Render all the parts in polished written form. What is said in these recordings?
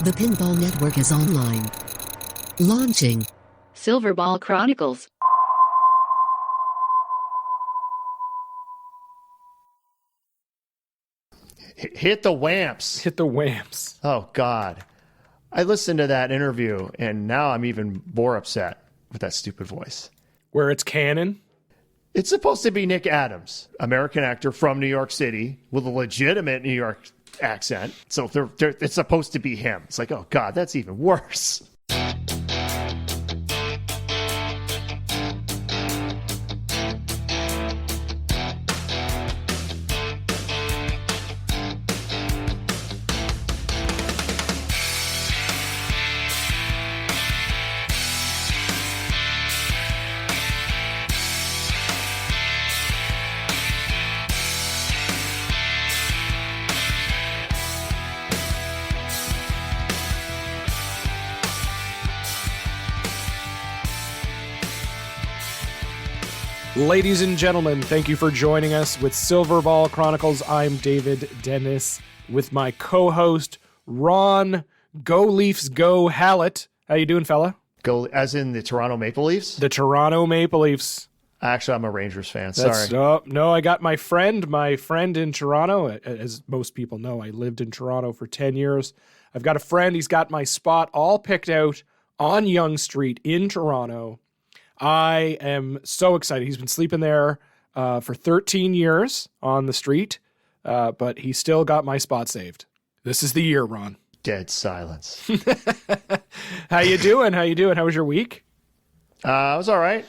The Pinball Network is online. Launching Silverball Chronicles. Hit the whamps. Hit the whamps. Oh, God. I listened to that interview, and now I'm even more upset with that stupid voice. Where it's canon? It's supposed to be Nick Adams, American actor from New York City with a legitimate New York accent. So it's supposed to be him. It's like, oh, God, that's even worse. Ladies and gentlemen, thank you for joining us with Silverball Chronicles. I'm David Dennis with my co-host, Ron Go Leafs Go Hallett. How you doing, fella? Go as in the Toronto Maple Leafs? The Toronto Maple Leafs. Actually, I'm a Rangers fan. Sorry. No, I got my friend in Toronto. As most people know, I lived in Toronto for 10 years. I've got a friend. He's got my spot all picked out on Yonge Street in Toronto. I am so excited. He's been sleeping there for 13 years on the street, but he still got my spot saved. This is the year, Ron. Dead silence. How you doing? How was your week? It was all right.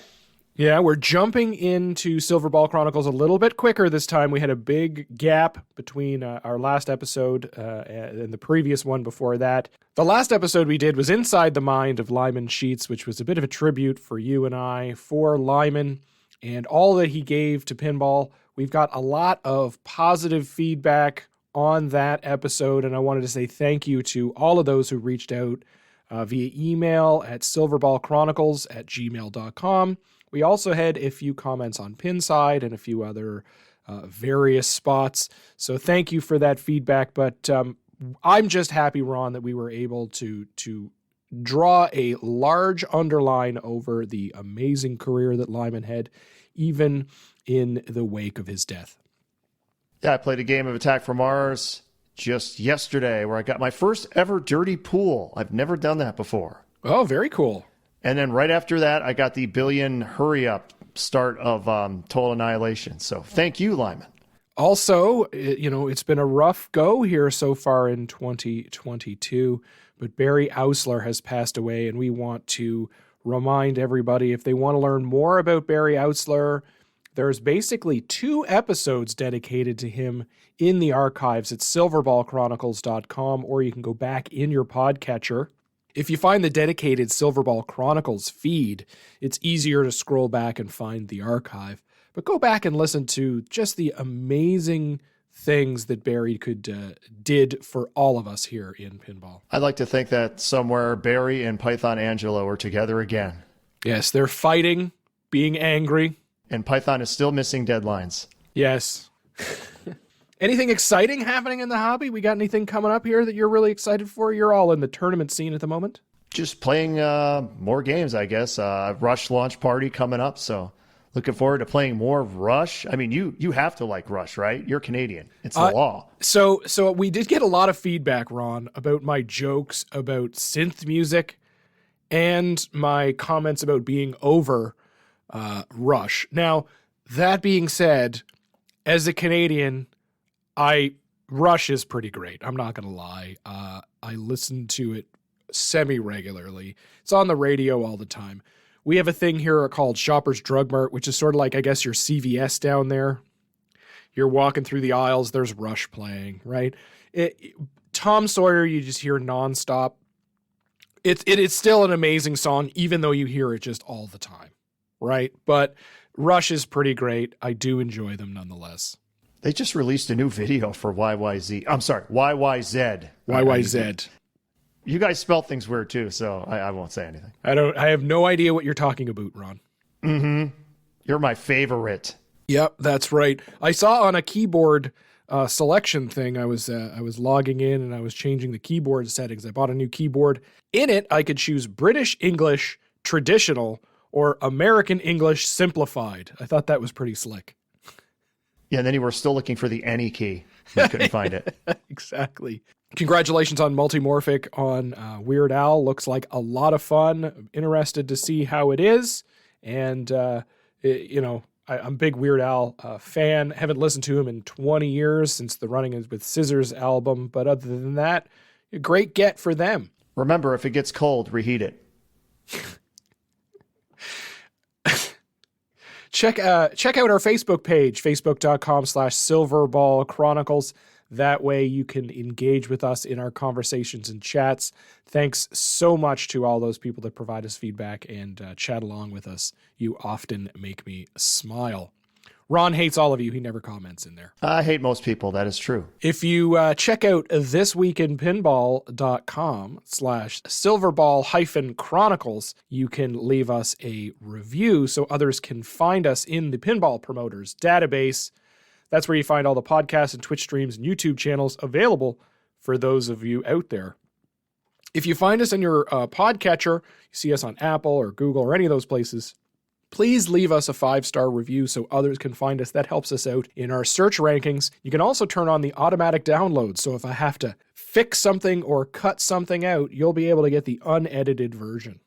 Yeah, we're jumping into Silverball Chronicles a little bit quicker this time. We had a big gap between our last episode and the previous one before that. The last episode we did was Inside the Mind of Lyman Sheets, which was a bit of a tribute for you and I for Lyman and all that he gave to pinball. We've got a lot of positive feedback on that episode, and I wanted to say thank you to all of those who reached out via email at silverballchronicles@gmail.com. We also had a few comments on Pinside and a few other various spots. So thank you for that feedback. But I'm just happy, Ron, that we were able to draw a large underline over the amazing career that Lyman had, even in the wake of his death. Yeah, I played a game of Attack from Mars just yesterday where I got my first ever dirty pool. I've never done that before. Oh, very cool. And then right after that, I got the billion hurry-up start of Total Annihilation. So thank you, Lyman. Also, it's been a rough go here so far in 2022, but Barry Ausler has passed away, and we want to remind everybody, if they want to learn more about Barry Ausler, there's basically 2 episodes dedicated to him in the archives at silverballchronicles.com, or you can go back in your podcatcher. If you find the dedicated Silverball Chronicles feed, it's easier to scroll back and find the archive. But go back and listen to just the amazing things that Barry did for all of us here in pinball. I'd like to think that somewhere Barry and Python Angelo are together again. Yes, they're fighting, being angry. And Python is still missing deadlines. Yes. Anything exciting happening in the hobby? We got anything coming up here that you're really excited for? You're all in the tournament scene at the moment. Just playing more games, I guess. Rush launch party coming up, so looking forward to playing more Rush. I mean, you have to like Rush, right? You're Canadian. It's the law. So we did get a lot of feedback, Ron, about my jokes about synth music and my comments about being over Rush. Now, that being said, as a Canadian, Rush is pretty great. I'm not going to lie. I listen to it semi-regularly. It's on the radio all the time. We have a thing here called Shoppers Drug Mart, which is sort of like, I guess, your CVS down there. You're walking through the aisles, there's Rush playing, right? Tom Sawyer, you just hear nonstop. It is still an amazing song, even though you hear it just all the time, right? But Rush is pretty great. I do enjoy them nonetheless. They just released a new video for YYZ. I'm sorry, YYZ. YYZ. You guys spell things weird too, so I won't say anything. I have no idea what you're talking about, Ron. Mm-hmm. You're my favorite. Yep, that's right. I saw on a keyboard selection thing. I was logging in and I was changing the keyboard settings. I bought a new keyboard. In it, I could choose British English Traditional or American English Simplified. I thought that was pretty slick. Yeah, and then you were still looking for the any key. You couldn't find it. Exactly. Congratulations on Multimorphic on Weird Al. Looks like a lot of fun. I'm interested to see how it is. And, I'm a big Weird Al fan. Haven't listened to him in 20 years since the Running with Scissors album. But other than that, a great get for them. Remember, if it gets cold, reheat it. Check out our Facebook page, facebook.com/Silverball Chronicles. That way you can engage with us in our conversations and chats. Thanks so much to all those people that provide us feedback and chat along with us. You often make me smile. Ron hates all of you. He never comments in there. I hate most people. That is true. If you check out thisweekinpinball.com/Silverball-Chronicles, you can leave us a review so others can find us in the Pinball Promoters database. That's where you find all the podcasts and Twitch streams and YouTube channels available for those of you out there. If you find us in your podcatcher, you see us on Apple or Google or any of those places, please leave us a 5-star review so others can find us. That helps us out in our search rankings. You can also turn on the automatic download, so if I have to fix something or cut something out, you'll be able to get the unedited version.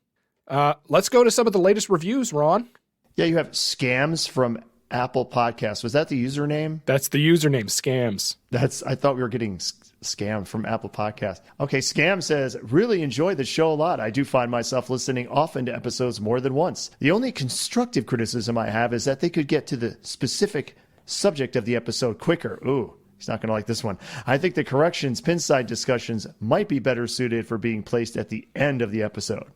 Let's go to some of the latest reviews, Ron. Yeah, you have Scams from Apple Podcasts. Was that the username? That's the username, Scams. I thought we were getting scammed from Apple Podcasts. Okay, Scam says, really enjoy the show a lot. I do find myself listening often to episodes more than once. The only constructive criticism I have is that they could get to the specific subject of the episode quicker. Ooh, he's not going to like this one. I think the corrections, pinside discussions might be better suited for being placed at the end of the episode.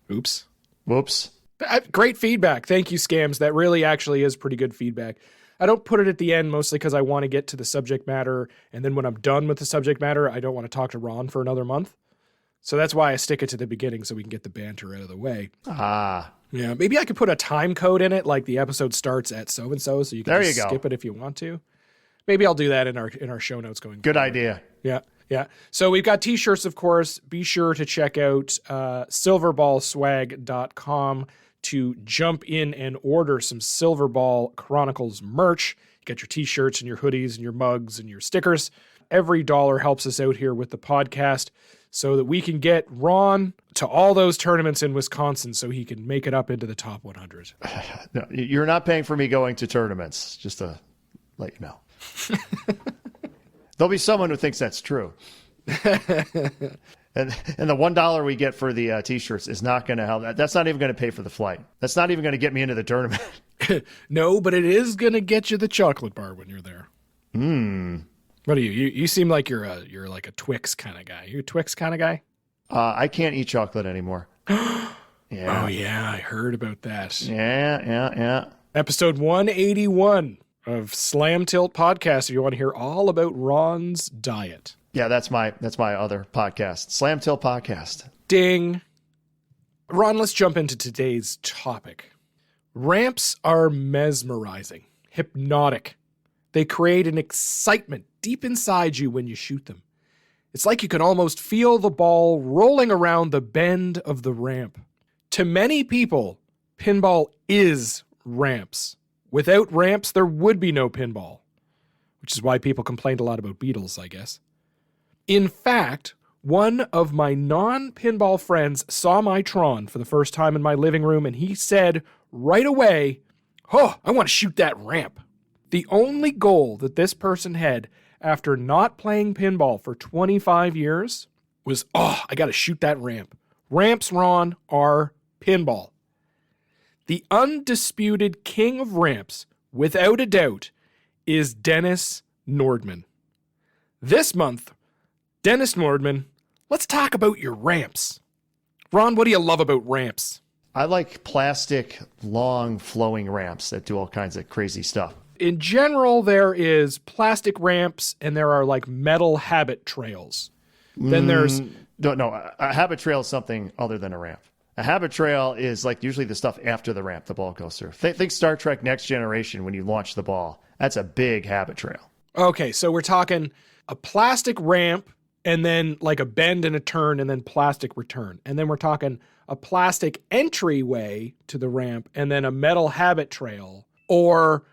Oops. Whoops. Great feedback. Thank you, Scams. That really actually is pretty good feedback. I don't put it at the end mostly because I want to get to the subject matter. And then when I'm done with the subject matter, I don't want to talk to Ron for another month. So that's why I stick it to the beginning so we can get the banter out of the way. Ah. Yeah. Maybe I could put a time code in it, like the episode starts at so-and-so, so you can skip it if you want to. Maybe I'll do that in our show notes going Good forward. idea. Yeah. Yeah. So we've got t-shirts, of course. Be sure to check out silverballswag.com to jump in and order some Silverball Chronicles merch. You get your t-shirts and your hoodies and your mugs and your stickers. Every dollar helps us out here with the podcast so that we can get Ron to all those tournaments in Wisconsin so he can make it up into the top 100. No, you're not paying for me going to tournaments, just to let you know. There'll be someone who thinks that's true. And the $1 we get for the t-shirts is not going to help. That's not even going to pay for the flight. That's not even going to get me into the tournament. No, but it is going to get you the chocolate bar when you're there. What are you? You seem like you're like a Twix kind of guy. You a Twix kind of guy? I can't eat chocolate anymore. Yeah. Oh yeah, I heard about that. Yeah. Episode 181 of Slam Tilt Podcast. If you want to hear all about Ron's diet. Yeah, that's my other podcast, Slam Tilt Podcast. Ding. Ron, let's jump into today's topic. Ramps are mesmerizing, hypnotic. They create an excitement deep inside you when you shoot them. It's like you can almost feel the ball rolling around the bend of the ramp. To many people, pinball is ramps. Without ramps, there would be no pinball, which is why people complained a lot about Beatles, I guess. In fact, one of my non-pinball friends saw my Tron for the first time in my living room, and he said right away, "Oh, I want to shoot that ramp." The only goal that this person had after not playing pinball for 25 years was, I got to shoot that ramp. Ramps, Ron, are pinball. The undisputed king of ramps, without a doubt, is Dennis Nordman. This month, Dennis Nordman, let's talk about your ramps. Ron, what do you love about ramps? I like plastic, long, flowing ramps that do all kinds of crazy stuff. In general, there is plastic ramps and there are like metal habit trails. Then there's... No, a habit trail is something other than a ramp. A habit trail is like usually the stuff after the ramp the ball goes through. Think Star Trek Next Generation when you launch the ball. That's a big habit trail. Okay, so we're talking a plastic ramp and then like a bend and a turn and then plastic return. And then we're talking a plastic entryway to the ramp and then a metal habit trail, or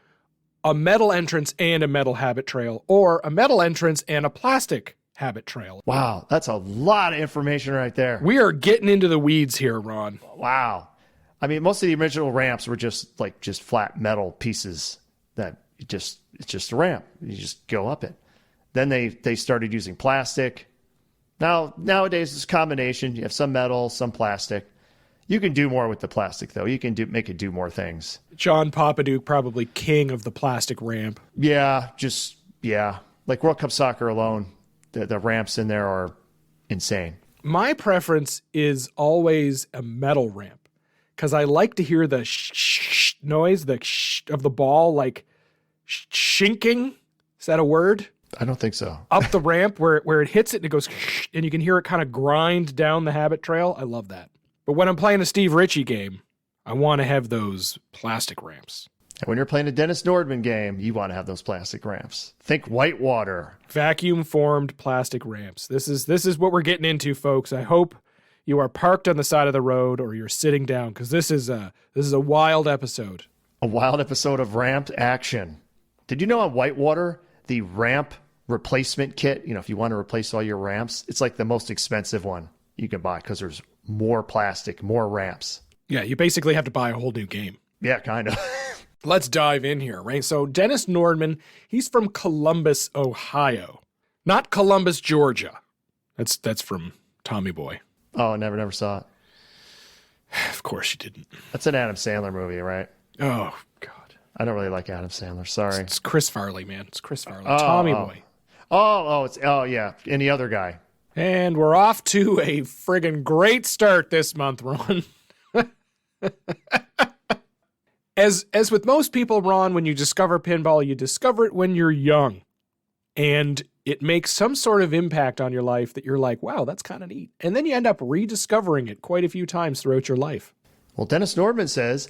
a metal entrance and a metal habit trail, or a metal entrance and a plastic habit trail. Wow, that's a lot of information right there. We are getting into the weeds here, Ron. Wow. I mean, most of the original ramps were just flat metal pieces that it's just a ramp. You just go up it. Then they started using plastic. Nowadays it's a combination. You have some metal, some plastic. You can do more with the plastic though. You can make it do more things. John Papaduke, probably king of the plastic ramp. Yeah. Like World Cup soccer alone, the ramps in there are insane. My preference is always a metal ramp because I like to hear the sh noise, the sh of the ball, like shinking. Is that a word? I don't think so. Up the ramp where it hits it and it goes and you can hear it kind of grind down the habit trail. I love that. But when I'm playing a Steve Ritchie game, I want to have those plastic ramps. And when you're playing a Dennis Nordman game, you want to have those plastic ramps. Think Whitewater. Vacuum-formed plastic ramps. This is what we're getting into, folks. I hope you are parked on the side of the road or you're sitting down because this is a wild episode. A wild episode of ramped action. Did you know on Whitewater, the ramp replacement kit, if you want to replace all your ramps, it's like the most expensive one you can buy because there's more plastic, more ramps. Yeah, you basically have to buy a whole new game. Yeah, kind of. Let's dive in here, right? So Dennis Nordman, he's from Columbus, Ohio. Not Columbus, Georgia. That's from Tommy Boy. Oh, never saw it. Of course you didn't. That's an Adam Sandler movie, right? Oh, God. I don't really like Adam Sandler, sorry. It's Chris Farley, man. It's Chris Farley. Tommy Boy. Oh, yeah. And the other guy. And we're off to a friggin' great start this month, Ron. As with most people, Ron, when you discover pinball, you discover it when you're young. And it makes some sort of impact on your life that you're like, wow, that's kind of neat. And then you end up rediscovering it quite a few times throughout your life. Well, Dennis Nordman says,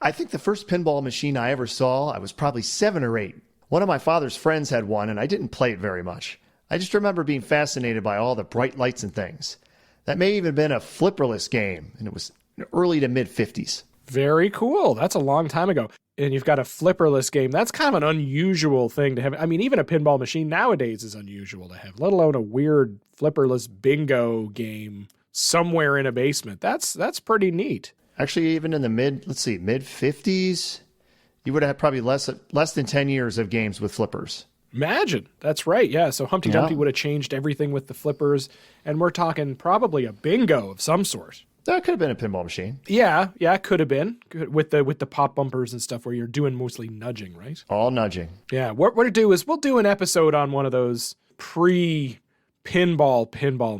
I think the first pinball machine I ever saw, I was probably 7 or 8. One of my father's friends had one, and I didn't play it very much. I just remember being fascinated by all the bright lights and things. That may even have been a flipperless game, and it was early to mid-50s. Very cool. That's a long time ago. And you've got a flipperless game. That's kind of an unusual thing to have. I mean, even a pinball machine nowadays is unusual to have, let alone a weird flipperless bingo game somewhere in a basement. That's pretty neat. Actually, even in the mid-50s, you would have had probably less than 10 years of games with flippers. Imagine. That's right. Yeah. So Humpty Dumpty would have changed everything with the flippers. And we're talking probably a bingo of some sort. That could have been a pinball machine. Yeah, it could have been with the pop bumpers and stuff where you're doing mostly nudging, right? All nudging. Yeah, what we'll do is we'll do an episode on one of those pinball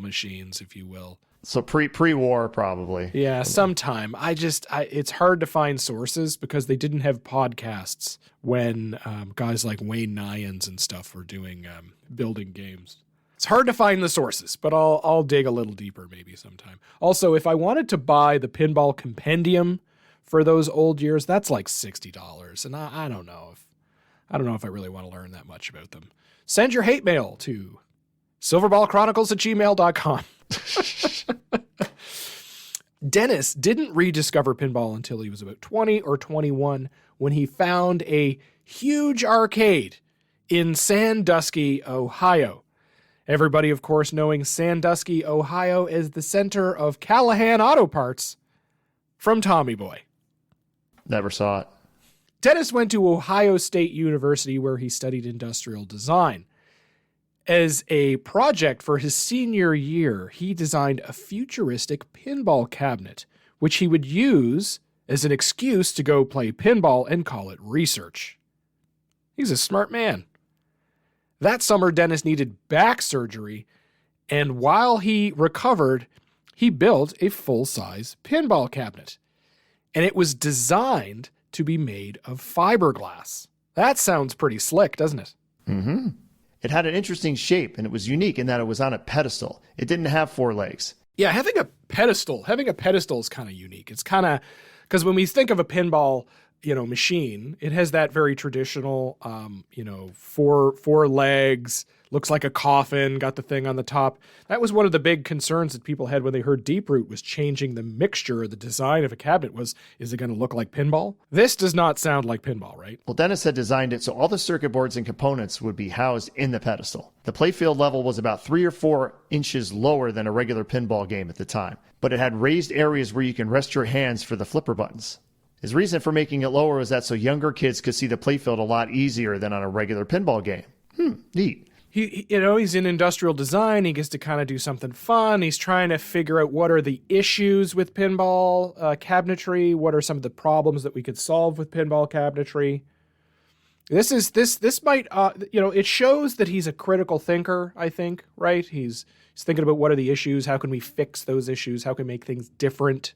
machines, if you will. So pre-war probably. Yeah, sometime. It's hard to find sources because they didn't have podcasts when guys like Wayne Nyans and stuff were doing building games. It's hard to find the sources, but I'll dig a little deeper maybe sometime. Also, if I wanted to buy the Pinball Compendium for those old years, that's like $60, and I don't know if I really want to learn that much about them. Send your hate mail to silverballchronicles@gmail.com. Dennis didn't rediscover pinball until he was about 20 or 21 when he found a huge arcade in Sandusky, Ohio. Everybody, of course, knowing Sandusky, Ohio as the center of Callahan Auto Parts from Tommy Boy. Never saw it. Dennis went to Ohio State University where he studied industrial design. As a project for his senior year, he designed a futuristic pinball cabinet, which he would use as an excuse to go play pinball and call it research. He's a smart man. That summer, Dennis needed back surgery, and while he recovered, he built a full-size pinball cabinet. And it was designed to be made of fiberglass. That sounds pretty slick, doesn't it? Mm-hmm. It had an interesting shape, and it was unique in that it was on a pedestal. It didn't have 4 legs. Yeah, having a pedestal is kind of unique. It's kind of, because when we think of a pinball, machine, it has that very traditional, four legs, looks like a coffin, got the thing on the top. That was one of the big concerns that people had when they heard Deep Root was changing the mixture or the design of a cabinet is it going to look like pinball? This does not sound like pinball, right? Well, Dennis had designed it so all the circuit boards and components would be housed in the pedestal. The playfield level was about 3 or 4 inches lower than a regular pinball game at the time, but it had raised areas where you can rest your hands for the flipper buttons. His reason for making it lower was that so younger kids could see the playfield a lot easier than on a regular pinball game. Neat. He's in industrial design. He gets to kind of do something fun. He's trying to figure out what are the issues with pinball cabinetry. What are some of the problems that we could solve with pinball cabinetry? This might, it shows that he's a critical thinker, I think, right? He's thinking about what are the issues? How can we fix those issues? How can we make things different?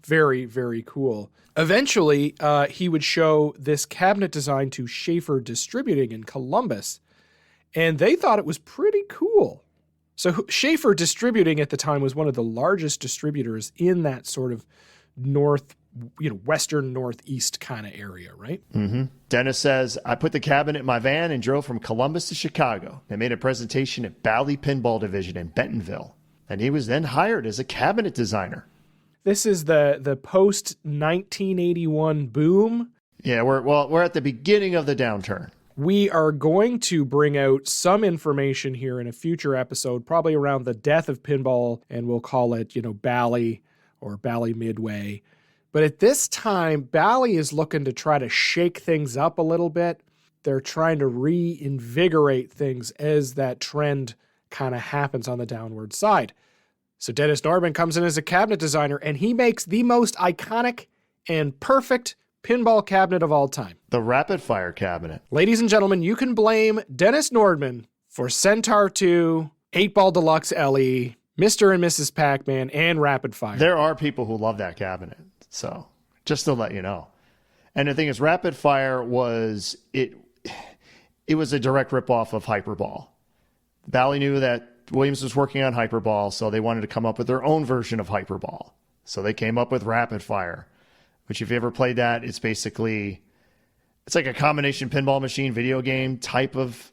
Very, very cool. Eventually, he would show this cabinet design to Schaefer Distributing in Columbus, and they thought it was pretty cool. So Schaefer Distributing at the time was one of the largest distributors in that sort of western northeast kind of area, right? Mm-hmm. Dennis says, I put the cabinet in my van and drove from Columbus to Chicago. I made a presentation at Bally Pinball Division in Bentonville, and he was then hired as a cabinet designer. This is the post-1981 boom. Yeah, we're at the beginning of the downturn. We are going to bring out some information here in a future episode, probably around the death of pinball, and we'll call it, Bally or Bally Midway. But at this time, Bally is looking to try to shake things up a little bit. They're trying to reinvigorate things as that trend kind of happens on the downward side. So Dennis Nordman comes in as a cabinet designer, and he makes the most iconic and perfect pinball cabinet of all time. The rapid fire cabinet. Ladies and gentlemen, you can blame Dennis Nordman for Centaur 2, 8-Ball Deluxe LE, Mr. and Mrs. Pac-Man, and Rapid Fire. There are people who love that cabinet. So just to let you know. And the thing is, Rapid Fire was a direct ripoff of Hyperball. Bally knew that Williams was working on Hyperball, so they wanted to come up with their own version of Hyperball. So they came up with Rapid Fire, which if you ever played that, it's like a combination pinball machine video game type of,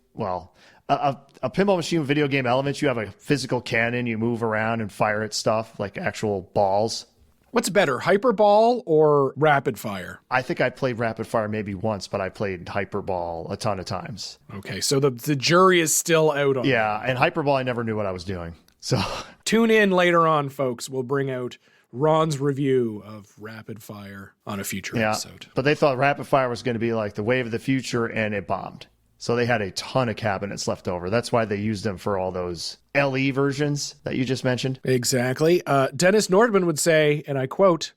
a pinball machine with video game elements. You have a physical cannon, you move around and fire at stuff like actual balls. What's better, Hyperball or Rapid Fire? I think I played Rapid Fire maybe once, but I played Hyperball a ton of times. Okay, so the jury is still out on Yeah, and Hyperball, I never knew what I was doing. So tune in later on, folks. We'll bring out Ron's review of Rapid Fire on a future episode. But they thought Rapid Fire was going to be like the wave of the future, and it bombed. So they had a ton of cabinets left over. That's why they used them for all those LE versions that you just mentioned. Exactly. Dennis Nordman would say, and I quote,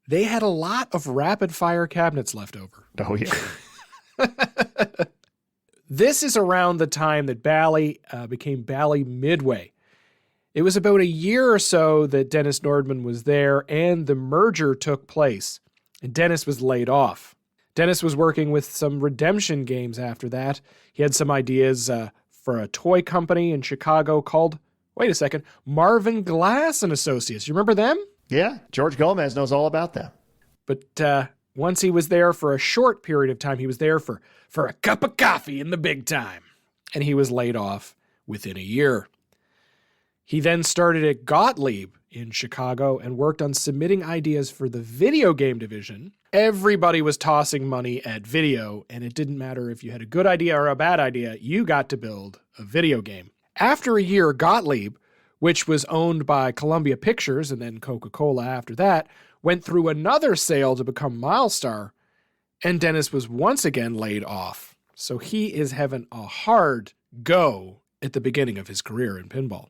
they had a lot of Rapid Fire cabinets left over. Oh, yeah. This is around the time that Bally became Bally Midway. It was about a year or so that Dennis Nordman was there, and the merger took place, and Dennis was laid off. Dennis was working with some redemption games after that. He had some ideas for a toy company in Chicago called, wait a second, Marvin Glass and Associates. You remember them? Yeah, George Gomez knows all about them. But once he was there for a short period of time, he was there for a cup of coffee in the big time. And he was laid off within a year. He then started at Gottlieb in Chicago and worked on submitting ideas for the video game division. Everybody was tossing money at video, and it didn't matter if you had a good idea or a bad idea, you got to build a video game. After a year, Gottlieb, which was owned by Columbia Pictures and then Coca-Cola after that, went through another sale to become Milestar, and Dennis was once again laid off. So he is having a hard go at the beginning of his career in pinball.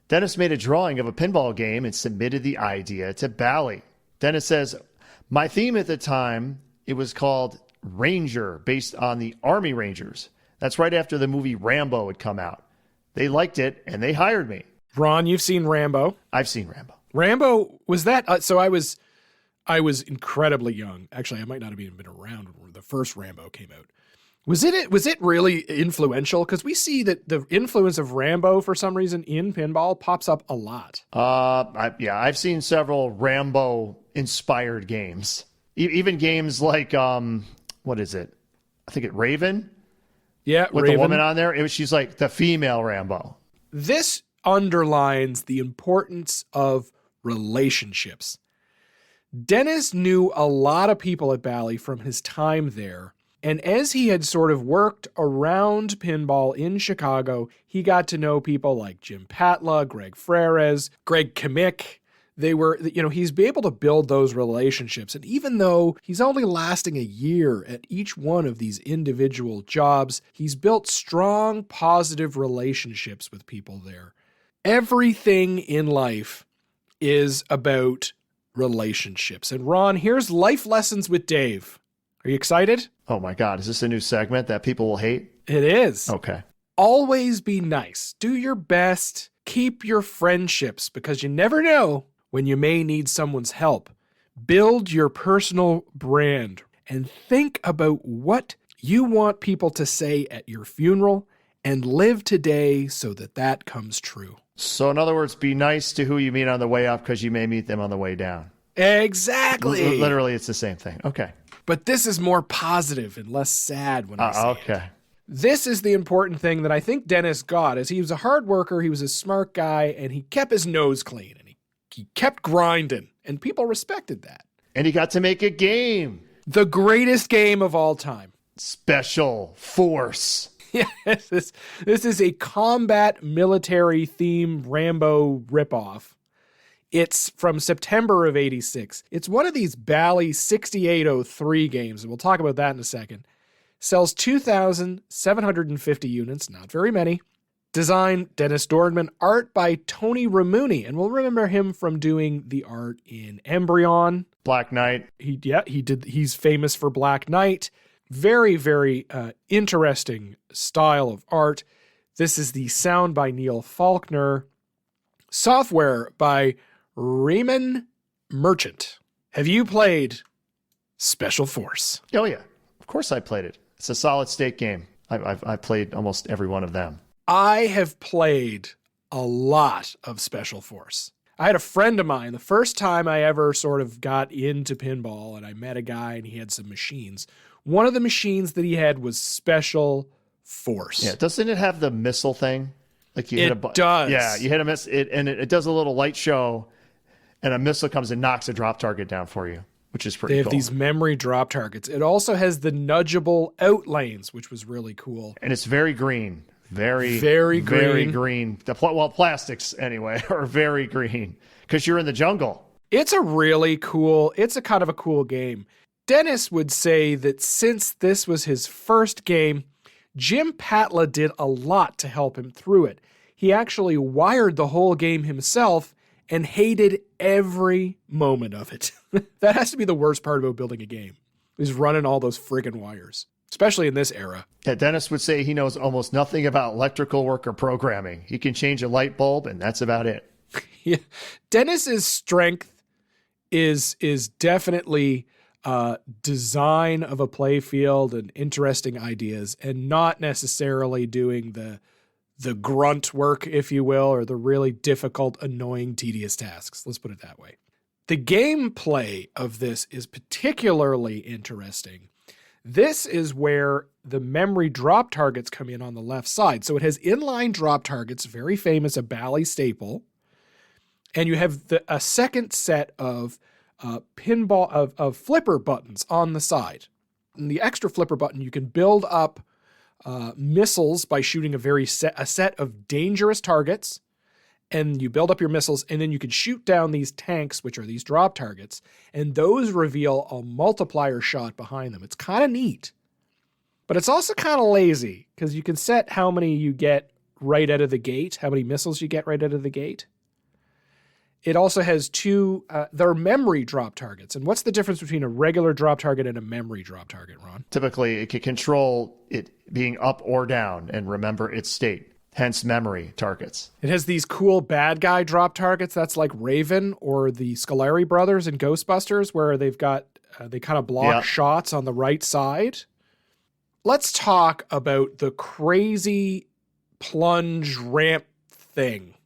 Dennis made a drawing of a pinball game and submitted the idea to Bally. Dennis says, my theme at the time, it was called Ranger, based on the Army Rangers. That's right after the movie Rambo had come out. They liked it, and they hired me. Ron, you've seen Rambo. I've seen Rambo. Rambo, was that... so I was incredibly young. Actually, I might not have even been around when the first Rambo came out. Was it really influential? Because we see that the influence of Rambo, for some reason, in pinball pops up a lot. I've seen several Rambo-inspired games. Even games like, what is it? I think Raven? Yeah, with Raven. the woman on there. She's like the female Rambo. This underlines the importance of relationships. Dennis knew a lot of people at Bally from his time there, and as he had sort of worked around pinball in Chicago, he got to know people like Jim Patla, Greg Freres, Greg Kamick. He's been able to build those relationships. And even though he's only lasting a year at each one of these individual jobs, he's built strong, positive relationships with people there. Everything in life is about relationships. And Ron, here's Life Lessons with Dave. Are you excited? Oh my God. Is this a new segment that people will hate? It is. Okay. Always be nice. Do your best. Keep your friendships because you never know when you may need someone's help. Build your personal brand and think about what you want people to say at your funeral and live today so that comes true. So in other words, be nice to who you meet on the way up because you may meet them on the way down. Exactly. Literally, it's the same thing. Okay. But this is more positive and less sad when I say okay. it. This is the important thing that I think Dennis got, is he was a hard worker, he was a smart guy, and he kept his nose clean, and he kept grinding, and people respected that. And he got to make a game. The greatest game of all time. Special Force. Yes, this is a combat military themed Rambo ripoff. It's from September of 86. It's one of these Bally 6803 games, and we'll talk about that in a second. Sells 2,750 units, not very many. Design, Dennis Nordman. Art by Tony Ramuni, and we'll remember him from doing the art in Embryon. Black Knight. He's famous for Black Knight. Very, very interesting style of art. This is the sound by Neil Faulkner. Software by Raymond Merchant. Have you played Special Force? Oh, yeah. Of course I played it. It's a solid state game. I've played almost every one of them. I have played a lot of Special Force. I had a friend of mine, the first time I ever sort of got into pinball, and I met a guy and he had some machines. One of the machines that he had was Special Force. Yeah, doesn't it have the missile thing? Like it does. Yeah, you hit a miss, and it does a little light show, and a missile comes and knocks a drop target down for you, which is pretty cool. They have these memory drop targets. It also has the nudgeable out lanes, which was really cool. And it's very green. Very green. Very green. Plastics, anyway, are very green because you're in the jungle. It's a kind of a cool game. Dennis would say that since this was his first game, Jim Patla did a lot to help him through it. He actually wired the whole game himself and hated every moment of it. That has to be the worst part about building a game, is running all those friggin' wires, especially in this era. Yeah, Dennis would say he knows almost nothing about electrical work or programming. He can change a light bulb, and that's about it. Yeah. Dennis's strength is definitely design of a play field and interesting ideas, and not necessarily doing the grunt work, if you will, or the really difficult, annoying, tedious tasks. Let's put it that way. The gameplay of this is particularly interesting. This is where the memory drop targets come in on the left side. So it has inline drop targets, very famous, a Bally staple. And you have a second set of pinball of flipper buttons on the side. And the extra flipper button, you can build up missiles by shooting a set of dangerous targets, and you build up your missiles, and then you can shoot down these tanks, which are these drop targets, and those reveal a multiplier shot behind them. It's kind of neat, but it's also kind of lazy because you can set how many you get right out of the gate, how many missiles you get right out of the gate. It also has they're memory drop targets. And what's the difference between a regular drop target and a memory drop target, Ron? Typically, it can control it being up or down and remember its state, hence memory targets. It has these cool bad guy drop targets. That's like Raven or the Scolari brothers in Ghostbusters, where they've got, they kind of block shots on the right side. Let's talk about the crazy plunge ramp thing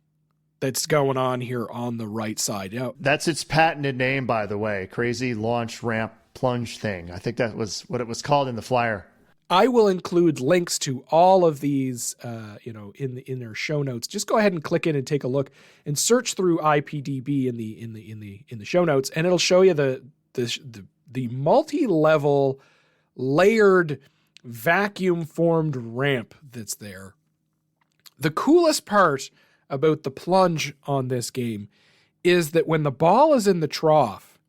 that's going on here on the right side. Yeah. That's its patented name, by the way. Crazy launch ramp plunge thing. I think that was what it was called in the flyer. I will include links to all of these, in their show notes. Just go ahead and click in and take a look and search through IPDB in the show notes, and it'll show you the multi-level layered vacuum formed ramp that's there. The coolest part about the plunge on this game is that when the ball is in the trough,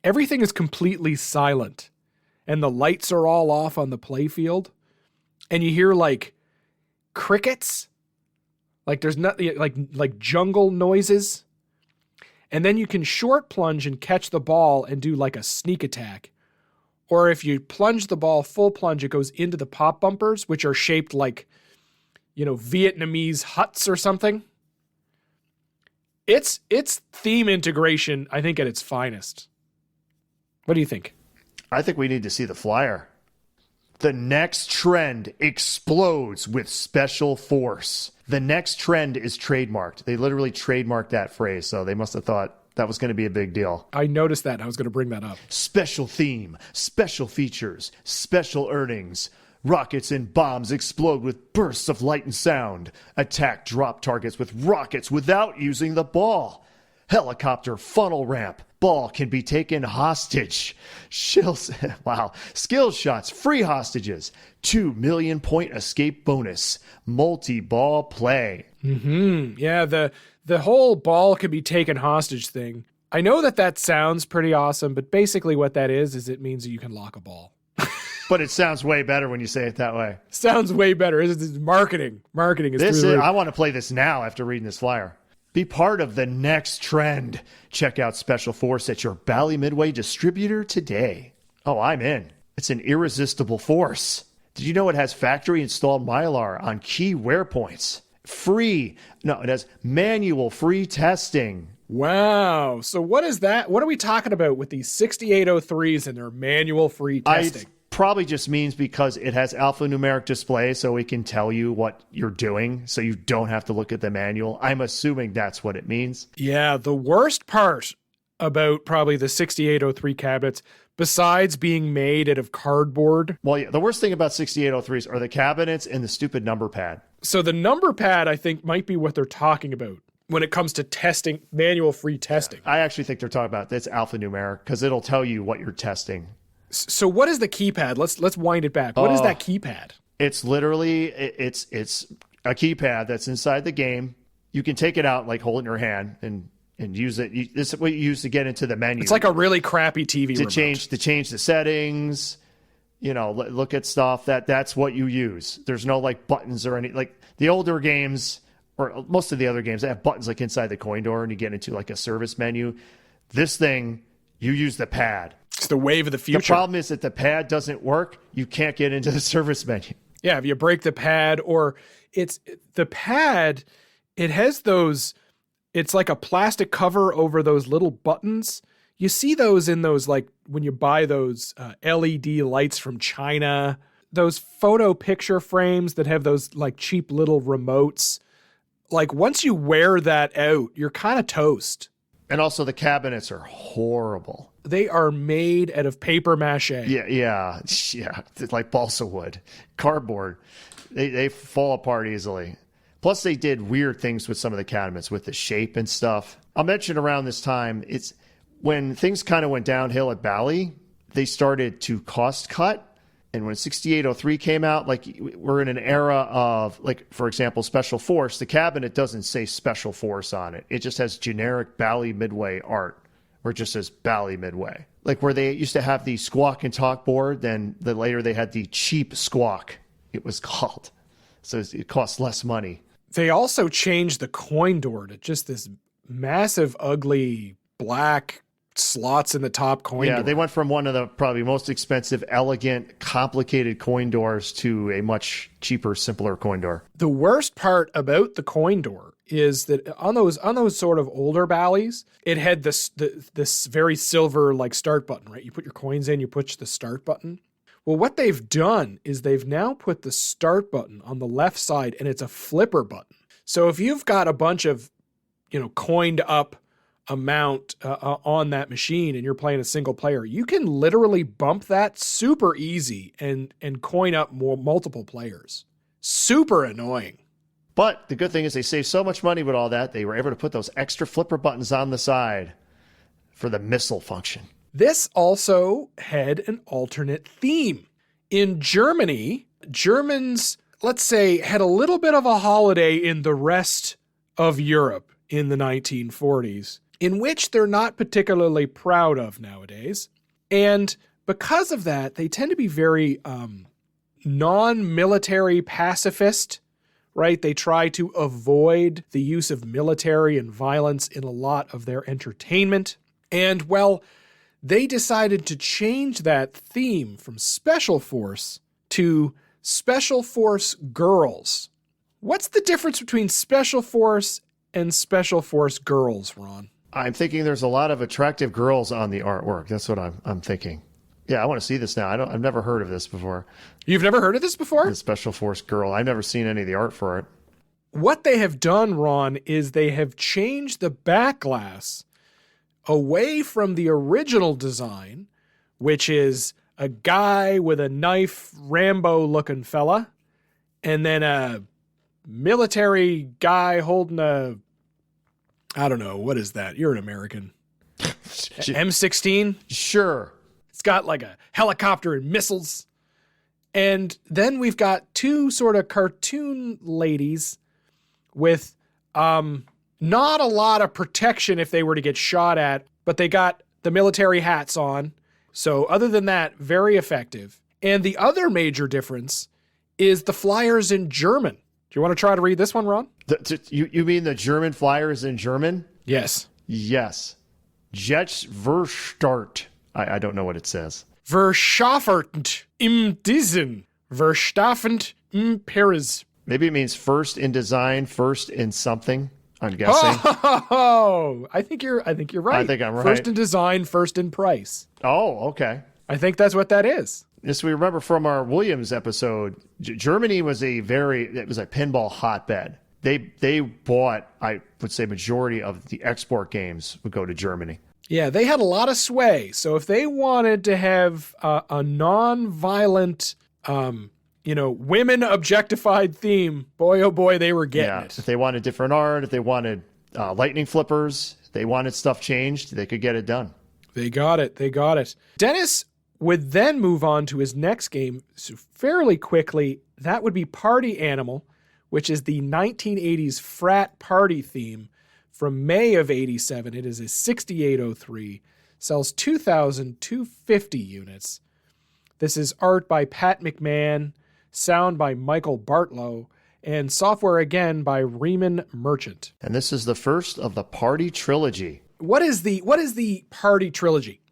everything is completely silent. And the lights are all off on the playfield, and you hear like crickets, like there's nothing, like jungle noises. And then you can short plunge and catch the ball and do like a sneak attack. Or if you plunge the ball full plunge, it goes into the pop bumpers, which are shaped like, Vietnamese huts or something. It's theme integration, I think, at its finest. What do you think? I think we need to see the flyer. The next trend explodes with special force. The next trend is trademarked. They literally trademarked that phrase, so they must have thought that was going to be a big deal. I noticed that, and I was going to bring that up. Special theme, special features, special earnings. Rockets and bombs explode with bursts of light and sound. Attack drop targets with rockets without using the ball. Helicopter funnel ramp. Ball can be taken hostage. Wow. Skill shots, free hostages. 2 million point escape bonus. Multi-ball play. Yeah, the whole ball can be taken hostage thing. I know that sounds pretty awesome, but basically what that is it means that you can lock a ball. But it sounds way better when you say it that way. Sounds way better. It's marketing. Marketing is through the roof. I want to play this now after reading this flyer. Be part of the next trend. Check out Special Force at your Bally Midway distributor today. Oh, I'm in. It's an irresistible force. Did you know it has factory installed Mylar on key wear points? Free. No, it has manual free testing. Wow. So what is that? What are we talking about with these 6803s and their manual free testing? Probably just means because it has alphanumeric display, so it can tell you what you're doing, so you don't have to look at the manual. I'm assuming that's what it means. Yeah, the worst part about probably the 6803 cabinets, besides being made out of cardboard. Well, yeah, the worst thing about 6803s are the cabinets and the stupid number pad. So the number pad, I think, might be what they're talking about when it comes to testing, manual free testing. I actually think they're talking about that's alphanumeric because it'll tell you what you're testing. So what is the keypad? Let's wind it back. What is that keypad? It's literally it's a keypad that's inside the game. You can take it out, like hold it in your hand and use it. This is what you use to get into the menu. It's like a really crappy TV to remote. change the settings. Look at stuff. That's what you use. There's no like buttons or any like the older games or most of the other games. They have buttons like inside the coin door, and you get into like a service menu. This thing, you use the pad. It's the wave of the future. The problem is that the pad doesn't work. You can't get into the service menu. Yeah, if you break the pad or it's the pad, it has those, it's like a plastic cover over those little buttons. You see those in those, like when you buy those LED lights from China, those photo picture frames that have those like cheap little remotes. Like once you wear that out, you're kind of toast. And also the cabinets are horrible. They are made out of paper mache. Yeah. It's like balsa wood, cardboard. They fall apart easily. Plus, they did weird things with some of the cabinets with the shape and stuff. I'll mention around this time, it's when things kind of went downhill at Bally, they started to cost cut. And when 6803 came out, like we're in an era of, like, for example, Special Force, the cabinet doesn't say Special Force on it. It just has generic Bally Midway art, or it just says Bally Midway. Like where they used to have the Squawk and Talk board, then later they had the cheap Squawk, it was called. So it costs less money. They also changed the coin door to just this massive, ugly, black slots in the top coin door. They went from one of the probably most expensive, elegant, complicated coin doors to a much cheaper, simpler coin door. The worst part about the coin door is that on those sort of older Bally's, it had this very silver like start button, right? You put your coins in, you push the start button. Well, what they've done is they've now put the start button on the left side, and it's a flipper button. So if you've got a bunch of coined up amount on that machine and you're playing a single player, you can literally bump that super easy and coin up multiple players. Super annoying. But the good thing is they saved so much money with all that, they were able to put those extra flipper buttons on the side for the missile function. This also had an alternate theme. In Germany, Germans, let's say, had a little bit of a holiday in the rest of Europe in the 1940s, in which they're not particularly proud of nowadays. And because of that, they tend to be very non-military pacifist, right? They try to avoid the use of military and violence in a lot of their entertainment. And, well, they decided to change that theme from Special Force to Special Force Girls. What's the difference between Special Force and Special Force Girls, Ron? I'm thinking there's a lot of attractive girls on the artwork. That's what I'm thinking. Yeah, I want to see this now. I've never heard of this before. You've never heard of this before? The Special Force Girl. I've never seen any of the art for it. What they have done, Ron, is they have changed the back glass away from the original design, which is a guy with a knife, Rambo-looking fella, and then a military guy holding a, I don't know, what is that? You're an American. M16? Sure. It's got like a helicopter and missiles. And then we've got two sort of cartoon ladies with not a lot of protection if they were to get shot at, but they got the military hats on. So other than that, very effective. And the other major difference is the flyers in German. Do you want to try to read this one, Ron? You mean the German flyers in German? Yes. Yes. Jets Verstart. I don't know what it says. Verschaffend im Diesen. Verstaffend im Paris. Maybe it means first in design, first in something, I'm guessing. Oh, I think you're right. I think I'm right. First in design, first in price. Oh, okay. I think that's what that is. Yes, we remember from our Williams episode, Germany was it was a pinball hotbed. They bought, I would say, majority of the export games would go to Germany. Yeah, they had a lot of sway. So if they wanted to have a non-violent, women objectified theme, boy, oh boy, they were getting it. If they wanted different art, if they wanted lightning flippers, they wanted stuff changed, they could get it done. They got it. Dennis would then move on to his next game fairly quickly. That would be Party Animal, which is the 1980s frat party theme from May of 87. It is a 6803, sells 2,250 units. This is art by Pat McMahon, sound by Michael Bartlow, and software again by Riemann Merchant. And this is the first of the Party Trilogy. What is the Party Trilogy?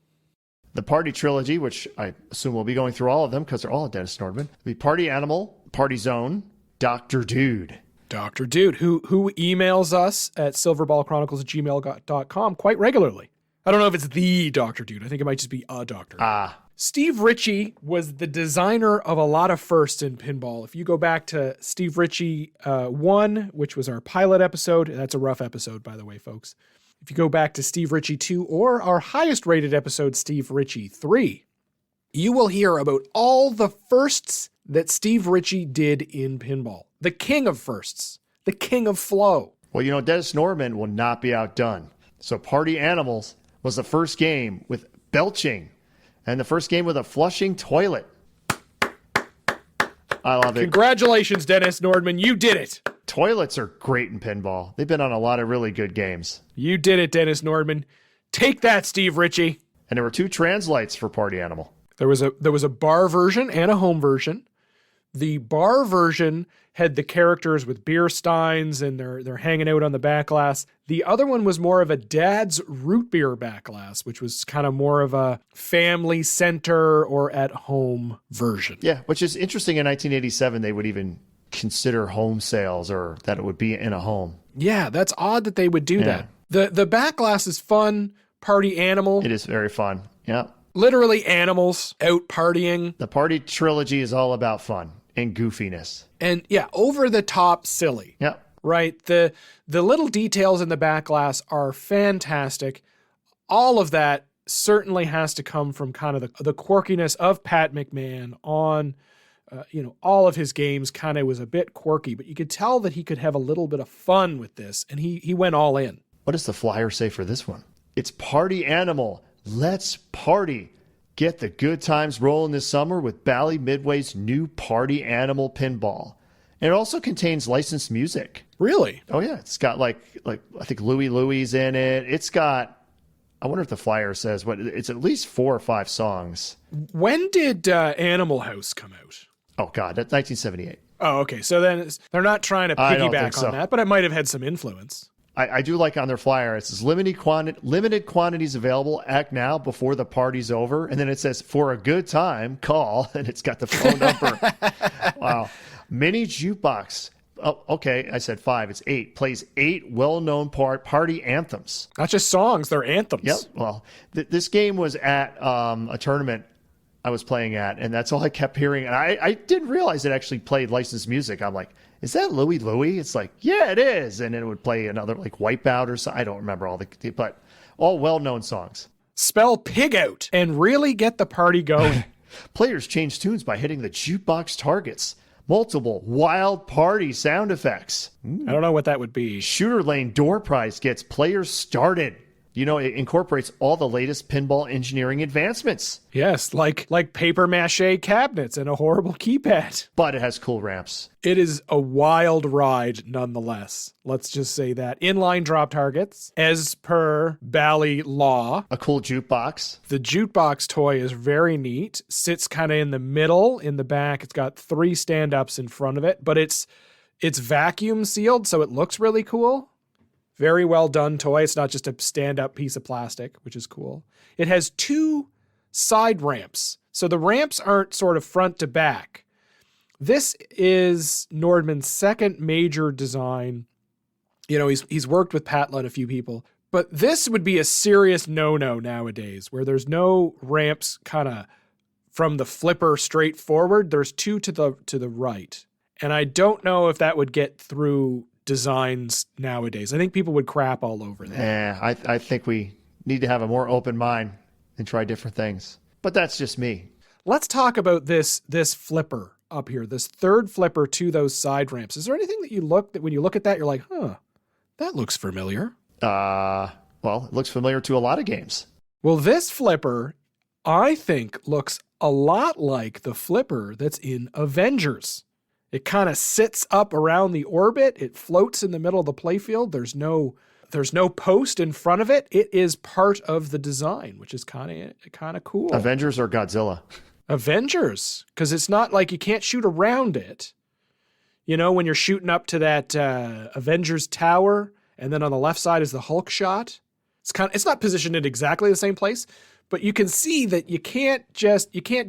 The Party Trilogy, which I assume we'll be going through all of them because they're all Dennis Nordman. The Party Animal, Party Zone, Dr. Dude. Dr. Dude, who emails us at silverballchronicles@gmail.com quite regularly. I don't know if it's the Dr. Dude. I think it might just be a Dr. Steve Ritchie was the designer of a lot of firsts in pinball. If you go back to Steve Ritchie 1, which was our pilot episode, that's a rough episode, by the way, folks. If you go back to Steve Ritchie 2 or our highest rated episode, Steve Ritchie 3, you will hear about all the firsts that Steve Ritchie did in pinball. The king of firsts, the king of flow. Well, Dennis Nordman will not be outdone. So Party Animals was the first game with belching and the first game with a flushing toilet. I love it. Congratulations, Dennis Nordman. You did it. Toilets are great in pinball. They've been on a lot of really good games. You did it, Dennis Nordman. Take that, Steve Ritchie. And there were 2 translites for Party Animal. There was a bar version and a home version. The bar version had the characters with beer steins and they're hanging out on the back glass. The other one was more of a dad's root beer back glass, which was kind of more of a family center or at home version. Yeah, which is interesting. In 1987, they would even consider home sales or that it would be in a home. Yeah, that's odd that they would do that. The back glass is fun. Party Animal. It is very fun. Yeah. Literally animals out partying. The Party Trilogy is all about fun and goofiness. And yeah, over the top silly. Yeah. Right. The little details in the back glass are fantastic. All of that certainly has to come from kind of the quirkiness of Pat McMahon on, all of his games kind of was a bit quirky, but you could tell that he could have a little bit of fun with this, and he went all in. What does the flyer say for this one? It's Party Animal. Let's party. Get the good times rolling this summer with Bally Midway's new Party Animal pinball. And it also contains licensed music. Really? Oh, yeah. It's got like I think Louie Louie's in it. It's got, I wonder if the flyer says, what? It's at least 4 or 5 songs. When did Animal House come out? Oh, God, that's 1978. Oh, okay. So then they're not trying to piggyback on that, but it might have had some influence. I do like on their flyer, it says limited quantities available, act now before the party's over. And then it says, for a good time, call. And it's got the phone number. Wow. Mini Jukebox. Oh, okay. I said 5. It's 8. Plays 8 well-known party anthems. Not just songs, they're anthems. Yep. Well, this game was at a tournament I was playing at, and that's all I kept hearing. And I didn't realize it actually played licensed music. I'm like, is that Louie Louie? It's like, yeah, it is. And then it would play another like Wipeout or something. I don't remember but all well-known songs. Spell pig out and really get the party going. Players change tunes by hitting the jukebox targets. Multiple wild party sound effects. I don't know what that would be. Shooter lane door prize gets players started. It incorporates all the latest pinball engineering advancements. Yes, like paper mache cabinets and a horrible keypad. But it has cool ramps. It is a wild ride nonetheless. Let's just say that. Inline drop targets, as per Bally law. A cool jukebox. The jukebox toy is very neat. Sits kind of in the middle, in the back. It's got 3 stand-ups in front of it, but it's vacuum sealed, so it looks really cool. Very well done toy. It's not just a stand-up piece of plastic, which is cool. It has 2 side ramps. So the ramps aren't sort of front to back. This is Nordman's second major design. He's worked with Patla and a few people. But this would be a serious no-no nowadays, where there's no ramps kind of from the flipper straight forward. There's 2 to the right. And I don't know if that would get through designs nowadays. I think people would crap all over that. Yeah, I think we need to have a more open mind and try different things. But that's just me. Let's talk about this flipper up here, this third flipper to those side ramps. Is there anything that when you look at that, you're like, that looks familiar? Well, it looks familiar to a lot of games. Well, this flipper, I think, looks a lot like the flipper that's in Avengers. It kind of sits up around the orbit. It floats in the middle of the playfield. There's no post in front of it. It is part of the design, which is kind of cool. Avengers or Godzilla? Avengers, because it's not like you can't shoot around it. When you're shooting up to that Avengers tower, and then on the left side is the Hulk shot. It's not positioned in exactly the same place, but you can see that you can't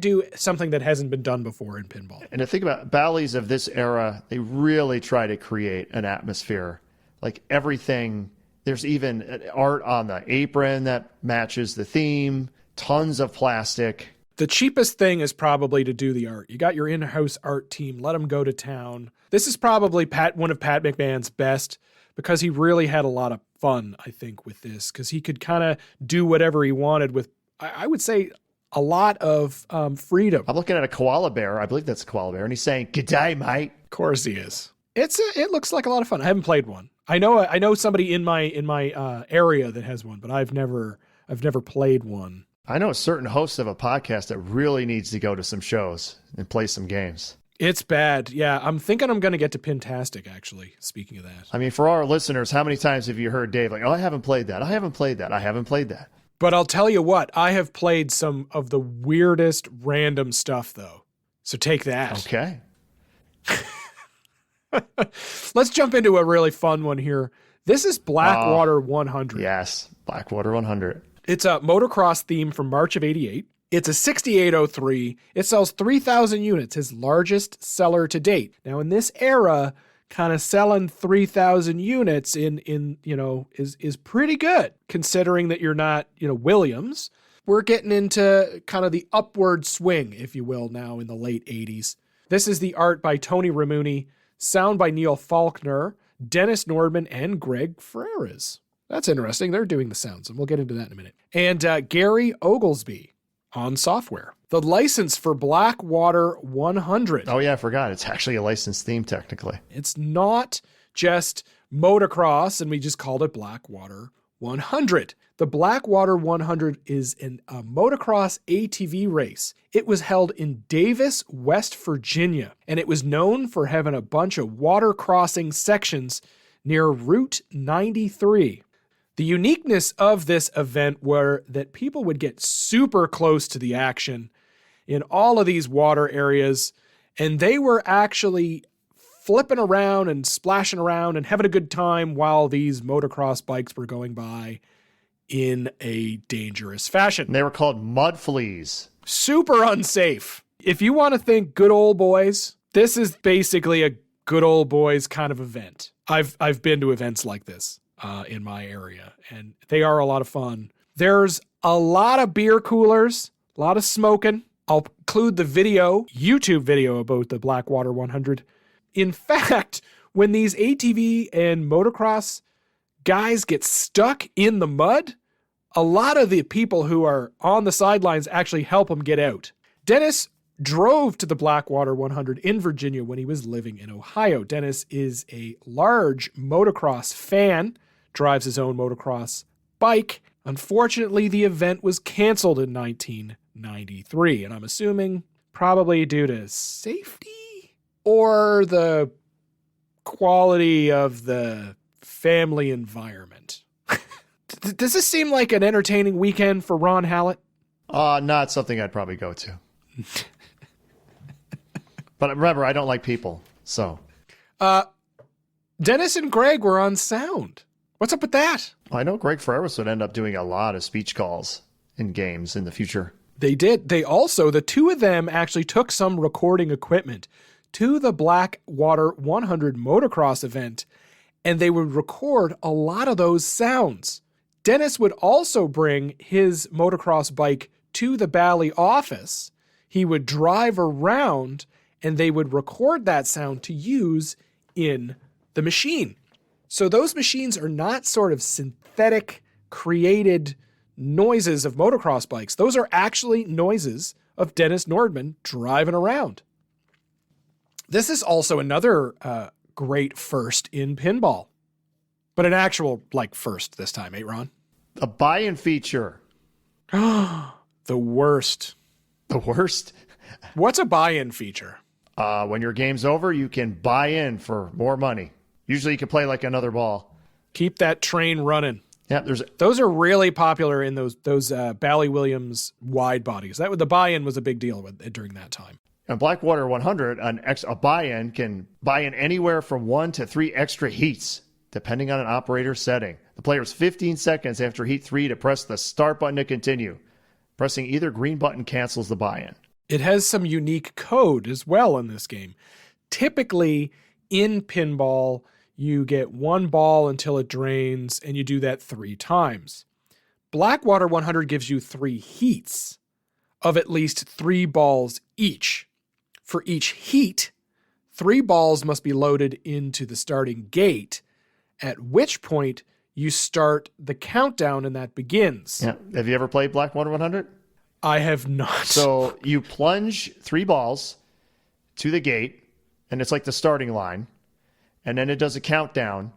do something that hasn't been done before in pinball. And to think about Bally's of this era, they really try to create an atmosphere. Like everything, there's even art on the apron that matches the theme, tons of plastic. The cheapest thing is probably to do the art. You got your in-house art team, let them go to town. This is probably one of Pat McMahon's best, because he really had a lot of fun, I think, with this, because he could kind of do whatever he wanted with, I would say, a lot of freedom. I'm looking at a koala bear. I believe that's a koala bear. And he's saying, "G'day, mate." Of course he is. It looks like a lot of fun. I haven't played one. I know somebody in my area that has one, but I've never played one. I know a certain host of a podcast that really needs to go to some shows and play some games. It's bad. Yeah, I'm thinking I'm going to get to Pintastic, actually, speaking of that. I mean, for our listeners, how many times have you heard Dave like, "Oh, I haven't played that. I haven't played that. I haven't played that." But I'll tell you what, I have played some of the weirdest random stuff, though. So take that. Okay. Let's jump into a really fun one here. This is Blackwater 100. Yes, Blackwater 100. It's a motocross theme from March of 88. It's a 6803. It sells 3,000 units, his largest seller to date. Now, in this era, kind of selling 3,000 units is pretty good, considering that you're not, Williams. We're getting into kind of the upward swing, if you will, now in the late 80s. This is the art by Tony Ramuni, sound by Neil Faulkner, Dennis Nordman and Greg Ferreras. That's interesting. They're doing the sounds, and we'll get into that in a minute. And Gary Oglesby on software. The license for Blackwater 100. Oh, yeah, I forgot. It's actually a licensed theme, technically. It's not just motocross, and we just called it Blackwater 100. The Blackwater 100 is a motocross ATV race. It was held in Davis, West Virginia, and it was known for having a bunch of water crossing sections near Route 93. The uniqueness of this event were that people would get super close to the action in all of these water areas, and they were actually flipping around and splashing around and having a good time while these motocross bikes were going by in a dangerous fashion. And they were called mud fleas. Super unsafe. If you want to think good old boys, this is basically a good old boys kind of event. I've been to events like this in my area, and they are a lot of fun. There's a lot of beer coolers, a lot of smoking. I'll include the YouTube video about the Blackwater 100. In fact, when these ATV and motocross guys get stuck in the mud, a lot of the people who are on the sidelines actually help them get out. Dennis drove to the Blackwater 100 in Virginia when he was living in Ohio. Dennis is a large motocross fan, drives his own motocross bike. Unfortunately, the event was canceled in 1993, and I'm assuming probably due to safety or the quality of the family environment. Does this seem like an entertaining weekend for Ron Hallett? Not something I'd probably go to. But remember, I don't like people, so. Dennis and Greg were on sound. What's up with that? I know Greg Ferreras would end up doing a lot of speech calls in games in the future. They did. The two of them actually took some recording equipment to the Blackwater 100 motocross event, and they would record a lot of those sounds. Dennis would also bring his motocross bike to the Bally office. He would drive around, and they would record that sound to use in the machine. So those machines are not sort of synthetic, created noises of motocross bikes. Those are actually noises of Dennis Nordman driving around. This is also another great first in pinball, but an actual first this time, Ron? A buy-in feature. The worst. The worst? What's a buy-in feature? When your game's over, you can buy in for more money. Usually you can play like another ball. Keep that train running. Yeah, those are really popular in those Bally Williams wide bodies. The buy-in was a big deal during that time. In Blackwater 100, a buy-in can buy in anywhere from 1 to 3 extra heats, depending on an operator's setting. The player has 15 seconds after heat 3 to press the start button to continue. Pressing either green button cancels the buy-in. It has some unique code as well in this game. Typically, in pinball, you get one ball until it drains, and you do that 3 times. Blackwater 100 gives you 3 heats of at least 3 balls each. For each heat, 3 balls must be loaded into the starting gate, at which point you start the countdown and that begins. Yeah. Have you ever played Blackwater 100? I have not. So you plunge 3 balls to the gate, and it's like the starting line, and then it does a countdown,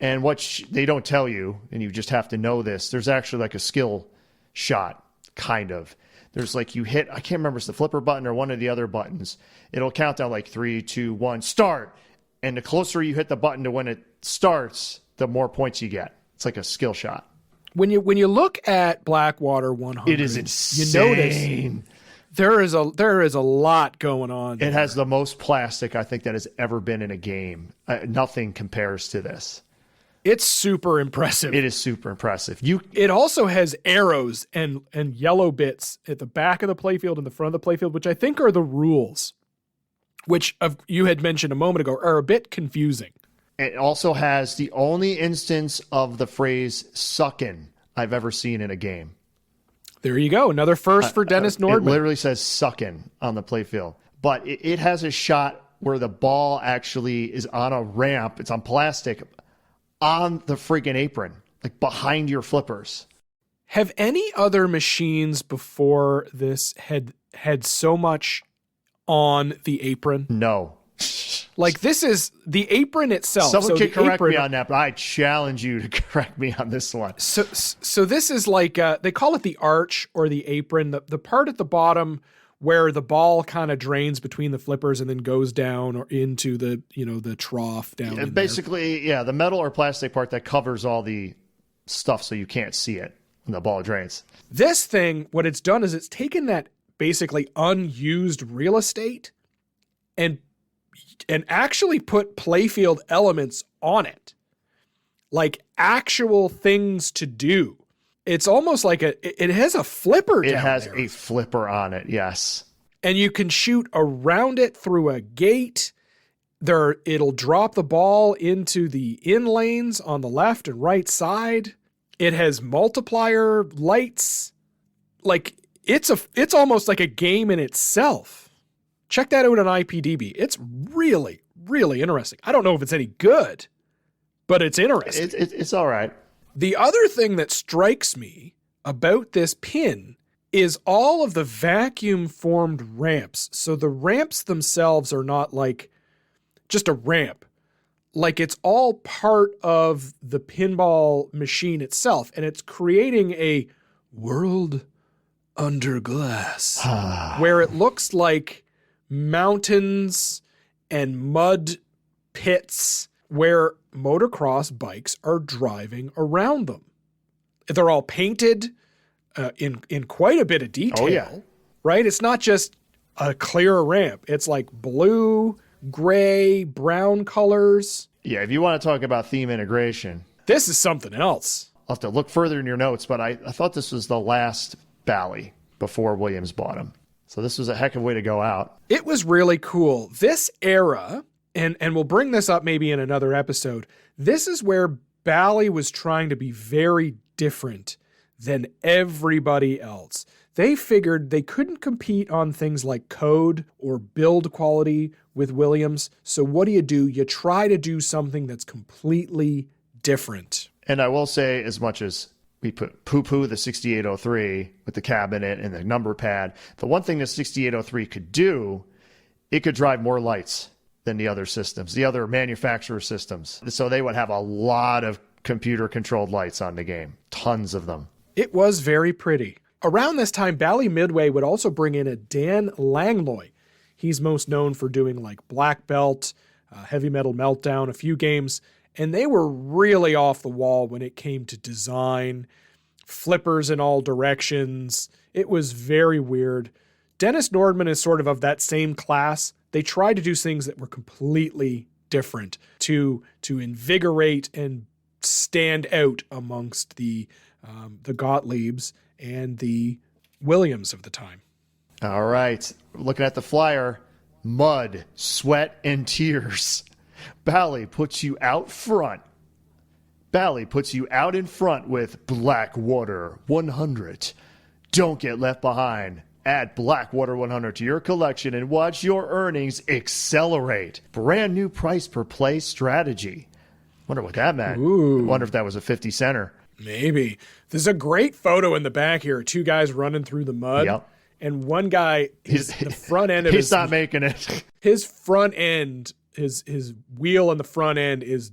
and they don't tell you, and you just have to know this, there's actually like a skill shot, kind of. There's you hit, I can't remember if it's the flipper button or one of the other buttons. It'll count down 3, 2, 1, start. And the closer you hit the button to when it starts, the more points you get. It's like a skill shot. When you look at Blackwater 100, it is insane. You notice there is a lot going on there. It has the most plastic I think that has ever been in a game. Nothing compares to this. It's super impressive. It is super impressive. It also has arrows and yellow bits at the back of the playfield and the front of the playfield, which I think are the rules, which you had mentioned a moment ago, are a bit confusing. It also has the only instance of the phrase "suckin" I've ever seen in a game. There you go. Another first for Dennis Nordman. It literally says "suckin" on the playfield. But it has a shot where the ball actually is on a ramp. It's on plastic on the freaking apron, like behind your flippers. Have any other machines before this had so much on the apron? No. Like, this is the apron itself. Someone can correct me on that, but I challenge you to correct me on this one. So this is like, they call it the arch or the apron, the part at the bottom where the ball kind of drains between the flippers and then goes down or into the, the trough down in basically, the metal or plastic part that covers all the stuff so you can't see it when the ball drains. This thing, what it's done is it's taken that basically unused real estate and actually put playfield elements on it, like actual things to do. It's almost like it has a flipper down there. It has a flipper on it, yes. And you can shoot around it through a gate. It'll drop the ball into the in lanes on the left and right side. It has multiplier lights. Like, it's almost like a game in itself. Check that out on IPDB. It's really, really interesting. I don't know if it's any good, but it's interesting. It's all right. The other thing that strikes me about this pin is all of the vacuum-formed ramps. So the ramps themselves are not like just a ramp. Like, it's all part of the pinball machine itself, and it's creating a world under glass where it looks like mountains and mud pits where motocross bikes are driving around them. They're all painted in quite a bit of detail. Oh, yeah. Right? It's not just a clear ramp. It's like blue, gray, brown colors. Yeah, if you want to talk about theme integration. This is something else. I'll have to look further in your notes, but I thought this was the last Bally before Williams bought him. So this was a heck of a way to go out. It was really cool. This era, and we'll bring this up maybe in another episode, this is where Bally was trying to be very different than everybody else. They figured they couldn't compete on things like code or build quality with Williams. So what do? You try to do something that's completely different. And I will say, as much as we put poo-poo the 6803 with the cabinet and the number pad, the one thing the 6803 could do, it could drive more lights than the other systems, the other manufacturer systems. So they would have a lot of computer-controlled lights on the game, tons of them. It was very pretty. Around this time, Bally Midway would also bring in a Dan Langlois. He's most known for doing like Black Belt, Heavy Metal Meltdown, a few games, and they were really off the wall when it came to design, flippers in all directions. It was very weird. Dennis Nordman is sort of that same class. They tried to do things that were completely different to invigorate and stand out amongst the Gottliebs and the Williams of the time. All right. Looking at the flyer, mud, sweat, and tears. Bally puts you out front. Bally puts you out in front with Blackwater 100. Don't get left behind. Add Blackwater 100 to your collection and watch your earnings accelerate. Brand new price per play strategy. Wonder what that meant. Ooh. Wonder if that was a 50 center. Maybe. There's a great photo in the back here. Two guys running through the mud. Yep. And one guy, the front end of he's not making it. His front end, his wheel on the front end is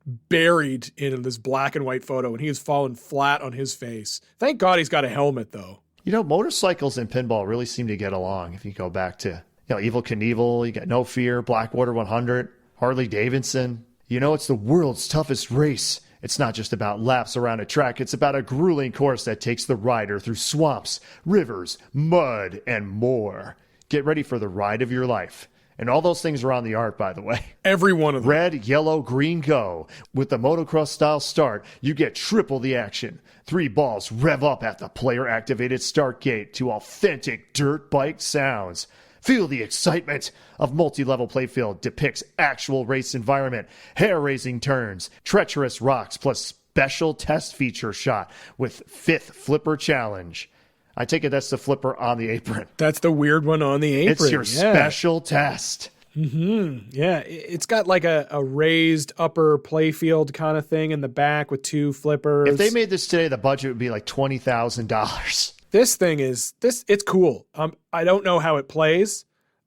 buried in this black and white photo, and he is falling flat on his face. Thank God he's got a helmet, though. You know, motorcycles and pinball really seem to get along. If you go back to, Evel Knievel, you got No Fear, Blackwater 100, Harley Davidson. It's the world's toughest race. It's not just about laps around a track. It's about a grueling course that takes the rider through swamps, rivers, mud, and more. Get ready for the ride of your life. And all those things are on the art, by the way. Every one of them. Red, yellow, green, go. With the motocross-style start, you get triple the action. 3 balls rev up at the player-activated start gate to authentic dirt bike sounds. Feel the excitement of multi-level playfield depicts actual race environment, hair-raising turns, treacherous rocks, plus special test feature shot with 5th flipper challenge. I take it that's the flipper on the apron. That's the weird one on the apron. It's your special test. Yeah, it's got like a raised upper playfield kind of thing in the back with 2 flippers. If they made this today, the budget would be like $20,000. This thing is it's cool. I don't know how it plays.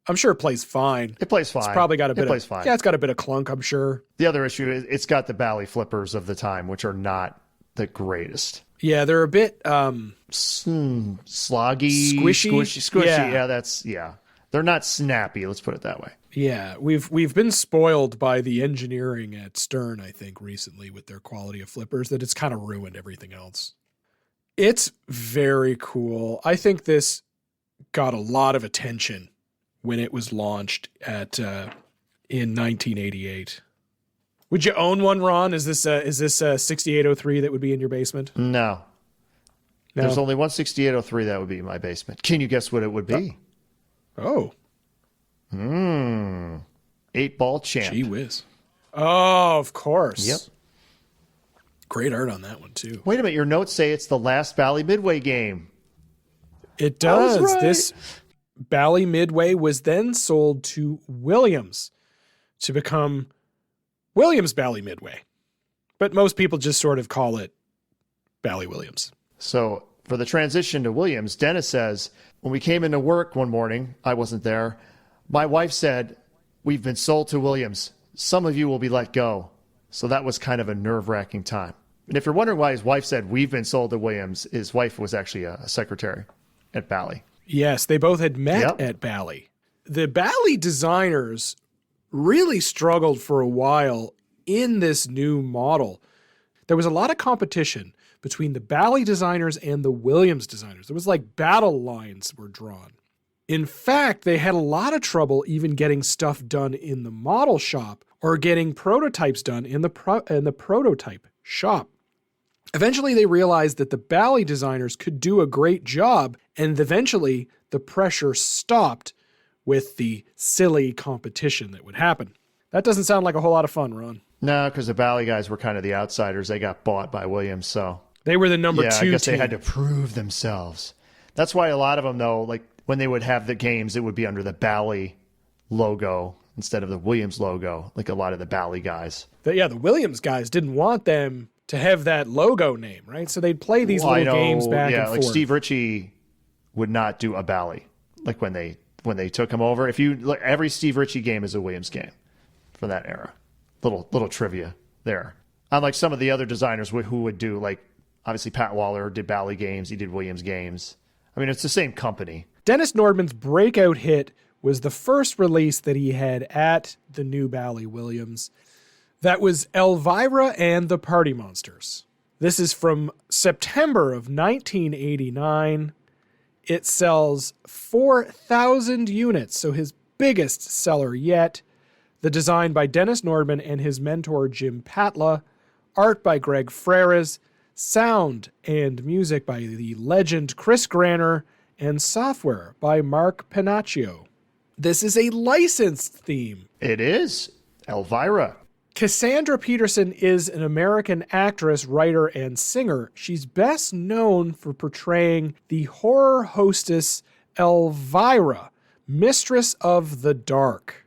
I'm sure it plays fine. It plays fine. It's probably got a bit It plays fine. Yeah, it's got a bit of clunk, I'm sure. The other issue is it's got the Bally flippers of the time, which are not the greatest. Yeah, they're a bit sloggy, squishy. Yeah, they're not snappy. Let's put it that way. Yeah, we've been spoiled by the engineering at Stern, I think, recently with their quality of flippers, that it's kind of ruined everything else. It's very cool. I think this got a lot of attention when it was launched in 1988. Would you own one, Ron? Is this a 6803 that would be in your basement? No. There's only one 6803 that would be in my basement. Can you guess what it would be? Oh. 8-ball champ. Gee whiz. Oh, of course. Yep. Great art on that one, too. Wait a minute. Your notes say it's the last Bally Midway game. It does. Right. This Bally Midway was then sold to Williams to become Williams Bally Midway. But most people just sort of call it Bally Williams. So for the transition to Williams, Dennis says, when we came into work one morning, I wasn't there, my wife said, we've been sold to Williams. Some of you will be let go. So that was kind of a nerve-wracking time. And if you're wondering why his wife said, we've been sold to Williams, his wife was actually a secretary at Bally. Yes, they both had met at Bally. The Bally designers really struggled for a while in this new model. There was a lot of competition between the Bally designers and the Williams designers. There was like battle lines were drawn. In fact, they had a lot of trouble even getting stuff done in the model shop or getting prototypes done in the prototype shop. Eventually, they realized that the Bally designers could do a great job, and eventually the pressure stopped with the silly competition that would happen. That doesn't sound like a whole lot of fun, Ron. No, because the Bally guys were kind of the outsiders. They got bought by Williams, so they were the number 2 I guess team. They had to prove themselves. That's why a lot of them, though, like when they would have the games, it would be under the Bally logo instead of the Williams logo, like a lot of the Bally guys. The Williams guys didn't want them to have that logo name, right? So they'd play these little games back and forth. Like Steve Ritchie would not do a Bally, like when they took him over. If you look, every Steve Ritchie game is a Williams game from that era. Little trivia there. Unlike some of the other designers who would do, like, obviously Pat Waller did Bally games, he did Williams games. I mean, it's the same company. Dennis Nordman's breakout hit was the first release that he had at the new Bally Williams. That was Elvira and the Party Monsters. This is from September of 1989. It sells 4,000 units, so his biggest seller yet. The design by Dennis Nordman and his mentor Jim Patla. Art by Greg Freres. Sound and music by the legend Chris Granner. And software by Mark Panaccio. This is a licensed theme. It is. Elvira. Cassandra Peterson is an American actress, writer, and singer. She's best known for portraying the horror hostess Elvira, Mistress of the Dark.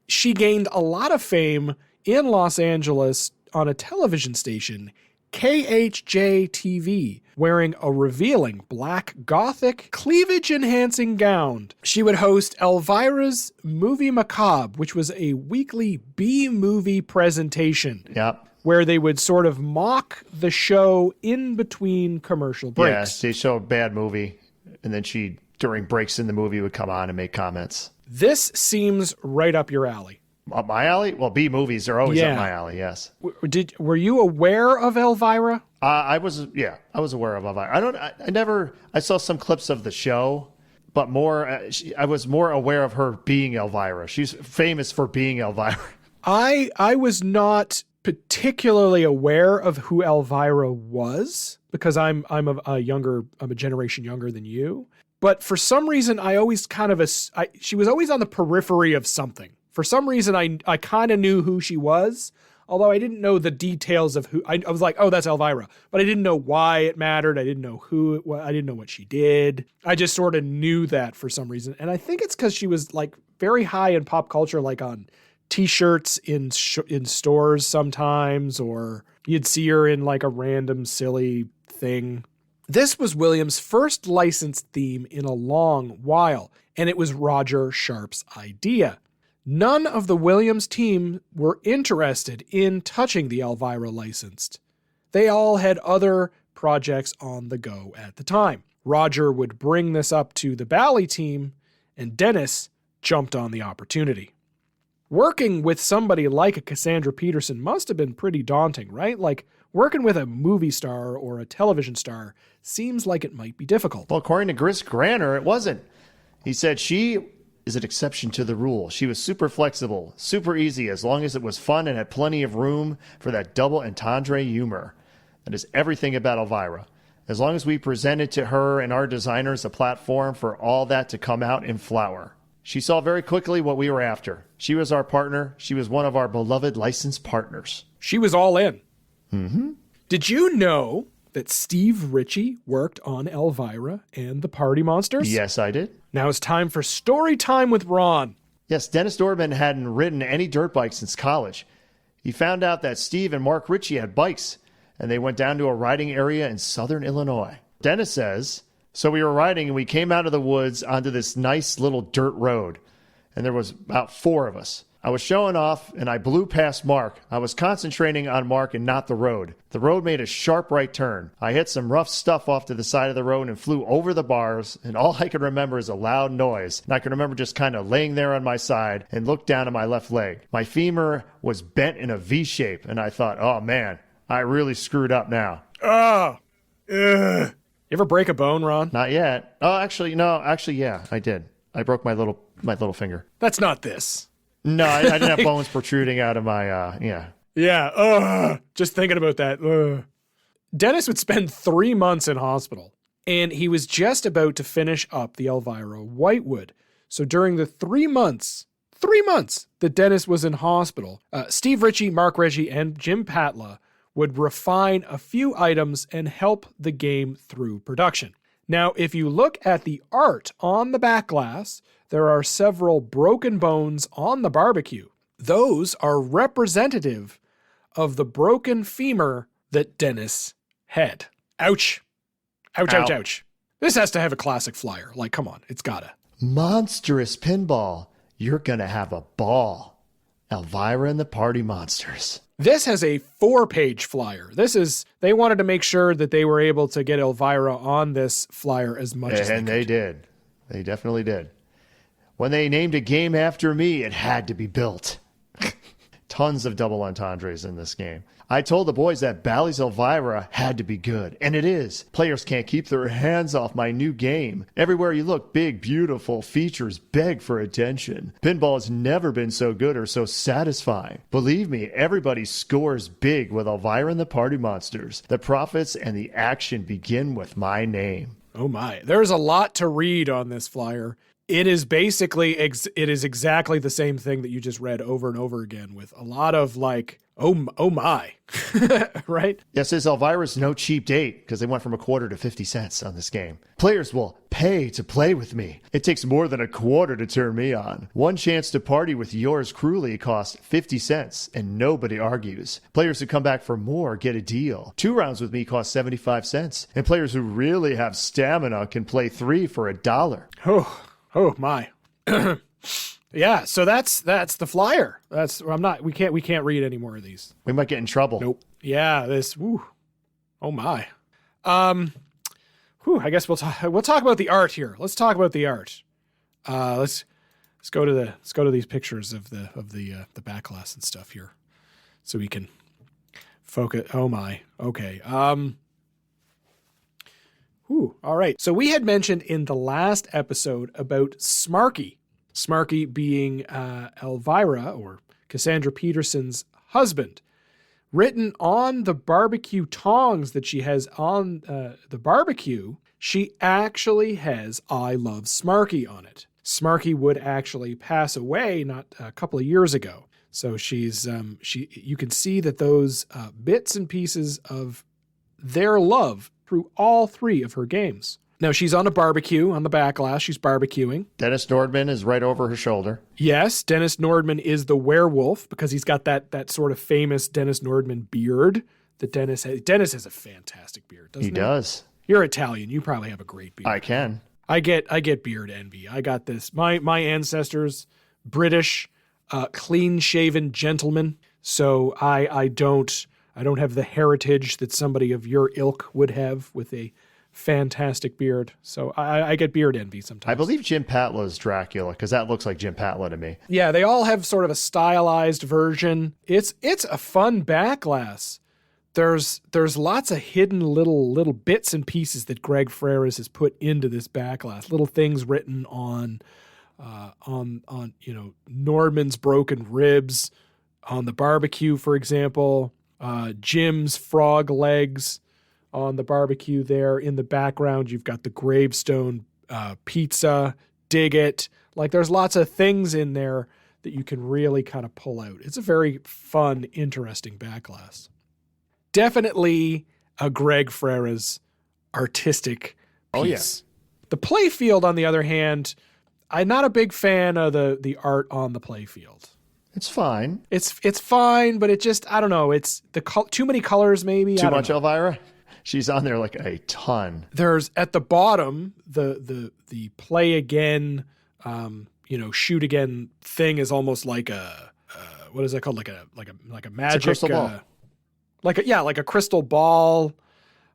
She gained a lot of fame in Los Angeles on a television station, KHJ-TV, wearing a revealing black gothic cleavage-enhancing gown. She would host Elvira's Movie Macabre, which was a weekly B-movie presentation. Yep. Where they would sort of mock the show in between commercial breaks. Yes, they show a bad movie, and then she, during breaks in the movie, would come on and make comments. This seems right up your alley. Up my alley? Well, B movies are always up my alley, yes. Were you aware of Elvira? I was aware of Elvira. I saw some clips of the show, but I was more aware of her being Elvira. She's famous for being Elvira. I was not particularly aware of who Elvira was because I'm a generation younger than you. But for some reason, I always she was always on the periphery of something. For some reason, I kind of knew who she was. although I didn't know the details of who. I was like, oh, that's Elvira, but I didn't know why it mattered. I didn't know who it was. I didn't know what she did. I just sort of knew that for some reason. And I think it's because she was like very high in pop culture, like on T-shirts in stores sometimes, or you'd see her in like a random silly thing. This was Williams' first licensed theme in a long while, and it was Roger Sharp's idea. None of the Williams team were interested in touching the Elvira licensed. They all had other projects on the go at the time. Roger would bring this up to the Bally team, and Dennis jumped on the opportunity. Working with somebody like a Cassandra Peterson must have been pretty daunting, right? Like, working with a movie star or a television star seems like it might be difficult. Well, according to Chris Granner, it wasn't. He said she is an exception to the rule. She was super flexible, super easy, as long as it was fun and had plenty of room for that double entendre humor. That is everything about Elvira. As long as we presented to her and our designers a platform for all that to come out in flower. She saw very quickly what we were after. She was our partner. She was one of our beloved licensed partners. She was all in. Mm-hmm. Did you know that Steve Ritchie worked on Elvira and the Party Monsters? Yes, I did. Now it's time for story time with Ron. Yes, Dennis Nordman hadn't ridden any dirt bikes since college. He found out that Steve and Mark Ritchie had bikes, and they went down to a riding area in southern Illinois. Dennis says, so we were riding, and we came out of the woods onto this nice little dirt road, and there was about 4 of us. I was showing off, and I blew past Mark. I was concentrating on Mark and not the road. The road made a sharp right turn. I hit some rough stuff off to the side of the road and flew over the bars, and all I can remember is a loud noise. And I can remember just kind of laying there on my side and looked down at my left leg. My femur was bent in a V shape, and I thought, oh man, I really screwed up now. Oh, ugh. You ever break a bone, Ron? Not yet. Oh, actually, yeah, I did. I broke my little finger. That's not this. No, I didn't have bones protruding out of my, yeah. Yeah, just thinking about that. Dennis would spend 3 months in hospital, and he was just about to finish up the Elvira Whitewood. So during the 3 months that Dennis was in hospital, Steve Ritchie, Mark Ritchie, and Jim Patla would refine a few items and help the game through production. Now, if you look at the art on the back glass, there are several broken bones on the barbecue. Those are representative of the broken femur that Dennis had. Ouch. Ouch, ouch, ouch. This has to have a classic flyer. Like, come on, it's gotta. Monstrous pinball. You're gonna have a ball. Elvira and the Party Monsters. This has a 4-page flyer. They wanted to make sure that they were able to get Elvira on this flyer as much as they could. And they did. They definitely did. When they named a game after me, it had to be built. Tons of double entendres in this game. I told the boys that Bally's Elvira had to be good, and it is. Players can't keep their hands off my new game. Everywhere you look, big, beautiful features beg for attention. Pinball has never been so good or so satisfying. Believe me, everybody scores big with Elvira and the Party Monsters. The profits and the action begin with my name. Oh my, there's a lot to read on this flyer. It is basically, it is exactly the same thing that you just read over and over again with a lot of like, oh my, right? Yes, this Elvira's no cheap date because they went from $0.25 to 50 cents on this game. Players will pay to play with me. It takes more than $0.25 to turn me on. One chance to party with yours cruelly costs 50 cents and nobody argues. Players who come back for more get a deal. 2 rounds with me cost 75 cents. And players who really have stamina can play 3 for $1. Oh my. Yeah, so that's the flyer. We can't read any more of these. We might get in trouble. Nope. Yeah, woo. Oh my. I guess we'll talk about the art here. Let's talk about the art. Let's go to these pictures of the back glass and stuff here. So we can focus. Oh my. Okay. All right. So we had mentioned in the last episode about Smarky. Smarky being Elvira, or Cassandra Peterson's husband. Written on the barbecue tongs that she has on the barbecue, she actually has I Love Smarky on it. Smarky would actually pass away not a couple of years ago. So you can see that those bits and pieces of their love through all 3 of her games. Now she's on a barbecue on the back glass. She's barbecuing. Dennis Nordman is right over her shoulder. Yes, Dennis Nordman is the werewolf because he's got that sort of famous Dennis Nordman beard that Dennis has. Dennis has a fantastic beard, doesn't he? He does. You're Italian. You probably have a great beard. I can. I get beard envy. I got this. My ancestors, British, clean-shaven gentlemen. So I don't have the heritage that somebody of your ilk would have with a fantastic beard. So I get beard envy sometimes. I believe Jim Patla is Dracula because that looks like Jim Patla to me. Yeah, they all have sort of a stylized version. It's a fun back glass. There's lots of hidden little bits and pieces that Greg Freres has put into this back glass. Little things written on Nordman's broken ribs, on the barbecue, for example, Jim's frog legs on the barbecue there. In the background, you've got the gravestone pizza, dig it. Like there's lots of things in there that you can really kind of pull out. It's a very fun, interesting back glass. Definitely a Greg Freres artistic piece. Oh, yes. The playfield, on the other hand, I'm not a big fan of the art on the playfield. It's fine. It's fine, but it just, I don't know. It's too many colors, maybe. Too much Elvira? She's on there like a ton. There's at the bottom the play again, shoot again thing is almost like a what is that called? Like a magic crystal ball. Like a crystal ball.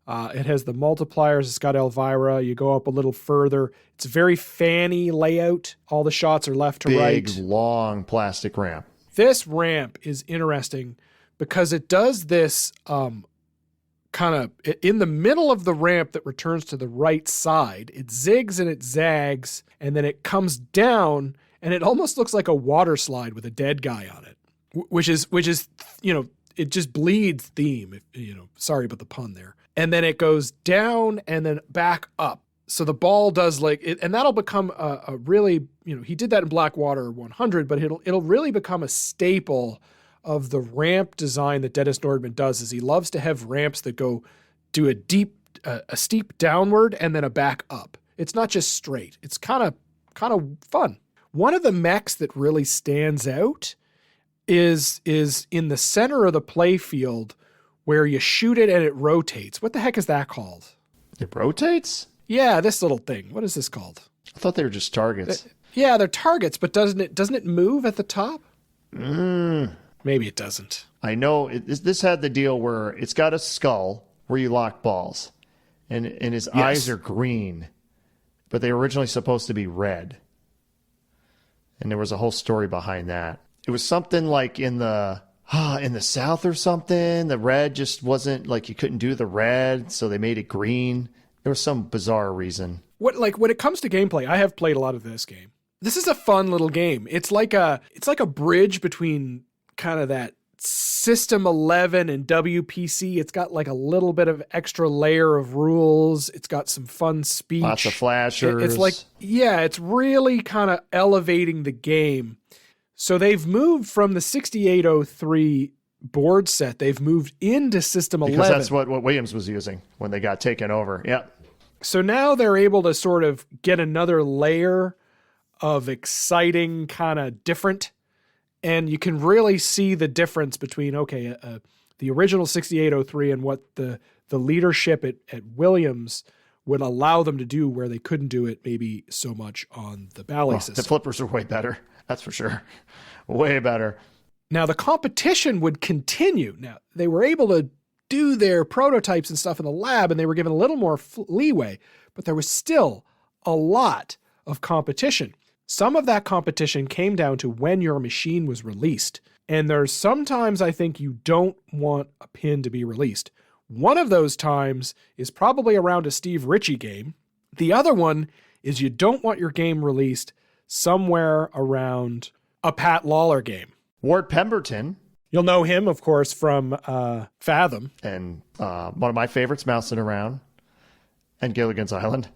It has the multipliers. It's got Elvira. You go up a little further. It's a very fanny layout. All the shots are left to right. Big, long plastic ramp. This ramp is interesting because it does this kind of in the middle of the ramp that returns to the right side. It zigs and it zags, and then it comes down, and it almost looks like a water slide with a dead guy on it, which is it just bleeds theme. Sorry about the pun there. And then it goes down and then back up. So the ball does like it, and that'll become a really, he did that in Blackwater 100, but it'll really become a staple of the ramp design that Dennis Nordman does. Is he loves to have ramps that do a steep downward and then a back up. It's not just straight. It's kind of fun. One of the mechs that really stands out is in the center of the play field where you shoot it and it rotates. What the heck is that called? It rotates? Yeah, this little thing. What is this called? I thought they were just targets. Yeah, they're targets, but doesn't it move at the top? Maybe it doesn't. I know this had the deal where it's got a skull where you lock balls, and his eyes are green, but they were originally supposed to be red. And there was a whole story behind that. It was something like in the South or something. The red just wasn't like you couldn't do the red, so they made it green. There was some bizarre reason. When it comes to gameplay, I have played a lot of this game. This is a fun little game. It's like a bridge between kind of that System 11 and WPC. It's got like a little bit of extra layer of rules. It's got some fun speech. Lots of flashers. It's really kind of elevating the game. So they've moved from the 6803 board set. They've moved into System 11. Because that's what Williams was using when they got taken over. Yeah. So now they're able to sort of get another layer of exciting, kind of different. And you can really see the difference between, the original 6803 and what the leadership at Williams would allow them to do where they couldn't do it maybe so much on the Bally system. The flippers are way better. That's for sure. Way better. Now, the competition would continue. Now, they were able to do their prototypes and stuff in the lab, and they were given a little more leeway, but there was still a lot of competition. Some of that competition came down to when your machine was released. And there's sometimes I think you don't want a pin to be released. One of those times is probably around a Steve Ritchie game. The other one is you don't want your game released somewhere around a Pat Lawler game. Ward Pemberton. You'll know him, of course, from Fathom. And one of my favorites, Mousing Around, and Gilligan's Island.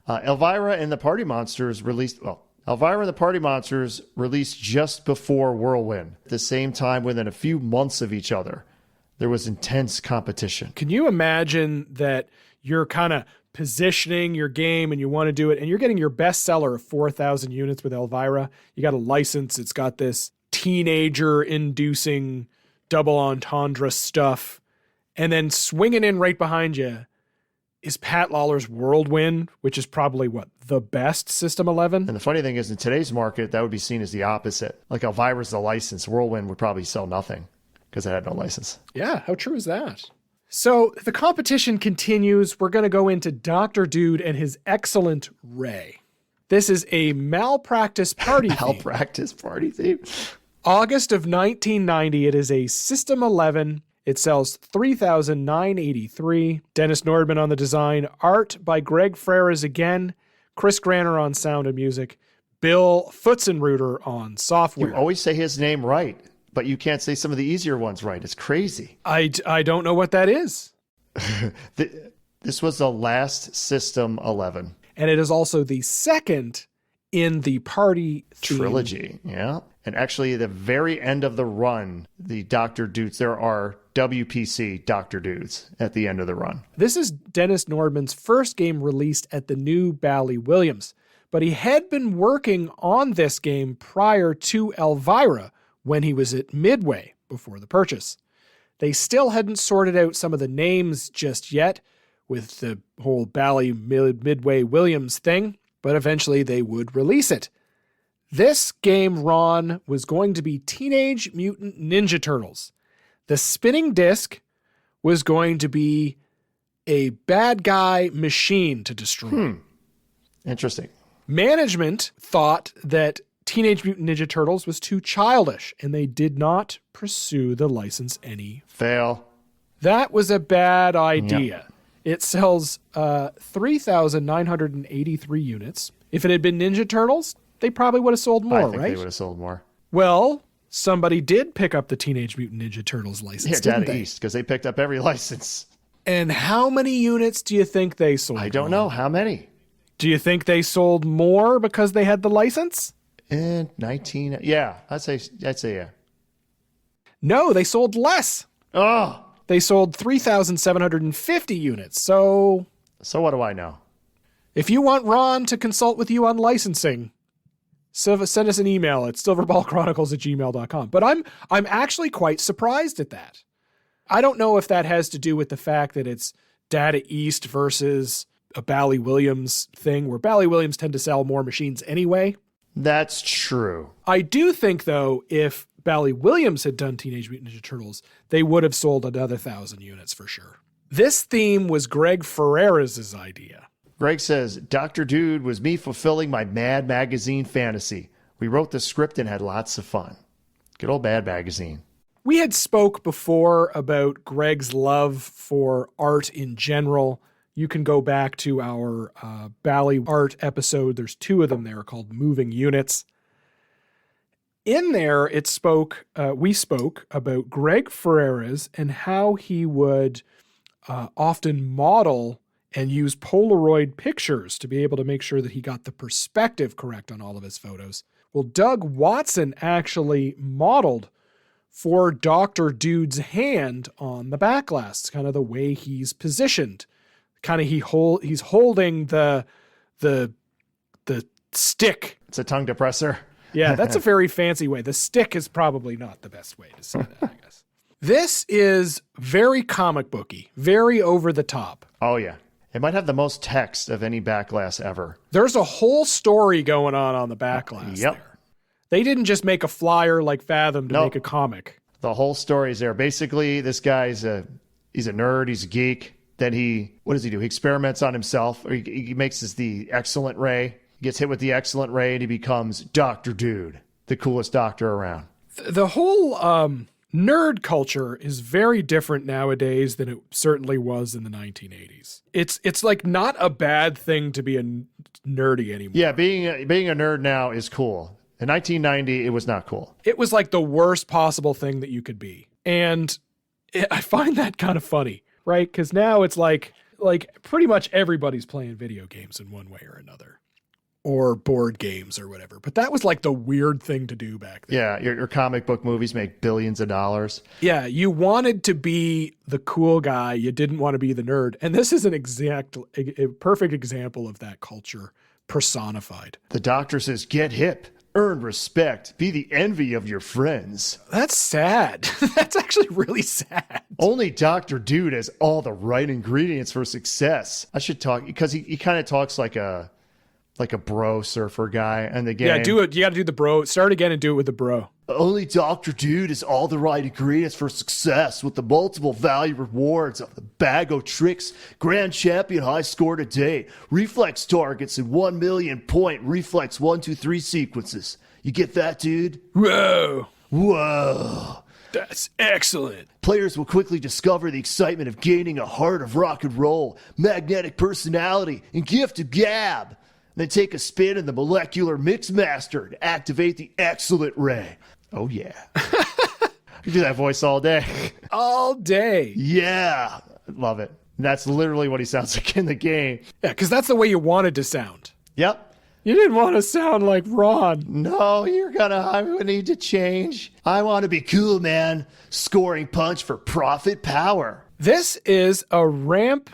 Elvira and the Party Monsters released, Elvira and the Party Monsters released just before Whirlwind, at the same time within a few months of each other. There was intense competition. Can you imagine that you're kind of positioning your game and you want to do it, and you're getting your bestseller of 4,000 units with Elvira? You got a license. It's got this teenager-inducing double entendre stuff. And then swinging in right behind you is Pat Lawler's Whirlwind, which is probably, the best System 11? And the funny thing is, in today's market, that would be seen as the opposite. Like Elvira's the license. Whirlwind would probably sell nothing because it had no license. Yeah, how true is that? So the competition continues. We're going to go into Dr. Dude and his excellent Ray. This is a malpractice party theme. Malpractice party theme. August of 1990. It is a System 11. It sells 3,983. Dennis Nordman on the design. Art by Greg Freres again. Chris Granner on sound and music. Bill Futzenreuter on software. You always say his name right, but you can't say some of the easier ones right. It's crazy. I don't know what that is. This was the last System 11. And it is also the second in the party trilogy. Yeah. And actually, the very end of the run, the Dr. Dudes, there are WPC Dr. Dudes at the end of the run. This is Dennis Nordman's first game released at the new Bally Williams, but he had been working on this game prior to Elvira when he was at Midway before the purchase. They still hadn't sorted out some of the names just yet with the whole Bally Midway Williams thing, but eventually they would release it. This game, Ron, was going to be Teenage Mutant Ninja Turtles. The spinning disc was going to be a bad guy machine to destroy. Interesting. Management thought that Teenage Mutant Ninja Turtles was too childish, and they did not pursue the license any. Fail. That was a bad idea. Yep. It sells 3,983 units. If it had been Ninja Turtles, they probably would have sold more, I think right? they would have sold more. Well, somebody did pick up the Teenage Mutant Ninja Turtles license, Yeah, didn't down they? east, because they picked up every license. And how many units do you think they sold? I don't know. How many? Do you think they sold more because they had the license? In 19... Yeah, I'd say yeah. No, they sold less. Oh! They sold 3,750 units. So what do I know? if you want Ron to consult with you on licensing, send us an email at silverballchronicles@gmail.com. But I'm actually quite surprised at that. I don't know if that has to do with the fact that it's Data East versus a Bally Williams thing, where Bally Williams tend to sell more machines anyway. That's true. I do think, though, if Bally Williams had done Teenage Mutant Ninja Turtles, they would have sold another 1,000 units for sure. This theme was Greg Ferreras' idea. Greg says, Dr. Dude was me fulfilling my Mad Magazine fantasy. We wrote the script and had lots of fun. Good old Mad Magazine. We had spoke before about Greg's love for art in general. You can go back to our Bally art episode. There's 2 of them there called Moving Units. In there, we spoke about Greg Ferreras and how he would often model and use Polaroid pictures to be able to make sure that he got the perspective correct on all of his photos. Well, Doug Watson actually modeled for Dr. Dude's hand on the back glass, kind of the way he's positioned. Kind of he's holding the stick. It's a tongue depressor. Yeah, that's a very fancy way. The stick is probably not the best way to say that, I guess. This is very comic booky, very over the top. Oh, yeah. It might have the most text of any back glass ever. There's a whole story going on the back glass there. They didn't just make a flyer like Fathom to make a comic. The whole story is there. Basically, this guy's he's a nerd, he's a geek. Then what does he do? He experiments on himself. Or he makes the excellent ray. He gets hit with the excellent ray and he becomes Dr. Dude, the coolest doctor around. The whole nerd culture is very different nowadays than it certainly was in the 1980s. It's like not a bad thing to be a nerdy anymore. Yeah, being a nerd now is cool. In 1990, it was not cool. It was like the worst possible thing that you could be. And I find that kind of funny, right? Because now it's like pretty much everybody's playing video games in one way or another. or board games or whatever. But that was like the weird thing to do back then. Yeah, your comic book movies make billions of dollars. Yeah, you wanted to be the cool guy. You didn't want to be the nerd. And this is a perfect example of that culture personified. The doctor says, get hip, earn respect, be the envy of your friends. That's sad. That's actually really sad. Only Dr. Dude has all the right ingredients for success. I should talk, because he kind of talks like a bro surfer guy in the game. Yeah, do it. You got to do the bro. Start again and do it with the bro. Only Dr. Dude has all the right ingredients for success with the multiple value rewards of the bag o' tricks, grand champion high score to date, reflex targets, and 1 million point reflex 1, 2, 3 sequences. You get that, dude? Whoa. Whoa. That's excellent. Players will quickly discover the excitement of gaining a heart of rock and roll, magnetic personality, and gift of gab. Then take a spin in the molecular mix master to activate the excellent ray. Oh, yeah. I can do that voice all day. All day. Yeah. Love it. And that's literally what he sounds like in the game. Yeah, because that's the way you wanted to sound. Yep. You didn't want to sound like Ron. No, I need to change. I want to be cool, man. Scoring punch for profit power. This is a ramp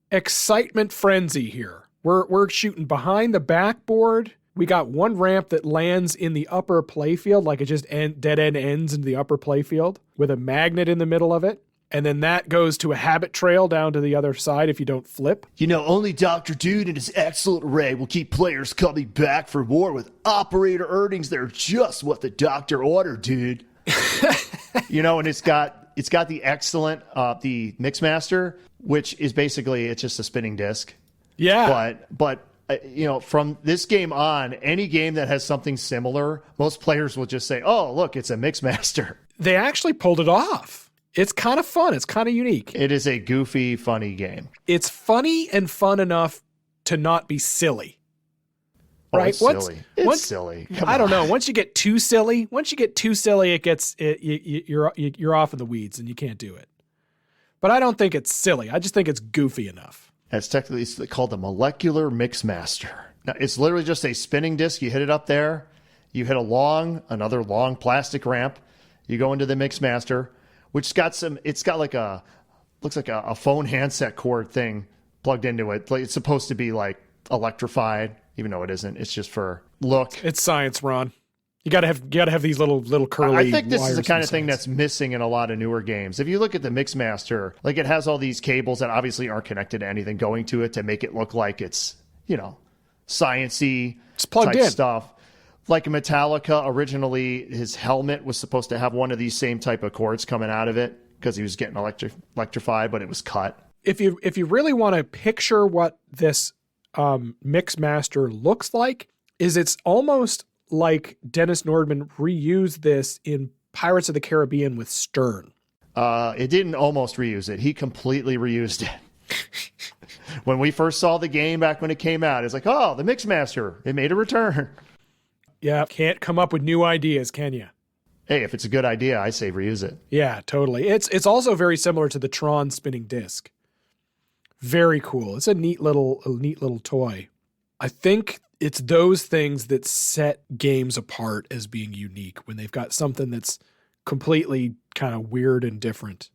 excitement frenzy here. We're shooting behind the backboard. We got one ramp that lands in the upper playfield, like it just dead end ends into the upper playfield with a magnet in the middle of it. And then that goes to a habit trail down to the other side if you don't flip. You know, only Dr. Dude and his excellent ray will keep players coming back for more with operator earnings that are just what the doctor ordered, dude. You know, and it's got the excellent, the Mixmaster, which is basically, it's just a spinning disc. Yeah. But you know, from this game on, any game that has something similar, most players will just say, oh, look, it's a Mixmaster. They actually pulled it off. It's kind of fun. It's kind of unique. It is a goofy, funny game. It's funny and fun enough to not be silly. Oh, right? It's silly. It's silly. I don't know. Once you get too silly, you're off in the weeds and you can't do it. But I don't think it's silly. I just think it's goofy enough. It's technically called the Molecular Mixmaster. Now, it's literally just a spinning disc. You hit it up there. You hit another long plastic ramp. You go into the Mixmaster, which looks like a phone handset cord thing plugged into it. It's supposed to be like electrified, even though it isn't. It's just for look. It's science, Ron. You gotta have these little curly. I think this is the kind of thing that's missing in a lot of newer games. If you look at the Mixmaster, like it has all these cables that obviously aren't connected to anything going to it to make it look like it's, you know, sciencey plugged type in stuff. Like Metallica, originally his helmet was supposed to have one of these same type of cords coming out of it because he was getting electrified, but it was cut. If you really want to picture what this Mixmaster looks like, it's almost like Dennis Nordman reused this in Pirates of the Caribbean with Stern. It didn't almost reuse it. He completely reused it. When we first saw the game back when it came out, it's like, oh, the Mixmaster, it made a return. Yeah, can't come up with new ideas, can you? Hey, if it's a good idea, I say reuse it. Yeah, totally. It's also very similar to the Tron spinning disc. Very cool. It's a neat little toy. I think it's those things that set games apart as being unique when they've got something that's completely kind of weird and different.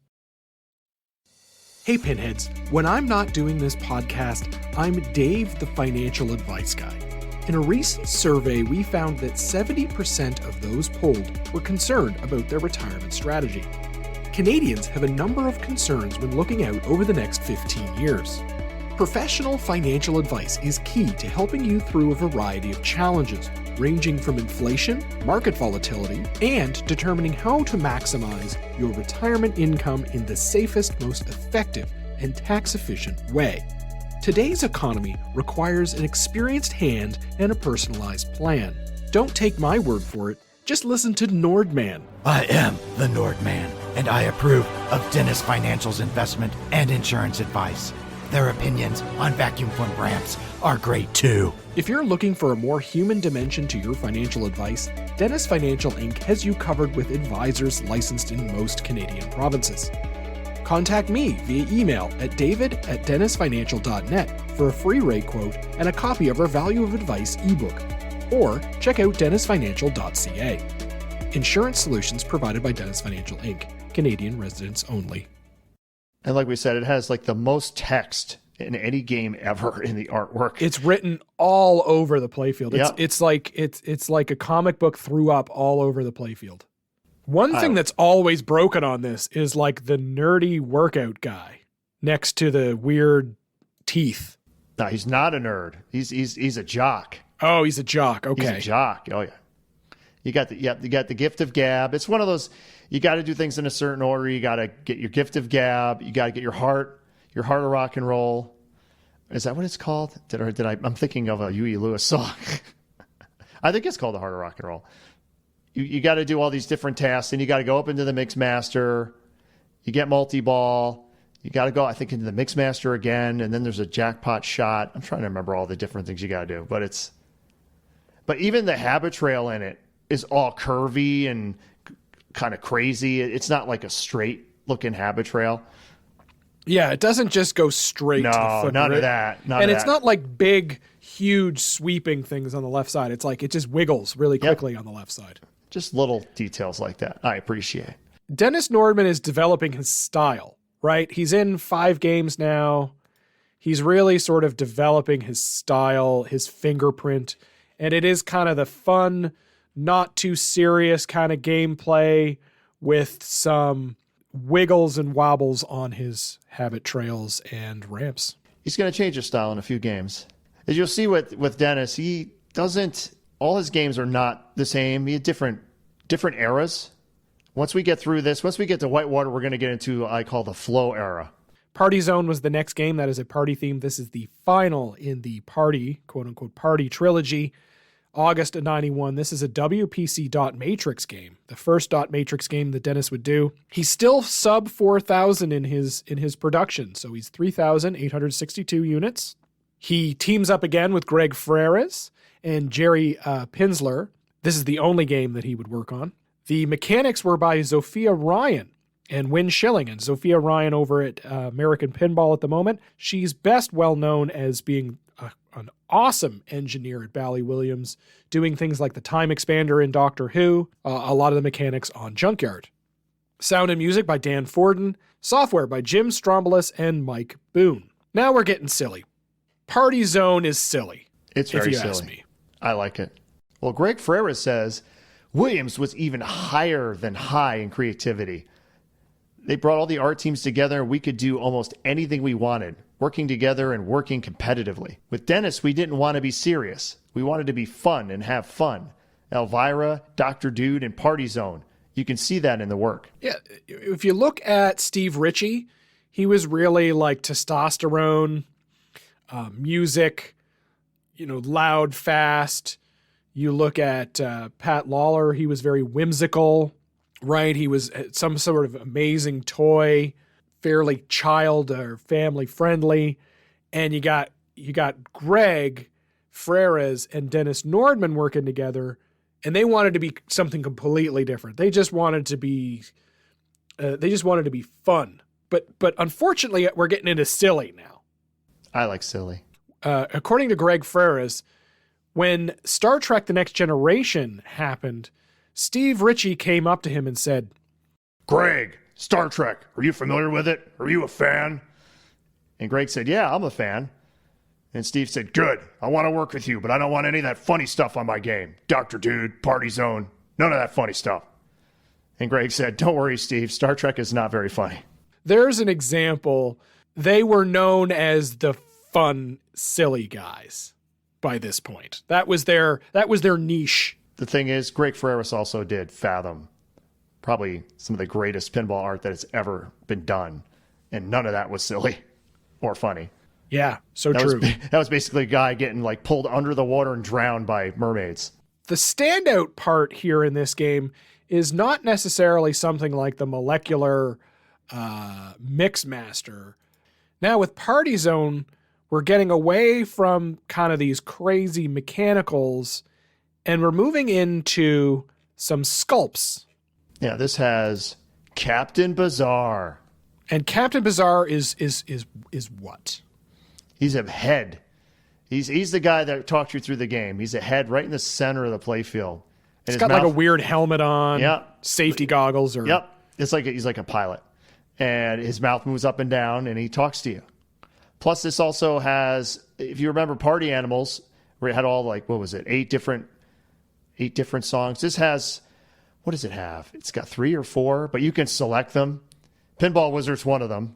Hey, Pinheads. When I'm not doing this podcast, I'm Dave, the financial advice guy. In a recent survey, we found that 70% of those polled were concerned about their retirement strategy. Canadians have a number of concerns when looking out over the next 15 years. Professional financial advice is key to helping you through a variety of challenges, ranging from inflation, market volatility, and determining how to maximize your retirement income in the safest, most effective, and tax-efficient way. Today's economy requires an experienced hand and a personalized plan. Don't take my word for it, just listen to Nordman. I am the Nordman, and I approve of Dennis Financial's investment and insurance advice. Their opinions on vacuum fund ramps are great too. If you're looking for a more human dimension to your financial advice, Dennis Financial Inc. has you covered with advisors licensed in most Canadian provinces. Contact me via email at david@dennisfinancial.net for a free rate quote and a copy of our Value of Advice ebook. Or check out dennisfinancial.ca. Insurance solutions provided by Dennis Financial Inc., Canadian residents only. And like we said, it has like the most text in any game ever in the artwork. It's written all over the playfield. Yep. It's like a comic book threw up all over the playfield. One thing that's always broken on this is like the nerdy workout guy next to the weird teeth. No, he's not a nerd. He's a jock. Oh, he's a jock. Okay. He's a jock. Oh yeah. You got the gift of gab. It's one of those, you got to do things in a certain order. You got to get your gift of gab. You got to get your heart of rock and roll. Is that what it's called? I'm thinking of a Huey Lewis song. I think it's called the heart of rock and roll. You got to do all these different tasks, and you got to go up into the mix master. You get multi-ball. You got to go, I think, into the mix master again, and then there's a jackpot shot. I'm trying to remember all the different things you got to do, but even the habit trail in it is all curvy and kind of crazy. It's not like a straight looking habit trail. Yeah, it doesn't just go straight to the foot. None of that. It's not like big, huge, sweeping things on the left side. It's like it just wiggles really quickly on the left side. Just little details like that. I appreciate. Dennis Nordman is developing his style, right? He's in 5 games now. He's really sort of developing his style, his fingerprint, and it is kind of the fun, not too serious kind of gameplay with some wiggles and wobbles on his habit trails and ramps. He's going to change his style in a few games. As you'll see with Dennis, all his games are not the same. He had different eras. Once we get through this, once we get to Whitewater, we're going to get into, I call the flow era. Party Zone was the next game. That is a party theme. This is the final in the party, quote unquote, party trilogy. August of 91. This is a WPC dot matrix game, the first dot matrix game that Dennis would do. He's still sub 4,000 in his production, so he's 3,862 units. He teams up again with Greg Freres and Jerry Pinsler. This is the only game that he would work on. The mechanics were by Zofia Ryan and Wynn Schilling. And Zofia Ryan over at American Pinball at the moment. She's best well known as being an awesome engineer at Bally Williams, doing things like the time expander in Doctor Who, a lot of the mechanics on Junkyard. Sound and music by Dan Forden, software by Jim Strombolis and Mike Boone. Now we're getting silly. Party Zone is silly. It's very silly. Ask me. I like it. Well, Greg Freres says Williams was even higher than high in creativity. They brought all the art teams together and we could do almost anything we wanted, working together and working competitively. With Dennis, we didn't want to be serious. We wanted to be fun and have fun. Elvira, Dr. Dude, and Party Zone. You can see that in the work. Yeah, if you look at Steve Ritchie, he was really like testosterone, music, loud, fast. You look at Pat Lawler, he was very whimsical, right? He was some sort of amazing toy, fairly child or family friendly. And you got Greg Freres and Dennis Nordman working together, and they wanted to be something completely different. They just wanted to be fun. But unfortunately, we're getting into silly now. I like silly. According to Greg Freres, when Star Trek The Next Generation happened, Steve Ritchie came up to him and said, "Greg, Star Trek, are you familiar with it? Are you a fan?" And Greg said, "Yeah, I'm a fan." And Steve said, "Good, I want to work with you, but I don't want any of that funny stuff on my game. Dr. Dude, Party Zone, none of that funny stuff." And Greg said, "Don't worry, Steve, Star Trek is not very funny." There's an example. They were known as the fun, silly guys by this point. That was their niche. The thing is, Greg Freres also did Fathom, probably some of the greatest pinball art that has ever been done. And none of that was silly or funny. Yeah, true. That was basically a guy getting pulled under the water and drowned by mermaids. The standout part here in this game is not necessarily something like the molecular mix master. Now with Party Zone, we're getting away from kind of these crazy mechanicals, and we're moving into some sculpts. Yeah, this has Captain Bazaar. And Captain Bazaar is what? He's a head. He's the guy that talked you through the game. He's a head right in the center of the playfield. He's got like a weird helmet on. Yep. Safety goggles. Yep. It's like he's like a pilot. And his mouth moves up and down, and he talks to you. Plus, this also has, if you remember Party Animals, where it had all like, what was it, 8 different songs. This has, what does it have? It's got 3 or 4, but you can select them. Pinball Wizard's one of them.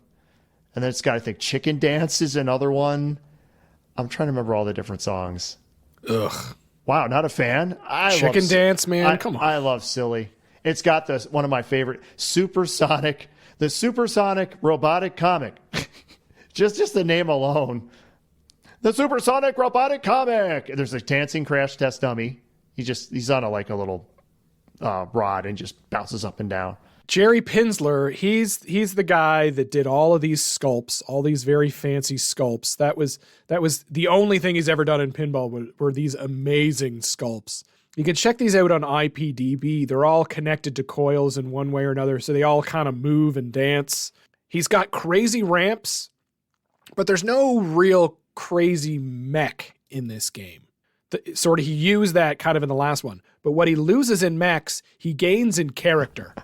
And then it's got, I think, Chicken Dance is another one. I'm trying to remember all the different songs. Ugh. Wow, not a fan? Chicken Dance, man. Come on. I love Silly. It's got one of my favorite, the Supersonic Robotic Comic. just the name alone. The Supersonic Robotic Comic. There's a dancing crash test dummy. He's on a little rod and just bounces up and down. Jerry Pinsler, he's the guy that did all of these sculpts, all these very fancy sculpts. That was the only thing he's ever done in pinball were these amazing sculpts. You can check these out on IPDB. They're all connected to coils in one way or another, so they all kind of move and dance. He's got crazy ramps, but there's no real crazy mech in this game. He used that kind of in the last one. But what he loses in mechs, he gains in character.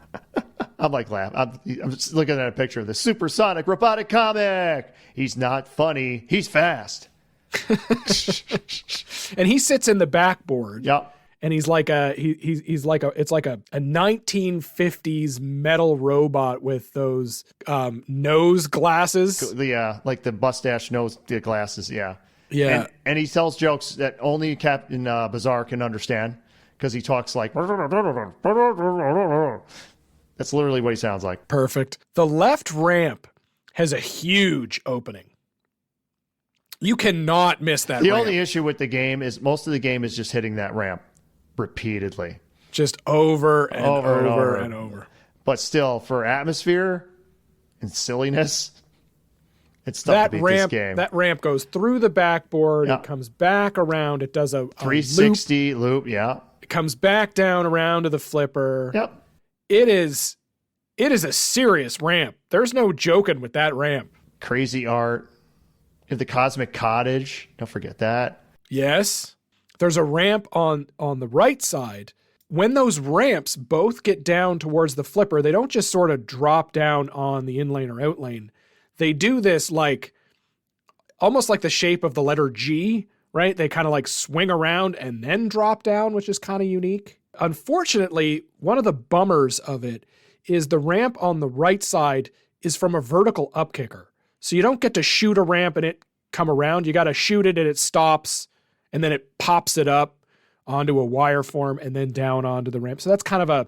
I'm like laughing. I'm just looking at a picture of the Supersonic Robotic Comic. He's not funny. He's fast. And he sits in the backboard. Yep. And he's like a 1950s metal robot with those nose glasses. Like the mustache nose glasses. Yeah. Yeah. And he tells jokes that only Captain Bazaar can understand because he talks like. That's literally what he sounds like. Perfect. The left ramp has a huge opening. You cannot miss that ramp. The only issue with the game is most of the game is just hitting that ramp repeatedly. Just over and over. But still, for atmosphere and silliness, it's tough to beat this game. That ramp goes through the backboard. It comes back around. It does a 360 loop. Yeah. It comes back down around to the flipper. Yep. It is a serious ramp. There's no joking with that ramp. Crazy art. You have the Cosmic Cottage. Don't forget that. Yes. There's a ramp on the right side. When those ramps both get down towards the flipper, they don't just sort of drop down on the in-lane or out-lane. They do this almost like the shape of the letter G, right? They kind of like swing around and then drop down, which is kind of unique. Unfortunately, one of the bummers of it is the ramp on the right side is from a vertical up kicker. So you don't get to shoot a ramp and it come around. You got to shoot it and it stops and then it pops it up onto a wire form and then down onto the ramp. So that's kind of a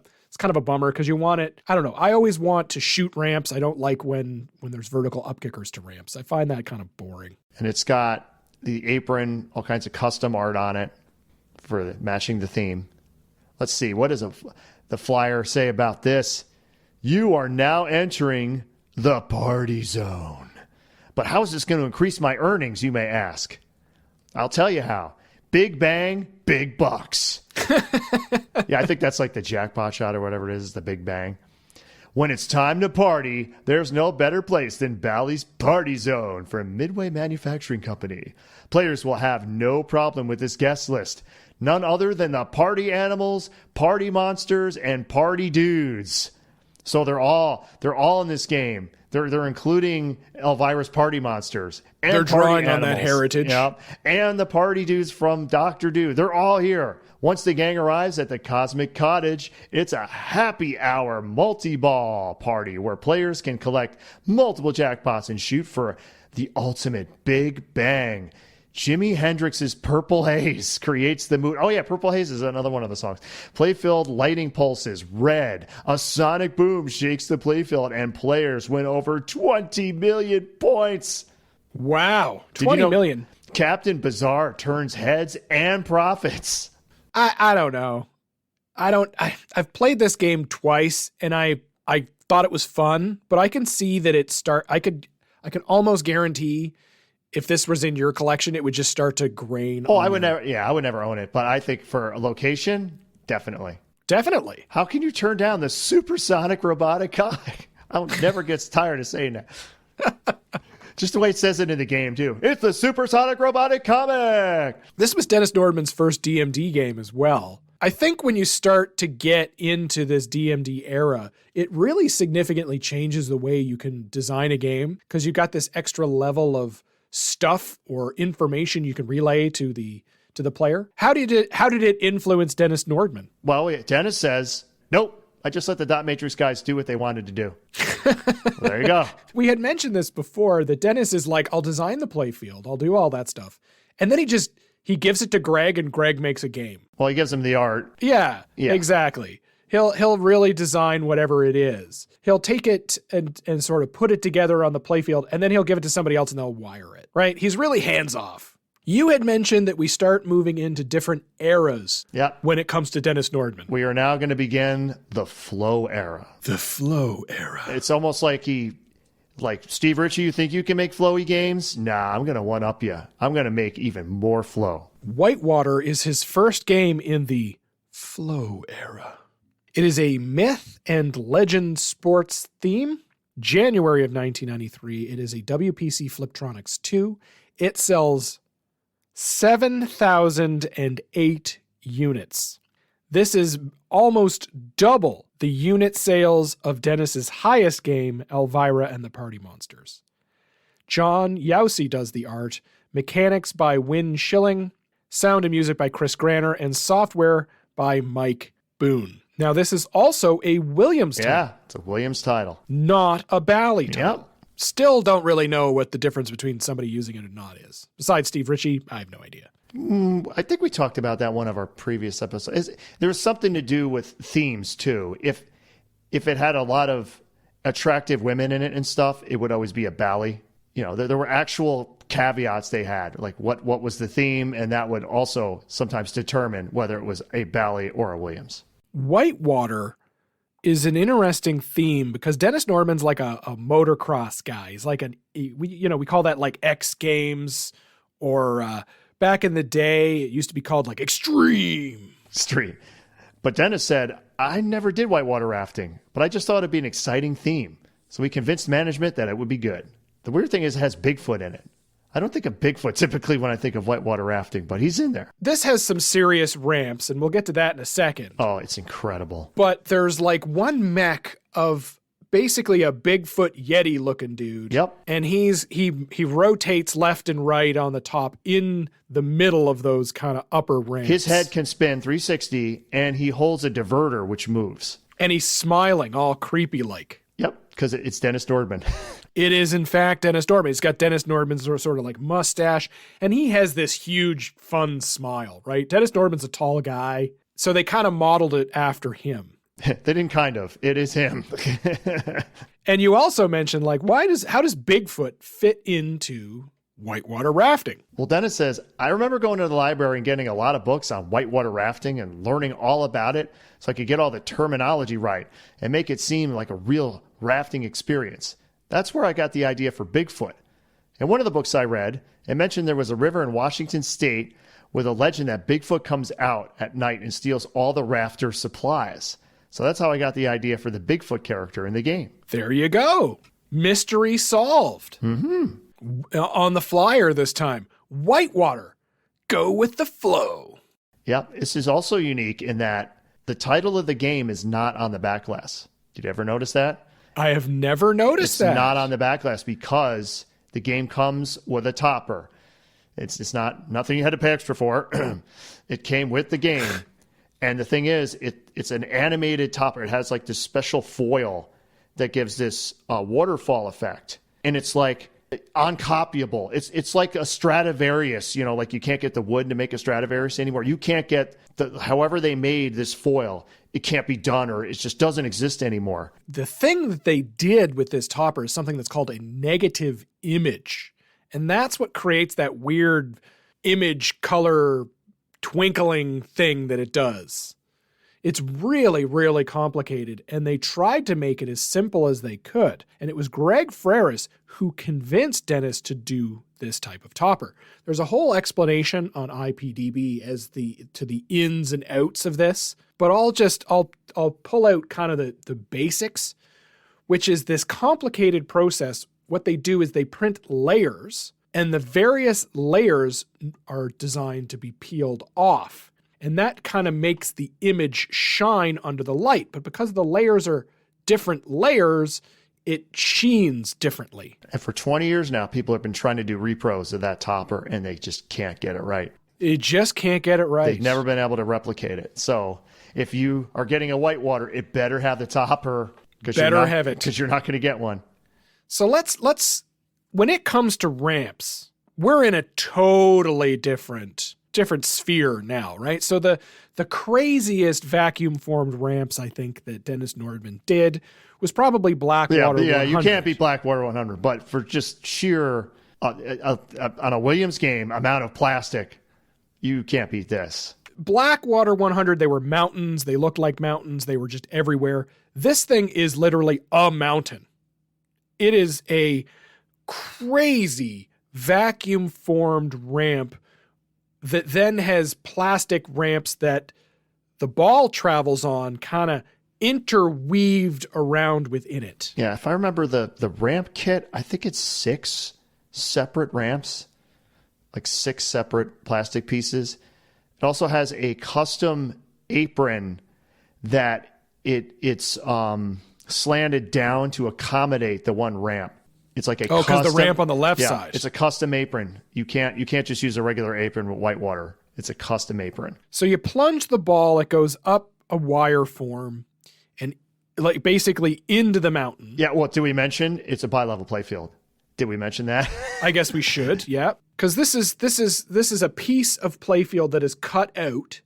bummer because you want it. I don't know. I always want to shoot ramps. I don't like when there's vertical up kickers to ramps. I find that kind of boring. And it's got the apron, all kinds of custom art on it for matching the theme. Let's see. What does the flyer say about this? You are now entering the party zone. But how is this going to increase my earnings, you may ask? I'll tell you how. Big bang, big bucks. Yeah, I think that's like the jackpot shot or whatever it is, the big bang. When it's time to party, there's no better place than Bally's Party Zone from Midway Manufacturing Company. Players will have no problem with this guest list. None other than the party animals, party monsters, and party dudes. So they're all in this game. They're including Elvira's party monsters. And they're drawing animals. On that heritage. Yep. And the party dudes from Dr. Dude. They're all here. Once the gang arrives at the Cosmic Cottage, it's a happy hour multi-ball party where players can collect multiple jackpots and shoot for the ultimate big bang. Jimi Hendrix's Purple Haze creates the mood. Oh, yeah, Purple Haze is another one of the songs. Playfield lightning pulses, red. A sonic boom shakes the playfield, and players win over 20 million points. Wow, 20 million. Captain Bazaar turns heads and profits. I don't know. I've played this game twice, and I thought it was fun, but I can see that I can almost guarantee if this was in your collection, it would just start to grain. Oh, I would never own it. But I think for a location, definitely. Definitely. How can you turn down the supersonic robotic comic? I never gets tired of saying that. Just the way it says it in the game, too. It's the Supersonic Robotic Comic! This was Dennis Nordman's first DMD game as well. I think when you start to get into this DMD era, it really significantly changes the way you can design a game because you've got this extra level of stuff or information you can relay to the player. How did it influence Dennis Nordman? Well, Dennis says, nope. I just let the dot matrix guys do what they wanted to do. Well, there you go. We had mentioned this before, that Dennis is like, I'll design the playfield. I'll do all that stuff. And then he gives it to Greg and Greg makes a game. Well, he gives him the art. Yeah, exactly. He'll really design whatever it is. He'll take it and sort of put it together on the playfield, and then he'll give it to somebody else and they'll wire it, right? He's really hands-off. You had mentioned that we start moving into different eras when it comes to Dennis Nordman. We are now going to begin the flow era. The flow era. It's almost like Steve Ritchie, you think you can make flowy games? Nah, I'm going to one-up you. I'm going to make even more flow. Whitewater is his first game in the flow era. It is a myth and legend sports theme. January of 1993. It is a WPC Fliptronics 2. It sells 7,008 units. This is almost double the unit sales of Dennis's highest game, Elvira and the Party Monsters. John Yowsey does the art, mechanics by Win Schilling, sound and music by Chris Granner, and software by Mike Boone. Now, this is also a Williams title. Yeah, it's a Williams title. Not a Bally title. Yep. Still don't really know what the difference between somebody using it or not is. Besides Steve Ritchie, I have no idea. I think we talked about that one of our previous episodes. There was something to do with themes, too. If it had a lot of attractive women in it and stuff, it would always be a Bally. You know, there were actual caveats they had, like what was the theme, and that would also sometimes determine whether it was a Bally or a Williams. Whitewater is an interesting theme because Dennis Nordman's like a motocross guy. He's like we call that like X Games, or back in the day, it used to be called like Extreme. But Dennis said, I never did whitewater rafting, but I just thought it'd be an exciting theme. So we convinced management that it would be good. The weird thing is it has Bigfoot in it. I don't think of Bigfoot typically when I think of whitewater rafting, but he's in there. This has some serious ramps, and we'll get to that in a second. Oh, it's incredible. But there's like one mech of basically a Bigfoot Yeti looking dude. Yep. And he rotates left and right on the top in the middle of those kind of upper ramps. His head can spin 360, and he holds a diverter which moves. And he's smiling all creepy like. Yep, because it's Dennis Nordman. It is, in fact, Dennis Nordman. He's got Dennis Nordman's sort of like mustache, and he has this huge, fun smile, right? Dennis Nordman's a tall guy, so they kind of modeled it after him. They didn't kind of. It is him. And you also mentioned, like, how does Bigfoot fit into whitewater rafting? Well, Dennis says, I remember going to the library and getting a lot of books on whitewater rafting and learning all about it so I could get all the terminology right and make it seem like a real rafting experience. That's where I got the idea for Bigfoot. In one of the books I read, it mentioned there was a river in Washington State with a legend that Bigfoot comes out at night and steals all the rafter supplies. So that's how I got the idea for the Bigfoot character in the game. There you go. Mystery solved. Mm-hmm. On the flyer this time. Whitewater. Go with the flow. Yep. This is also unique in that the title of the game is not on the back glass. Did you ever notice that? I have never noticed that. It's not on the back glass because the game comes with a topper. It's not nothing you had to pay extra for. It came with the game. And the thing is, it's an animated topper. It has like this special foil that gives this waterfall effect. And it's like uncopyable. It's like a Stradivarius, like you can't get the wood to make a Stradivarius anymore. You can't get however they made this foil. It can't be done, or it just doesn't exist anymore. The thing that they did with this topper is something that's called a negative image. And that's what creates that weird image color twinkling thing that it does. It's really, really complicated, and they tried to make it as simple as they could. And it was Greg Freris who convinced Dennis to do this type of topper. There's a whole explanation on IPDB as to the ins and outs of this, but I'll pull out kind of the basics, which is this complicated process what they do is they print layers, and the various layers are designed to be peeled off. And that kind of makes the image shine under the light. But because the layers are different layers, it sheens differently. And for 20 years now, people have been trying to do repros of that topper, and they just can't get it right. It just can't get it right. They've never been able to replicate it. So if you are getting a whitewater, it better have the topper. Have it. Because you're not going to get one. So let's when it comes to ramps, we're in a totally different sphere now, right? So the craziest vacuum formed ramps I think that Dennis Nordman did was probably Blackwater 100. Yeah, you can't beat Blackwater 100, but for just sheer on a Williams game amount of plastic, you can't beat this. Blackwater 100, they were mountains. They looked like mountains. They were just everywhere. This thing is literally a mountain. It is a crazy vacuum formed ramp that then has plastic ramps that the ball travels on kind of interweaved around within it. Yeah, if I remember the ramp kit, I think it's 6 separate ramps, like 6 separate plastic pieces. It also has a custom apron that it's slanted down to accommodate the one ramp. It's like a because the ramp on the left side. It's a custom apron. You can't just use a regular apron with whitewater. It's a custom apron. So you plunge the ball, it goes up a wire form and like basically into the mountain. Yeah, well, did we mention it's a bi-level playfield? Did we mention that? I guess we should, yeah. Because this is a piece of playfield that is cut out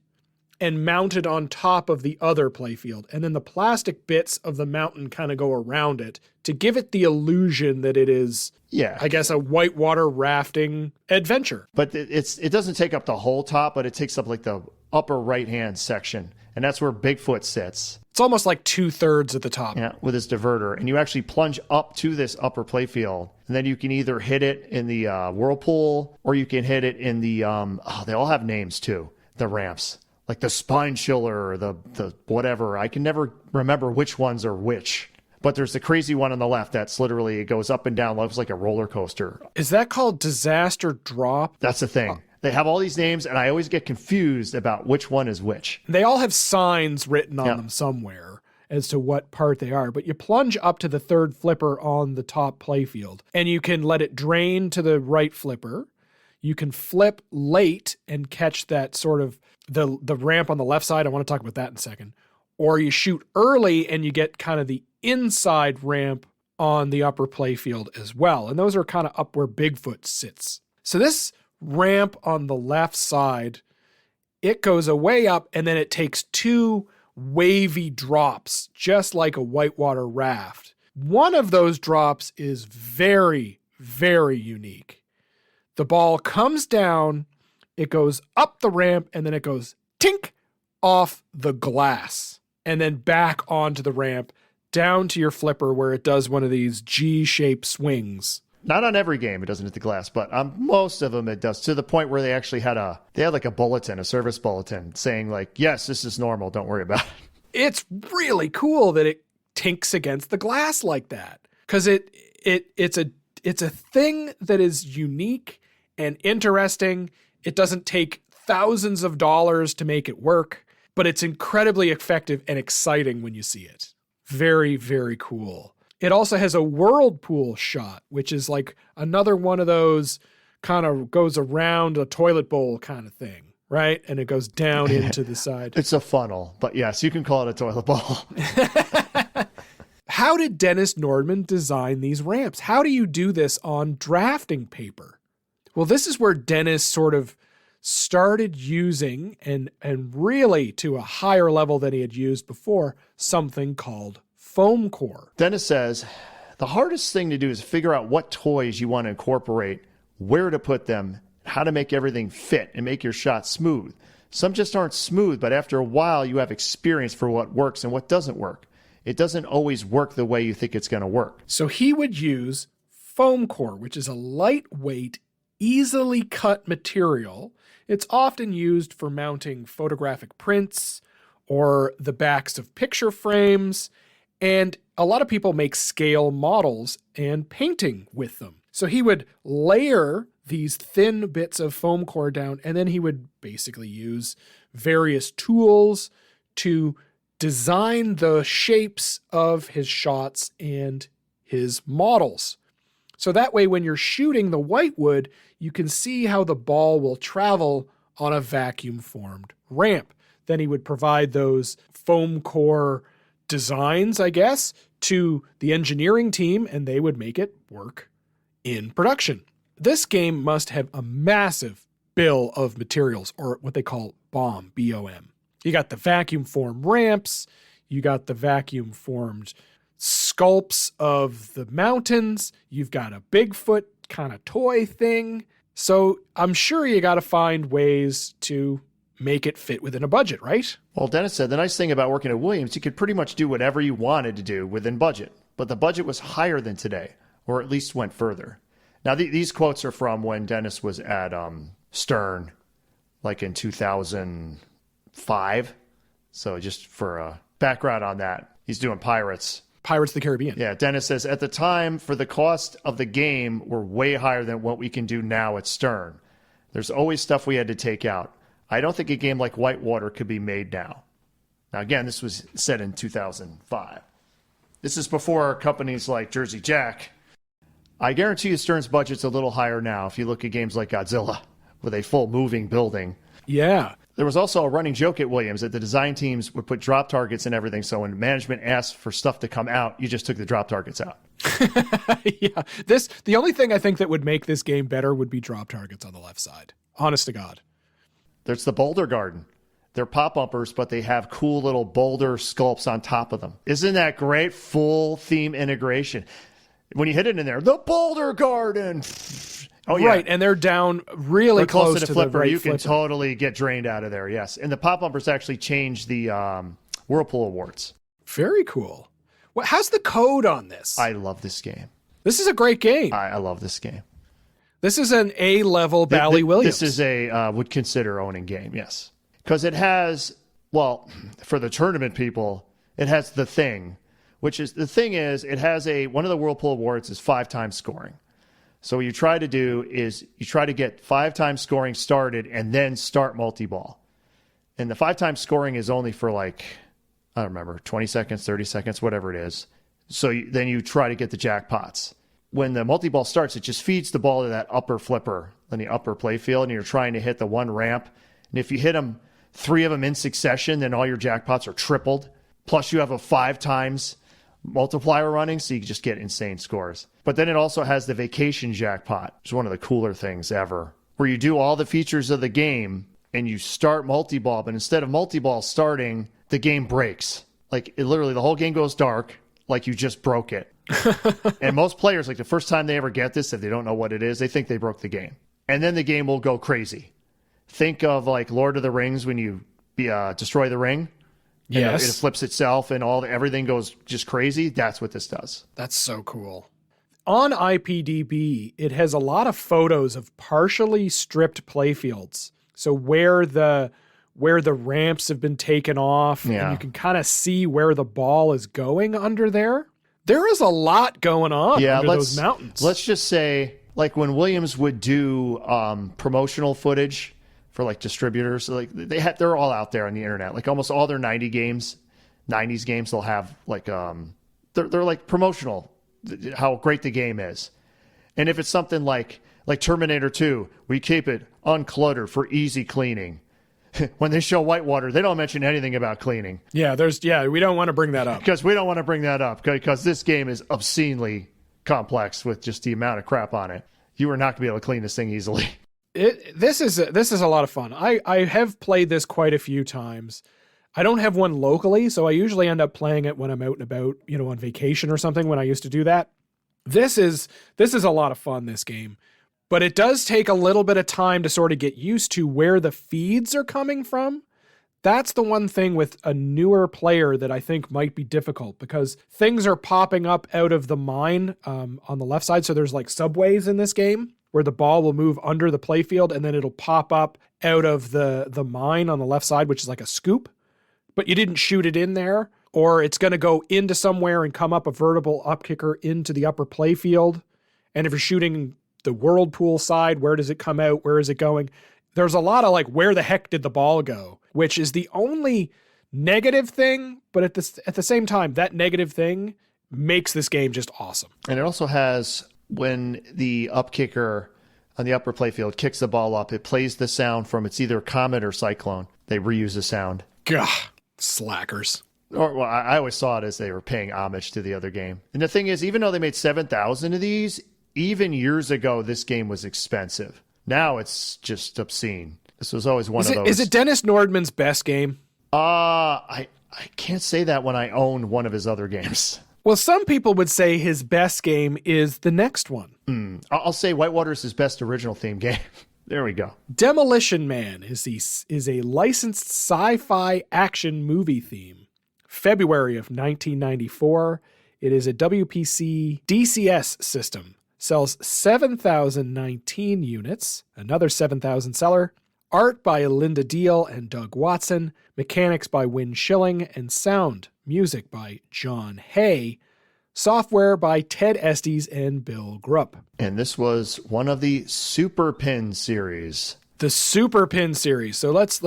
and mounted on top of the other playfield. And then the plastic bits of the mountain kind of go around it to give it the illusion that it is, I guess, a whitewater rafting adventure. But it doesn't take up the whole top, but it takes up like the upper right-hand section. And that's where Bigfoot sits. It's almost like 2/3 at the top. Yeah, with this diverter. And you actually plunge up to this upper playfield. And then you can either hit it in the whirlpool or you can hit it in the, they all have names too, the ramps. Like the spine chiller or the whatever. I can never remember which ones are which. But there's the crazy one on the left that's literally, it goes up and down, looks like a roller coaster. Is that called Disaster Drop? That's the thing. They have all these names, and I always get confused about which one is which. They all have signs written on them somewhere as to what part they are. But you plunge up to the third flipper on the top playfield, and you can let it drain to the right flipper. You can flip late and catch that sort of the ramp on the left side. I want to talk about that in a second. Or you shoot early and you get kind of the inside ramp on the upper playfield as well. And those are kind of up where Bigfoot sits. So this ramp on the left side, it goes a way up and then it takes 2 wavy drops, just like a whitewater raft. One of those drops is very, very unique. The ball comes down, it goes up the ramp, and then it goes tink off the glass and then back onto the ramp down to your flipper where it does one of these G-shaped swings. Not on every game it doesn't hit the glass, but on most of them it does, to the point where they actually had like a bulletin, a service bulletin saying like, yes, this is normal, don't worry about it. It's really cool that it tinks against the glass like that, because it's a thing that is unique and interesting. It doesn't take thousands of dollars to make it work, but it's incredibly effective and exciting when you see it. Very, very cool. It also has a whirlpool shot, which is like another one of those kind of goes around a toilet bowl kind of thing, right? And it goes down into the side. It's a funnel, but yes, you can call it a toilet bowl. How did Dennis Nordman design these ramps? How do you do this on drafting paper? Well, this is where Dennis sort of started using, and really to a higher level than he had used before, something called foam core. Dennis says, the hardest thing to do is figure out what toys you want to incorporate, where to put them, how to make everything fit and make your shot smooth. Some just aren't smooth, but after a while you have experience for what works and what doesn't work. It doesn't always work the way you think it's going to work. So he would use foam core, which is a lightweight, easily cut material. It's often used for mounting photographic prints or the backs of picture frames. And a lot of people make scale models and painting with them. So he would layer these thin bits of foam core down, and then he would basically use various tools to design the shapes of his shots and his models. So that way, when you're shooting the whitewood, you can see how the ball will travel on a vacuum-formed ramp. Then he would provide those foam core designs, I guess, to the engineering team, and they would make it work in production. This game must have a massive bill of materials, or what they call BOM, B-O-M. You got the vacuum-formed ramps, you got the vacuum-formed sculpts of the mountains, you've got a Bigfoot kind of toy thing. So I'm sure you got to find ways to make it fit within a budget, right? Well, Dennis said the nice thing about working at Williams, you could pretty much do whatever you wanted to do within budget. But the budget was higher than today, or at least went further. Now, these quotes are from when Dennis was at Stern, like in 2005. So just for a background on that, he's doing Pirates. Pirates of the Caribbean. Yeah, Dennis says, at the time, for the cost of the game, were way higher than what we can do now at Stern. There's always stuff we had to take out. I don't think a game like Whitewater could be made now. Now, again, this was said in 2005. This is before companies like Jersey Jack. I guarantee you Stern's budget's a little higher now if you look at games like Godzilla with a full moving building. Yeah. There was also a running joke at Williams that the design teams would put drop targets and everything, so when management asked for stuff to come out, you just took the drop targets out. Yeah. The only thing I think that would make this game better would be drop targets on the left side. Honest to God. There's the Boulder Garden. They're pop-uppers, but they have cool little boulder sculpts on top of them. Isn't that great? Full theme integration. When you hit it in there, the Boulder Garden. Oh, yeah. Right, and they're down really close to the flipper. right You flipper. can totally get drained out of there, yes. And the pop-uppers actually changed the Whirlpool Awards. Very cool. How's the code on this? I love this game. This is a great game. I love this game. This is an A-level Bally Williams. This is a would consider owning game, yes. Because it has, well, for the tournament people, it has the thing, which is, the thing is, it has one of the Whirlpool Awards is 5 times scoring. So what you try to do is you try to get 5 times scoring started and then start multi-ball. And the 5 times scoring is only for like, I don't remember, 20 seconds, 30 seconds, whatever it is. So then you try to get the jackpots. When the multi-ball starts, it just feeds the ball to that upper flipper in the upper playfield, and you're trying to hit the one ramp. And if you hit them, 3 of them in succession, then all your jackpots are tripled. Plus you have a 5 times multiplier running, so you can just get insane scores. But then it also has the vacation jackpot, which is one of the cooler things ever, where you do all the features of the game and you start multi-ball, but instead of multi-ball starting, the game breaks. Like, literally, the whole game goes dark, like you just broke it. And most players, like the first time they ever get this, if they don't know what it is, they think they broke the game. And then the game will go crazy. Think of like Lord of the Rings when you destroy the ring. Yes. It flips itself and everything goes just crazy. That's what this does. That's so cool. On IPDB, it has a lot of photos of partially stripped playfields. So where the ramps have been taken off, and you can kind of see where the ball is going under there. There is a lot going on under those mountains. Let's just say, like when Williams would do promotional footage for like distributors, like they're all out there on the internet. Like almost all their 90s games, they'll have like they're like promotional, how great the game is. And if it's something like Terminator 2, we keep it uncluttered for easy cleaning. When they show Whitewater, they don't mention anything about cleaning. Yeah, we don't want to bring that up. Because we don't want to bring that up, because this game is obscenely complex with just the amount of crap on it. You are not going to be able to clean this thing easily. This is a lot of fun. I have played this quite a few times. I don't have one locally, so I usually end up playing it when I'm out and about, on vacation or something, when I used to do that. This is a lot of fun, this game. But it does take a little bit of time to sort of get used to where the feeds are coming from. That's the one thing with a newer player that I think might be difficult, because things are popping up out of the mine on the left side. So there's like subways in this game where the ball will move under the playfield and then it'll pop up out of the mine on the left side, which is like a scoop. But you didn't shoot it in there. or it's going to go into somewhere and come up a vertical up kicker into the upper play field. And if you're shooting the whirlpool side, where does it come out? Where is it going? There's a lot of like, where the heck did the ball go? Which is the only negative thing, but at the same time, that negative thing makes this game just awesome. And it also has, when the up kicker on the upper playfield kicks the ball up, it plays the sound from, it's either Comet or Cyclone. They reuse the sound. Gah, slackers. Or, well, I always saw it as they were paying homage to the other game. And the thing is, even though they made 7,000 of these, even years ago, this game was expensive. Now it's just obscene. This was always one of those. Is it Dennis Nordman's best game? I can't say that when I own one of his other games. Well, some people would say his best game is the next one. I'll say Whitewater is his best original theme game. There we go. Demolition Man is a licensed sci-fi action movie theme. February of 1994. It is a WPC DCS system. Sells 7,019 units. Another 7,000 seller. Art by Linda Deal and Doug Watson. Mechanics by Win Schilling. And sound music by John Hay. Software by Ted Estes and Bill Grupp. And this was one of the Super Pin series. The Super Pin series. So let's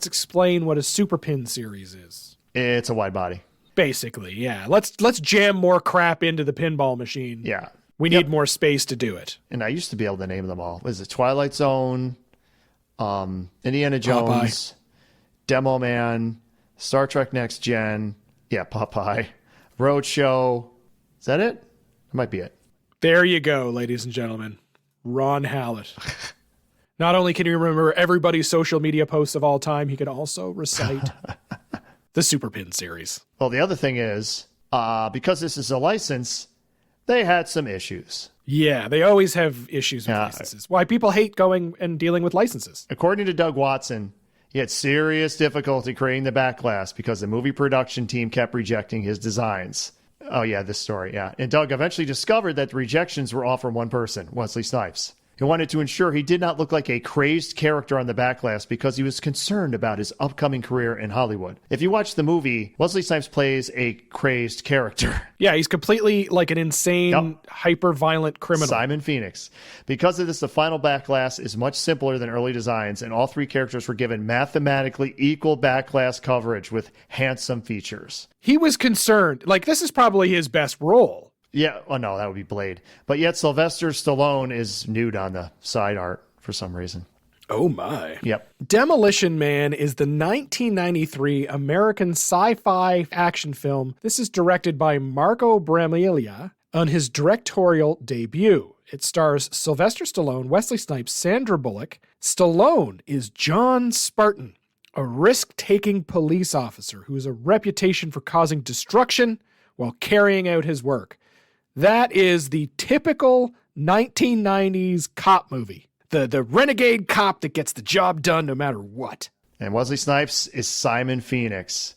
explain what a Super Pin series is. It's a wide body. Basically, yeah. Let's jam more crap into the pinball machine. Yeah. We need more space to do it. And I used to be able to name them all. Was it Twilight Zone, Indiana Jones, Demo Man, Star Trek Next Gen, Popeye, Roadshow. Is that it? That might be it. There you go, ladies and gentlemen. Ron Hallett. Not only can he remember everybody's social media posts of all time, he can also recite the Super Pin series. Well, the other thing is, because this is a license, they had some issues. Yeah, they always have issues with licenses. Why people hate going and dealing with licenses. According to Doug Watson, he had serious difficulty creating the backglass because the movie production team kept rejecting his designs. Oh, yeah, this story, yeah. And Doug eventually discovered that the rejections were all from one person, Wesley Snipes. He wanted to ensure he did not look like a crazed character on the backglass because he was concerned about his upcoming career in Hollywood. If you watch the movie, Wesley Snipes plays a crazed character. Yeah, he's completely like an insane, hyper-violent criminal. Simon Phoenix. Because of this, the final backglass is much simpler than early designs, and all three characters were given mathematically equal backglass coverage with handsome features. He was concerned. Like, this is probably his best role. Yeah, oh no, that would be Blade. But yet Sylvester Stallone is nude on the side art for some reason. Oh my. Yep. Demolition Man is the 1993 American sci-fi action film. This is directed by Marco Bramiglia on his directorial debut. It stars Sylvester Stallone, Wesley Snipes, Sandra Bullock. Stallone is John Spartan, a risk-taking police officer who has a reputation for causing destruction while carrying out his work. That is the typical 1990s cop movie. The renegade cop that gets the job done no matter what. And Wesley Snipes is Simon Phoenix.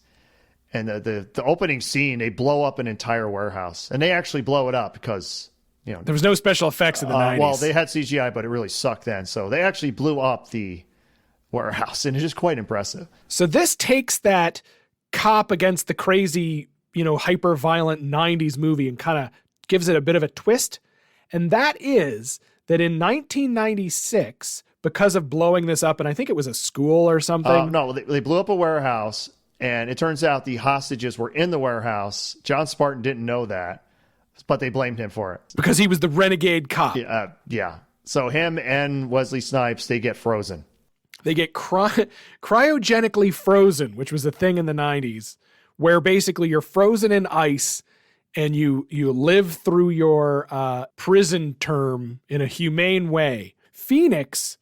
And the opening scene, they blow up an entire warehouse. And they actually blow it up because, you know, there was no special effects in the 90s. Well, they had CGI, but it really sucked then. So they actually blew up the warehouse, and it's just quite impressive. So this takes that cop against the crazy, hyper-violent 90s movie and kind of gives it a bit of a twist. And that is that in 1996, because of blowing this up, and I think it was a school or something. No, they blew up a warehouse, and it turns out the hostages were in the warehouse. John Spartan didn't know that, but they blamed him for it. Because he was the renegade cop. Yeah. So him and Wesley Snipes, they get frozen. They get cryogenically frozen, which was a thing in the 90s, where basically you're frozen in ice and you live through your prison term in a humane way. Phoenix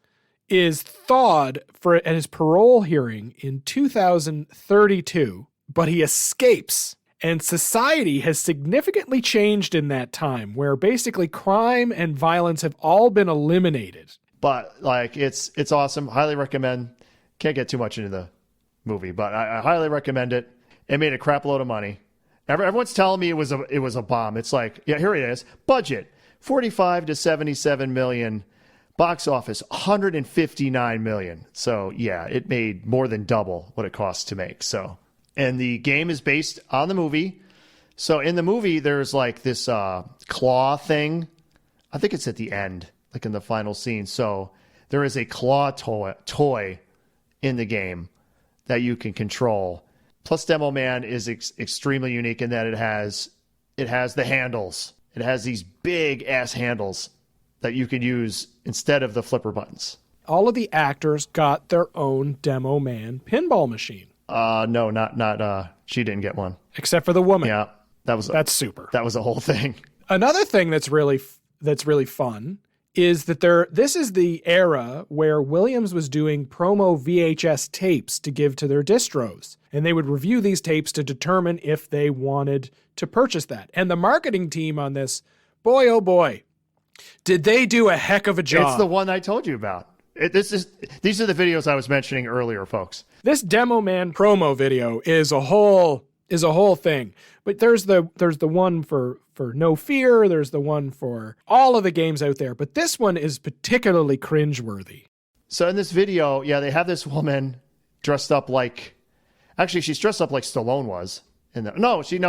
is thawed at his parole hearing in 2032, but he escapes. And society has significantly changed in that time, where basically crime and violence have all been eliminated. But it's awesome. Highly recommend. Can't get too much into the movie, but I highly recommend it. It made a crap load of money. Everyone's telling me it was a bomb. It's like, yeah, here it is. Budget 45 to 77 million. Box office 159 million. So yeah, it made more than double what it cost to make. So And the game is based on the movie. So in the movie, there's like this claw thing. I think it's at the end, like in the final scene. So there is a claw toy in the game that you can control. Plus, Demo Man is extremely unique in that it has the handles. It has these big ass handles that you can use instead of the flipper buttons. All of the actors got their own Demo Man pinball machine. No, not she didn't get one. Except for the woman. Yeah, that's super. That was a whole thing. Another thing that's really fun is that this is the era where Williams was doing promo VHS tapes to give to their distros. And they would review these tapes to determine if they wanted to purchase that. And the marketing team on this, boy, oh boy, did they do a heck of a job. It's the one I told you about. These are the videos I was mentioning earlier, folks. This Demo Man promo video is a whole thing. But there's the one for No Fear, there's the one for all of the games out there, but this one is particularly cringeworthy. So in this video, yeah, they have this woman dressed up like, actually she's dressed up like Stallone was.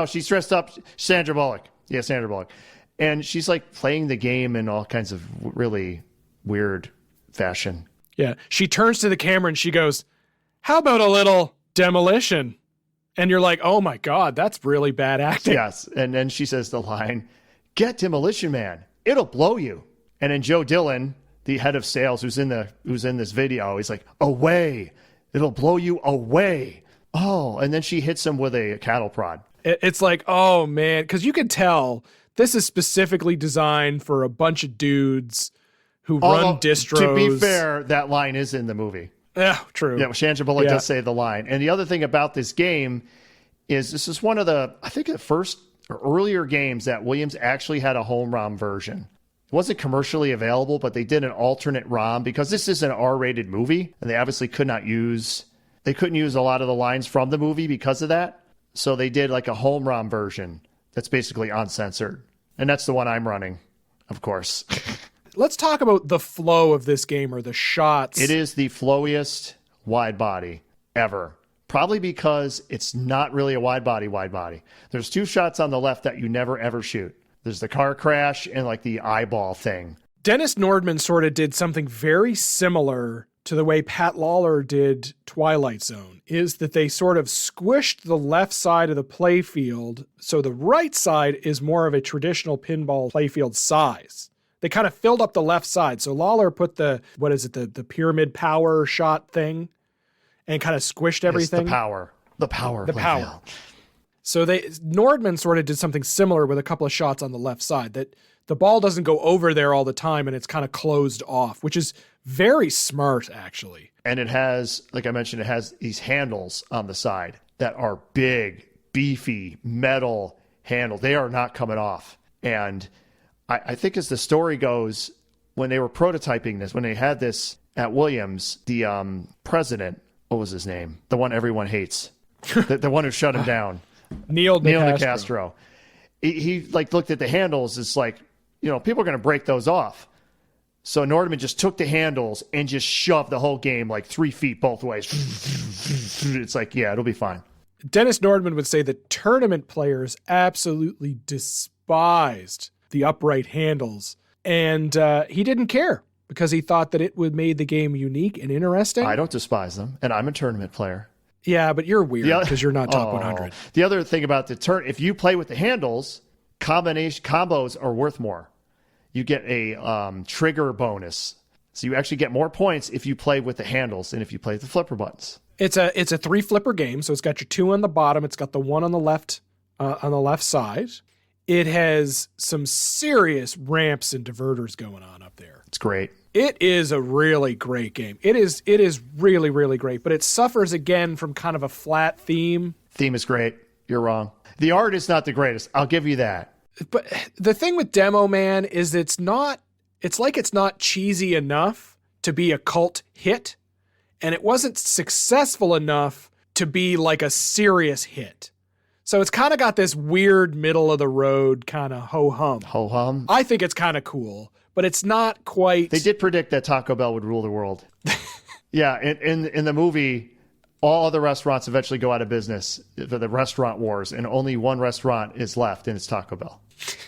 She's dressed up Sandra Bullock. Yeah, Sandra Bullock. And she's like playing the game in all kinds of really weird fashion. Yeah, she turns to the camera and she goes, "How about a little demolition?" And you're like, oh my God, that's really bad acting. Yes. And then she says the line, "Get Demolition Man. It'll blow you." And then Joe Dillon, the head of sales who's in this video, he's like, "Away. It'll blow you away." Oh, and then she hits him with a cattle prod. It's like, oh man, because you can tell this is specifically designed for a bunch of dudes who run distros. To be fair, that line is in the movie. Yeah, true. Yeah, Sandra Bullock does say the line. And the other thing about this game is this is one of the first or earlier games that Williams actually had a home ROM version. It wasn't commercially available, but they did an alternate ROM because this is an R-rated movie, and they obviously couldn't use a lot of the lines from the movie because of that. So they did like a home ROM version that's basically uncensored. And that's the one I'm running, of course. Let's talk about the flow of this game, or the shots. It is the flowiest wide body ever. Probably because it's not really a wide body. There's two shots on the left that you never ever shoot. There's the car crash and like the eyeball thing. Dennis Nordman sort of did something very similar to the way Pat Lawler did Twilight Zone, is that they sort of squished the left side of the playfield, so the right side is more of a traditional pinball playfield size. They kind of filled up the left side. So Lawler put the pyramid power shot thing and kind of squished everything. It's the power. So Nordman sort of did something similar with a couple of shots on the left side, that the ball doesn't go over there all the time and it's kind of closed off, which is very smart, actually. And it has, like I mentioned, it has these handles on the side that are big, beefy, metal handles. They are not coming off. And I think as the story goes, when they were prototyping this, when they had this at Williams, the president, what was his name? The one everyone hates. the one who shut him down. Neil Nicastro. He like looked at the handles. It's like, people are going to break those off. So Nordman just took the handles and just shoved the whole game like 3 feet both ways. It's like, yeah, it'll be fine. Dennis Nordman would say that tournament players absolutely despised the upright handles. And he didn't care because he thought that it would made the game unique and interesting. I don't despise them, and I'm a tournament player. Yeah, but you're weird because you're not top 100. The other thing about the if you play with the handles, combos are worth more. You get a trigger bonus. So you actually get more points if you play with the handles than if you play with the flipper buttons. It's a 3 flipper game, so it's got your 2 on the bottom. It's got the 1 on the left side. It has some serious ramps and diverters going on up there. It's great. It is a really great game. It is really, really great, but it suffers again from kind of a flat theme. Theme is great. You're wrong. The art is not the greatest. I'll give you that. But the thing with Demo Man is it's not cheesy enough to be a cult hit, and it wasn't successful enough to be like a serious hit. So it's kind of got this weird middle of the road kind of ho-hum. Ho-hum? I think it's kind of cool, but it's not quite. They did predict that Taco Bell would rule the world. Yeah, in the movie, All other restaurants eventually go out of business for the restaurant wars, and only one restaurant is left, and it's Taco Bell.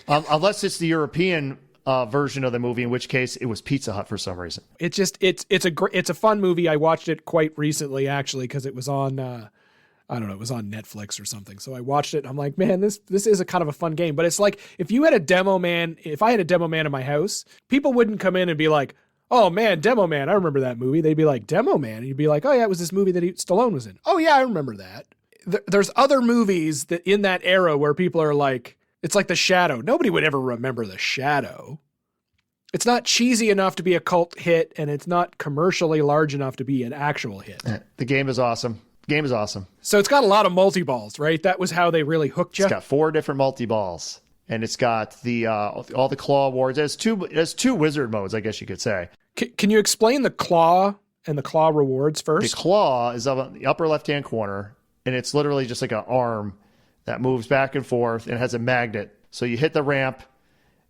Unless it's the European version of the movie, in which case it was Pizza Hut for some reason. It's a fun movie. I watched it quite recently, actually, because it was on I don't know, it was on Netflix or something. So I watched it. I'm like, man, this is a kind of a fun game. But it's like if I had a demo man in my house, people wouldn't come in and be like, oh man, Demo Man, I remember that movie. They'd be like, Demo Man? And you'd be like, oh yeah, it was this movie that Stallone was in. Oh yeah, I remember that. There's other movies that in that era where people are like, it's like The Shadow. Nobody would ever remember The Shadow. It's not cheesy enough to be a cult hit, and it's not commercially large enough to be an actual hit. The game is awesome. Game is awesome. So it's got a lot of multi-balls, right? That was how they really hooked you. It's got 4 different multi-balls. And it's got the all the claw awards. It has two wizard modes, I guess you could say. Can you explain the claw and the claw rewards first? The claw is up in the upper left-hand corner, and it's literally just like an arm that moves back and forth and has a magnet. So you hit the ramp,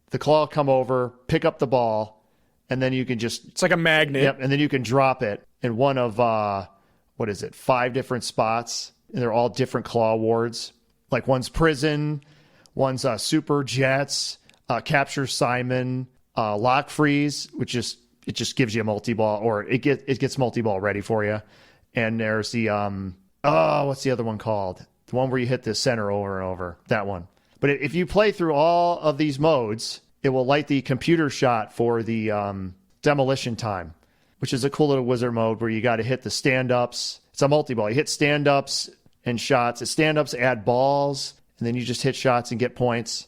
the claw will come over, pick up the ball, and then you can just... It's like a magnet. Yep, and then you can drop it in one of, 5 different spots, and they're all different claw awards. Like one's prison, one's Super Jets, Capture Simon, Lock Freeze, which is... It just gives you a multi-ball, or it gets multi-ball ready for you. And there's the, what's the other one called? The one where you hit the center over and over. That one. But if you play through all of these modes, it will light the computer shot for the demolition time, which is a cool little wizard mode where you got to hit the stand-ups. It's a multi-ball. You hit stand-ups and shots. The stand-ups add balls, and then you just hit shots and get points.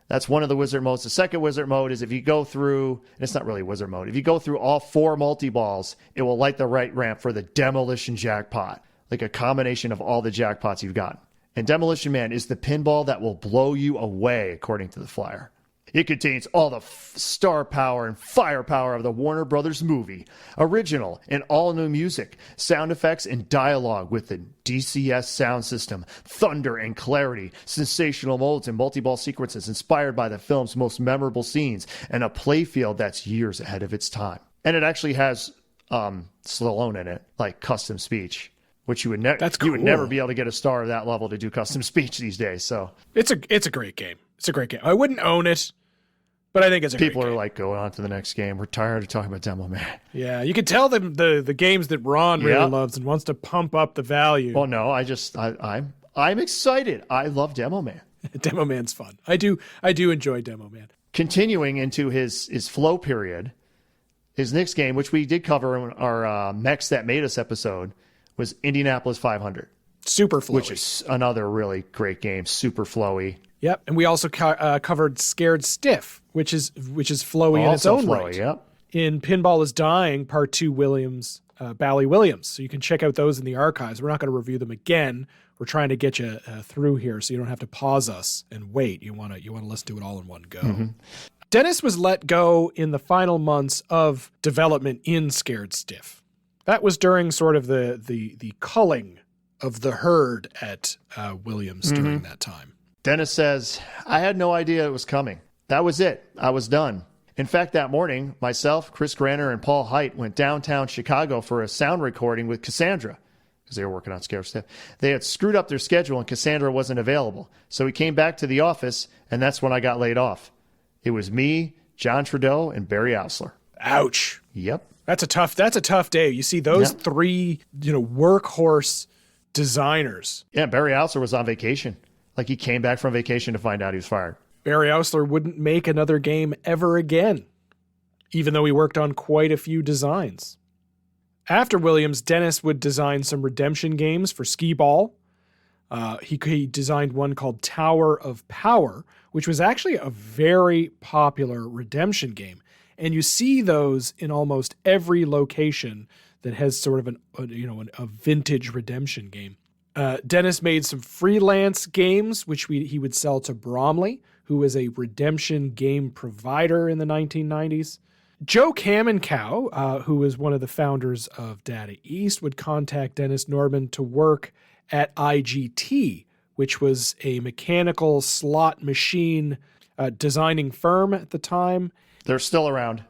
That's one of the wizard modes. The second wizard mode is if you go through, and it's not really wizard mode, if you go through all 4 multi-balls, it will light the right ramp for the demolition jackpot, like a combination of all the jackpots you've got. And Demolition Man is the pinball that will blow you away, according to the flyer. It contains all the star power and firepower of the Warner Brothers movie, original and all-new music, sound effects, and dialogue with the DCS sound system, thunder and clarity, sensational modes and multi-ball sequences inspired by the film's most memorable scenes, and a playfield that's years ahead of its time. And it actually has Stallone in it, like custom speech, which you would you would never be able to get a star of that level to do custom speech these days. So it's a great game. It's a great game. I wouldn't own it, but I think it's a great game. People are like, go on to the next game. We're tired of talking about Demo Man. Yeah, you can tell them the games that Ron really loves and wants to pump up the value. Well, no, I'm excited. I love Demo Man. Demo Man's fun. I do enjoy Demo Man. Continuing into his flow period, his next game, which we did cover in our Mechs That Made Us episode, was Indianapolis 500. Super flowy. Which is another really great game. Super flowy. Yep, and we also covered Scared Stiff, which is flowy in its own right. Yep. In Pinball is Dying, Part 2 Bally Williams. So you can check out those in the archives. We're not going to review them again. We're trying to get you through here so you don't have to pause us and wait. You want to listen to it all in one go. Mm-hmm. Dennis was let go in the final months of development in Scared Stiff. That was during sort of the culling of the herd at Williams during that time. Dennis says, I had no idea it was coming. That was it. I was done. In fact, that morning, myself, Chris Granner, and Paul Height went downtown Chicago for a sound recording with Cassandra, because they were working on Scared Stiff. They had screwed up their schedule and Cassandra wasn't available. So we came back to the office, and that's when I got laid off. It was me, John Trudeau, and Barry Ausler. Ouch. Yep. That's a tough day. You see those three, workhorse designers. Yeah, Barry Ausler was on vacation. Like he came back from vacation to find out he was fired. Barry Ausler wouldn't make another game ever again, even though he worked on quite a few designs. After Williams, Dennis would design some redemption games for Skee-Ball. He designed one called Tower of Power, which was actually a very popular redemption game. And you see those in almost every location that has sort of a vintage redemption game. Dennis made some freelance games, which he would sell to Bromley, who was a redemption game provider in the 1990s. Joe Kamenkow, who was one of the founders of Data East, would contact Dennis Nordman to work at IGT, which was a mechanical slot machine designing firm at the time. They're still around.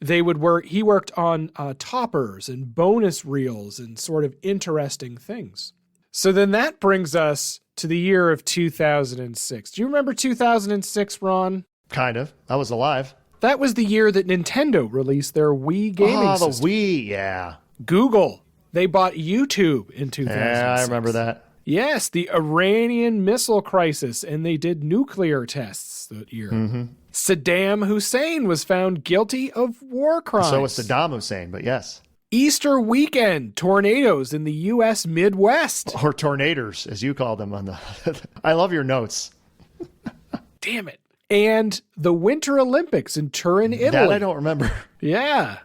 He worked on toppers and bonus reels and sort of interesting things. So then that brings us to the year of 2006. Do you remember 2006, Ron? Kind of. I was alive. That was the year that Nintendo released their Wii gaming system. Oh, the Wii, yeah. Google, they bought YouTube in 2006. Yeah, I remember that. Yes, the Iranian missile crisis, and they did nuclear tests that year. Mm-hmm. Saddam Hussein was found guilty of war crimes. So was Saddam Hussein, but yes. Easter weekend, tornadoes in the U.S. Midwest. Or tornadoes, as you call them on the... I love your notes. Damn it. And the Winter Olympics in Turin, Italy. That I don't remember. Yeah.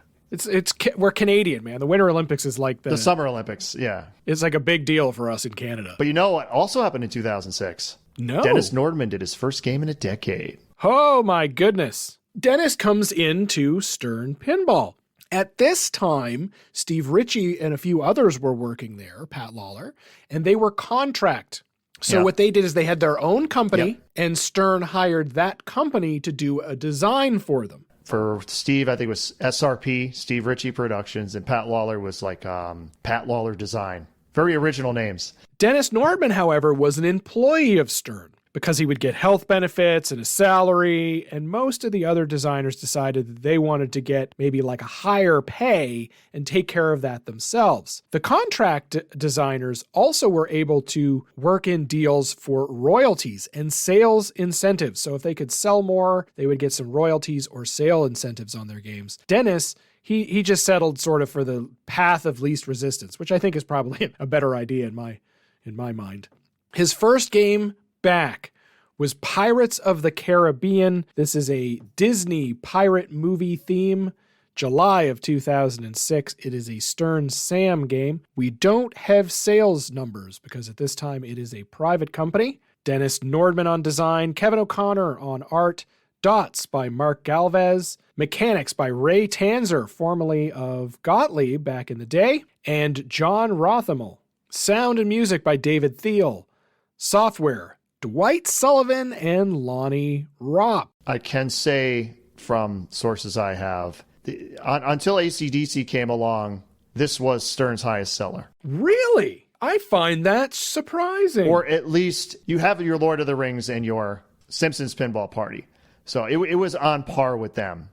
We're Canadian, man. The Winter Olympics is like the Summer Olympics, yeah. It's like a big deal for us in Canada. But you know what also happened in 2006? No. Dennis Nordman did his first game in a decade. Oh, my goodness. Dennis comes into Stern Pinball. At this time, Steve Ritchie and a few others were working there, Pat Lawler, and they were contract. So what they did is they had their own company, and Stern hired that company to do a design for them. For Steve, I think it was SRP, Steve Ritchie Productions, and Pat Lawler was like Pat Lawler Design. Very original names. Dennis Nordman, however, was an employee of Stern because he would get health benefits and a salary, and most of the other designers decided that they wanted to get maybe like a higher pay and take care of that themselves. The contract designers also were able to work in deals for royalties and sales incentives. So if they could sell more, they would get some royalties or sale incentives on their games. Dennis, he just settled sort of for the path of least resistance, which I think is probably a better idea in my mind. His first game back was Pirates of the Caribbean. This is a Disney pirate movie theme, July of 2006. It is a Stern Sam game. We don't have sales numbers because at this time it is a private company. Dennis Nordman on design, Kevin O'Connor on art, dots by Mark Galvez, mechanics by Ray Tanzer, formerly of Gottlieb back in the day, and John Rothamel. Sound and music by David Thiel. Software, Dwight Sullivan and Lonnie Ropp. I can say from sources I have, until AC/DC came along, this was Stern's highest seller. Really? I find that surprising. Or at least you have your Lord of the Rings and your Simpsons Pinball Party. So it was on par with them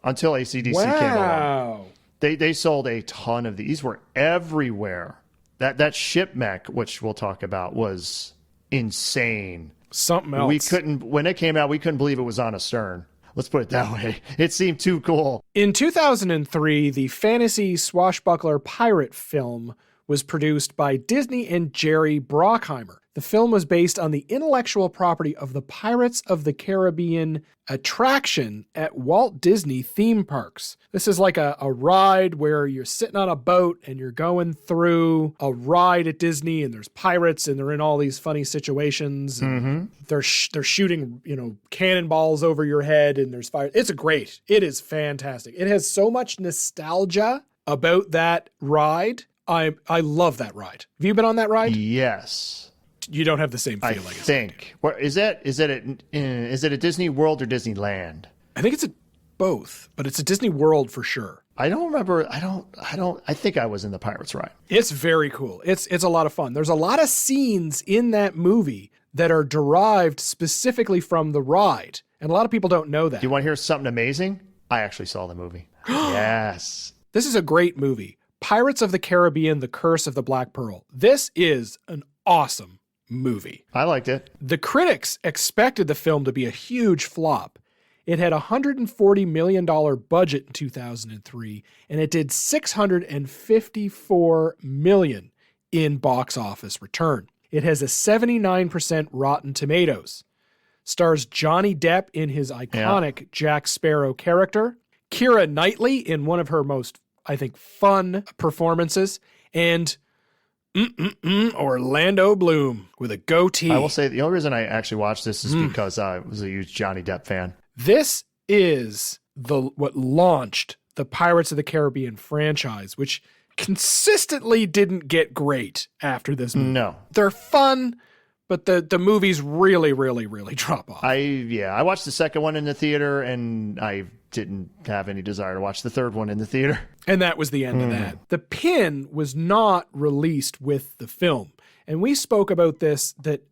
until AC/DC came along. They sold a ton of these. Were everywhere. That ship mech, which we'll talk about, was insane. Something else. When it came out, we couldn't believe it was on a Stern. Let's put it that way. It seemed too cool. In 2003, the fantasy swashbuckler pirate film was produced by Disney and Jerry Bruckheimer. The film was based on the intellectual property of the Pirates of the Caribbean attraction at Walt Disney theme parks. This is like a ride where you're sitting on a boat and you're going through a ride at Disney and there's pirates and they're in all these funny situations. And they're shooting, cannonballs over your head and there's fire. It is fantastic. It has so much nostalgia about that ride. I love that ride. Have you been on that ride? Yes. You don't have the same feel, I think. Is it at Disney World or Disneyland? I think it's at both, but it's a Disney World for sure. I don't remember. I think I was in the Pirates ride. It's very cool. It's a lot of fun. There's a lot of scenes in that movie that are derived specifically from the ride. And a lot of people don't know that. Do you want to hear something amazing? I actually saw the movie. Yes. This is a great movie. Pirates of the Caribbean, The Curse of the Black Pearl. This is an awesome movie. I liked it. The critics expected the film to be a huge flop. It had a $140 million budget in 2003, and it did $654 million in box office return. It has a 79% Rotten Tomatoes. Stars Johnny Depp in his iconic Jack Sparrow character, Keira Knightley in one of her most, I think, fun performances, and Orlando Bloom with a goatee. I will say the only reason I actually watched this is because I was a huge Johnny Depp fan. This is what launched the Pirates of the Caribbean franchise, which consistently didn't get great after this movie. No. They're fun, but the movies really, really, really drop off. I watched the second one in the theater and I didn't have any desire to watch the third one in the theater. And that was the end of that. The pin was not released with the film. And we spoke about this that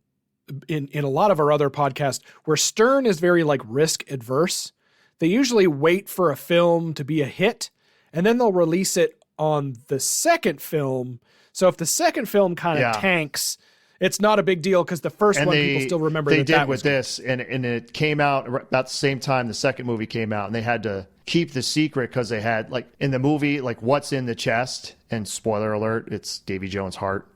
in a lot of our other podcasts where Stern is very like risk adverse. They usually wait for a film to be a hit and then they'll release it on the second film. So if the second film kind of tanks, it's not a big deal because the first one people still remember. They did with this, and it came out about the same time the second movie came out, and they had to keep the secret because they had, like, in the movie, like, what's in the chest, and spoiler alert, it's Davy Jones' heart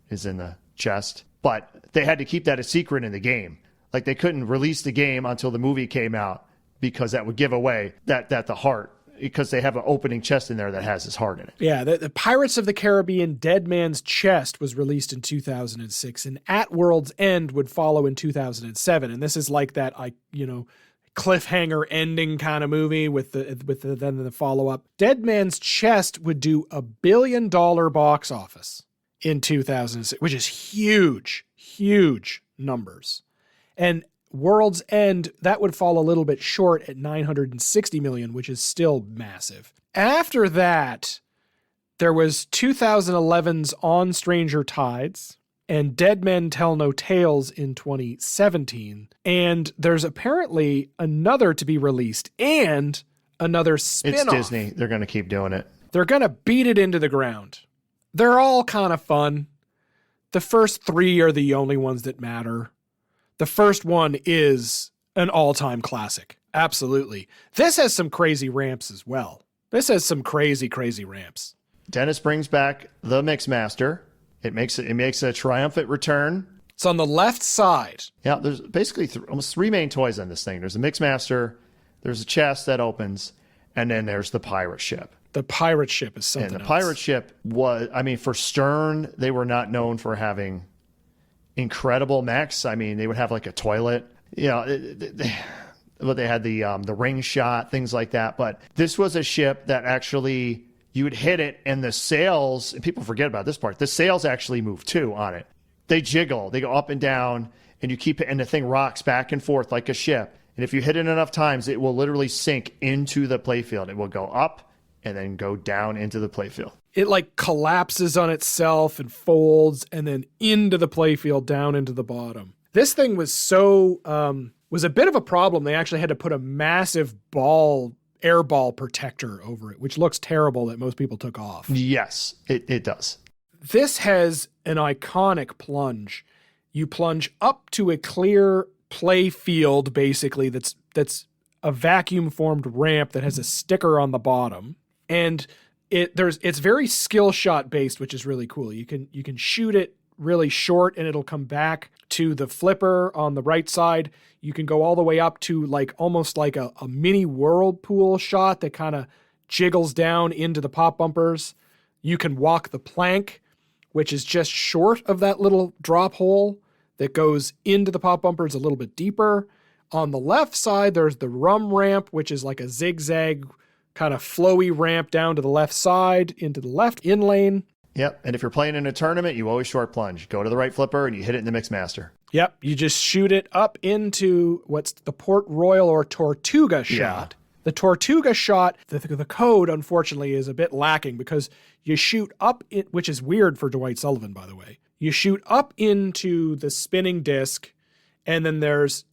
is in the chest, but they had to keep that a secret in the game. Like, they couldn't release the game until the movie came out because that would give away that the heart, because they have an opening chest in there that has his heart in it. Yeah, the Pirates of the Caribbean Dead Man's Chest was released in 2006, and At World's End would follow in 2007. And this is like that, cliffhanger ending kind of movie with the follow-up. Dead Man's Chest would do $1 billion box office in 2006, which is huge, huge numbers. And World's End, that would fall a little bit short at $960 million, which is still massive. After that, there was 2011's On Stranger Tides and Dead Men Tell No Tales in 2017. And there's apparently another to be released and another spin-off. It's Disney. They're going to keep doing it. They're going to beat it into the ground. They're all kind of fun. The first three are the only ones that matter. The first one is an all-time classic. Absolutely. This has some crazy ramps as well. This has some crazy, crazy ramps. Dennis brings back the Mixmaster. It makes a triumphant return. It's on the left side. Yeah, there's basically almost three main toys on this thing. There's a Mixmaster, there's a chest that opens, and then there's the pirate ship. The pirate ship is something And the else. pirate ship was, for Stern, they were not known for having incredible mechs. They would have like a toilet, but they had the ring shot, things like that. But this was a ship that actually, you would hit it and the sails, and people forget about this part, the sails actually move too on it. They jiggle, they go up and down, and you keep it, and the thing rocks back and forth like a ship. And if you hit it enough times, it will literally sink into the playfield. It will go up and then go down into the playfield. It like collapses on itself and folds and then into the playfield, down into the bottom. This thing was was a bit of a problem. They actually had to put a massive air ball protector over it, which looks terrible that most people took off. Yes, it does. This has an iconic plunge. You plunge up to a clear play field, basically, that's a vacuum formed ramp that has a sticker on the bottom. And it's very skill shot based, which is really cool. You can shoot it really short and it'll come back to the flipper on the right side. You can go all the way up to almost like a mini whirlpool shot that kind of jiggles down into the pop bumpers. You can walk the plank, which is just short of that little drop hole that goes into the pop bumpers a little bit deeper. On the left side, there's the rum ramp, which is like a zigzag kind of flowy ramp down to the left side into the left in lane. Yep. And if you're playing in a tournament, you always short plunge. Go to the right flipper and you hit it in the Mixmaster. Yep. You just shoot it up into what's the Port Royal or Tortuga shot. The Tortuga shot, the code, unfortunately, is a bit lacking because you shoot up, which is weird for Dwight Sullivan, by the way. You shoot up into the spinning disc, and then there's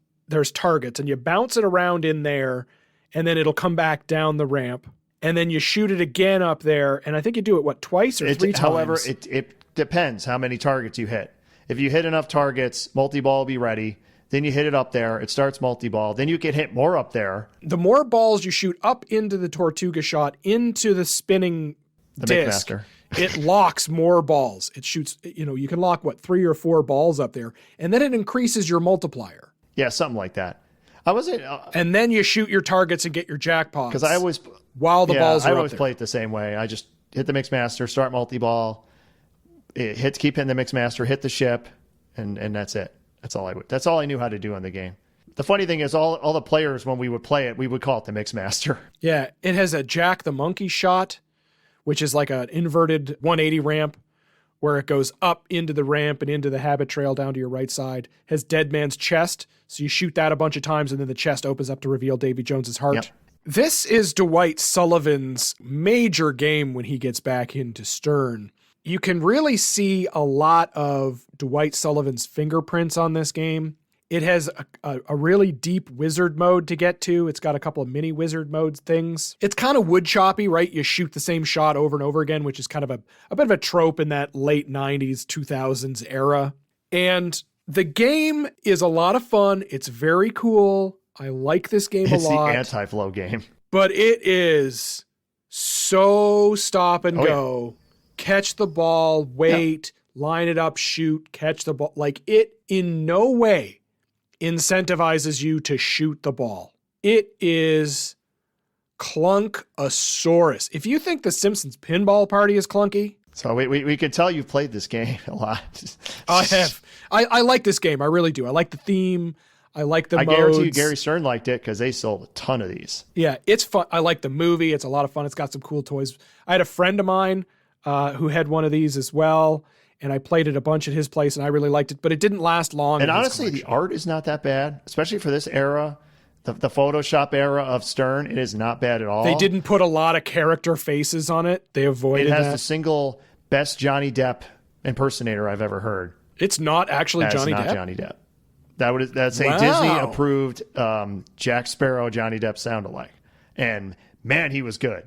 targets, and you bounce it around in there, and then it'll come back down the ramp, and then you shoot it again up there, and I think you do it, twice or three times? However, it depends how many targets you hit. If you hit enough targets, multi-ball will be ready. Then you hit it up there. It starts multi-ball. Then you can hit more up there. The more balls you shoot up into the Tortuga shot, into the spinning disc, Mixmaster. It locks more balls. It shoots, you can lock, 3 or 4 balls up there, and then it increases your multiplier. Yeah, something like that. And then you shoot your targets and get your jackpots. Because I always... While the balls are up I always there. play it the same way. I just hit the Mixmaster, start multi-ball, keep hitting the Mixmaster, hit the ship, and that's it. That's all I knew how to do on the game. The funny thing is all the players, when we would play it, we would call it the Mixmaster. Yeah, it has a Jack the Monkey shot, which is like an inverted 180 ramp where it goes up into the ramp and into the habit trail down to your right side. Has Dead Man's Chest, so you shoot that a bunch of times and then the chest opens up to reveal Davy Jones's heart. Yep. This is Dwight Sullivan's major game when he gets back into Stern. You can really see a lot of Dwight Sullivan's fingerprints on this game. It has a really deep wizard mode to get to. It's got a couple of mini wizard modes things. It's kind of wood choppy, right? You shoot the same shot over and over again, which is kind of a bit of a trope in that late 90s, 2000s era. And the game is a lot of fun. It's very cool. I like this game a lot. It's the anti-flow game. But it is so stop and go. Yeah. Catch the ball, wait, line it up, shoot, catch the ball. Like, it in no way incentivizes you to shoot the ball. It is clunkosaurus. If you think the Simpsons Pinball Party is clunky. So we can tell you've played this game a lot. I have. I like this game. I really do. I like the theme. I like the modes. I guarantee you Gary Stern liked it because they sold a ton of these. Yeah, it's fun. I like the movie. It's a lot of fun. It's got some cool toys. I had a friend of mine who had one of these as well, and I played it a bunch at his place, and I really liked it, but it didn't last long. And honestly, the art is not that bad, especially for this era, the Photoshop era of Stern. It is not bad at all. They didn't put a lot of character faces on it. They avoided that. It has the single best Johnny Depp impersonator I've ever heard. It's not actually Johnny Depp? That's not Johnny Depp. That's a Disney-approved Jack Sparrow Johnny Depp sound-alike. And, man, he was good.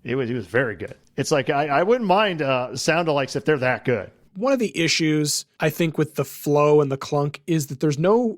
He was very good. It's like, I wouldn't mind sound-alikes if they're that good. One of the issues, I think, with the flow and the clunk is that there's no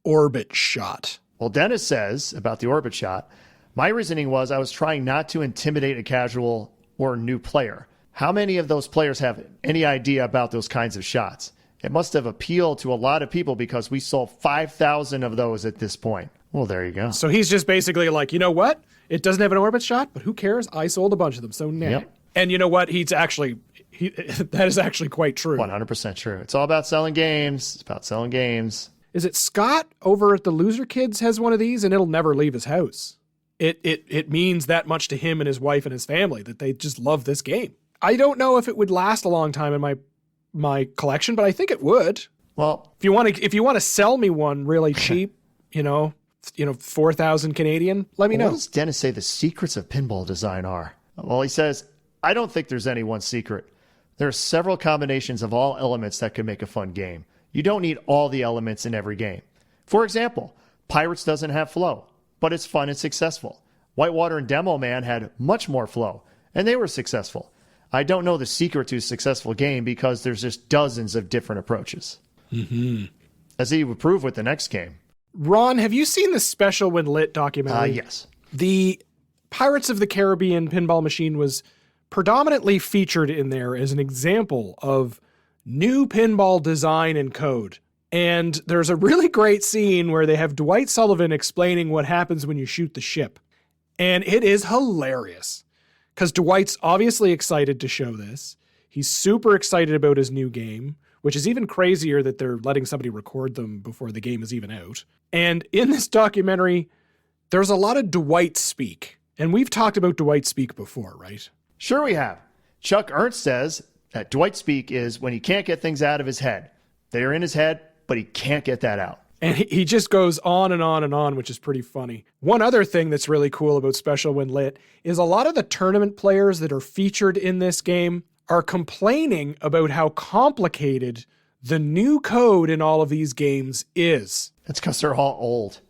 orbit shot. Well, Dennis says about the orbit shot, my reasoning was I was trying not to intimidate a casual or new player. How many of those players have any idea about those kinds of shots? It must have appealed to a lot of people because we sold 5,000 of those at this point. Well, there you go. So he's just basically like, you know what? It doesn't have an orbit shot, but who cares? I sold a bunch of them, so nah. Yep. And you know what? That is actually quite true. 100% true. It's all about selling games. It's about selling games. Is it Scott over at the Loser Kids has one of these, and it'll never leave his house? It means that much to him and his wife and his family that they just love this game. I don't know if it would last a long time in my collection, but I think it would. Well, if you want to sell me one really cheap, 4,000 Canadian, let me know. What does Dennis say the secrets of pinball design are? Well, he says, I don't think there's any one secret. There are several combinations of all elements that can make a fun game. You don't need all the elements in every game. For example, Pirates doesn't have flow, but it's fun and successful. Whitewater and Demo Man had much more flow, and they were successful. I don't know the secret to a successful game because there's just dozens of different approaches. Mm-hmm. As he would prove with the next game. Ron, have you seen the Special When Lit documentary? Yes. The Pirates of the Caribbean pinball machine was predominantly featured in there as an example of new pinball design and code. And there's a really great scene where they have Dwight Sullivan explaining what happens when you shoot the ship. And it is hilarious. Because Dwight's obviously excited to show this. He's super excited about his new game, which is even crazier that they're letting somebody record them before the game is even out. And in this documentary, there's a lot of Dwight speak. And we've talked about Dwight speak before, right? Sure we have. Chuck Ernst says that Dwight speak is when he can't get things out of his head. They are in his head, but he can't get that out. And he just goes on and on and on, which is pretty funny. One other thing that's really cool about Special When Lit is a lot of the tournament players that are featured in this game are complaining about how complicated the new code in all of these games is. That's because they're all old.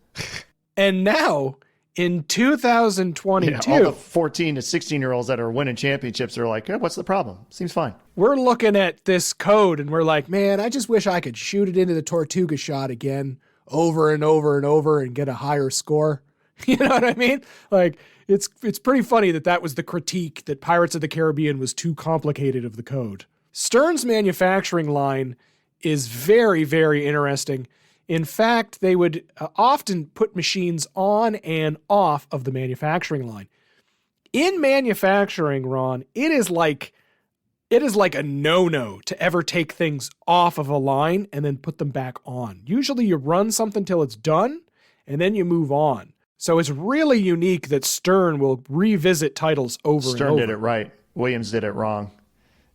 And now, in 2022... all the 14 to 16-year-olds that are winning championships are like, what's the problem? Seems fine. We're looking at this code and we're like, man, I just wish I could shoot it into the Tortuga shot again over and over and over and get a higher score. You know what I mean? Like, it's pretty funny that was the critique, that Pirates of the Caribbean was too complicated of the code. Stern's manufacturing line is very, very interesting. In fact, they would often put machines on and off of the manufacturing line. In manufacturing, Ron, it is like a no-no to ever take things off of a line and then put them back on. Usually you run something till it's done and then you move on. So it's really unique that Stern will revisit titles over and over. Stern did it right. Williams did it wrong.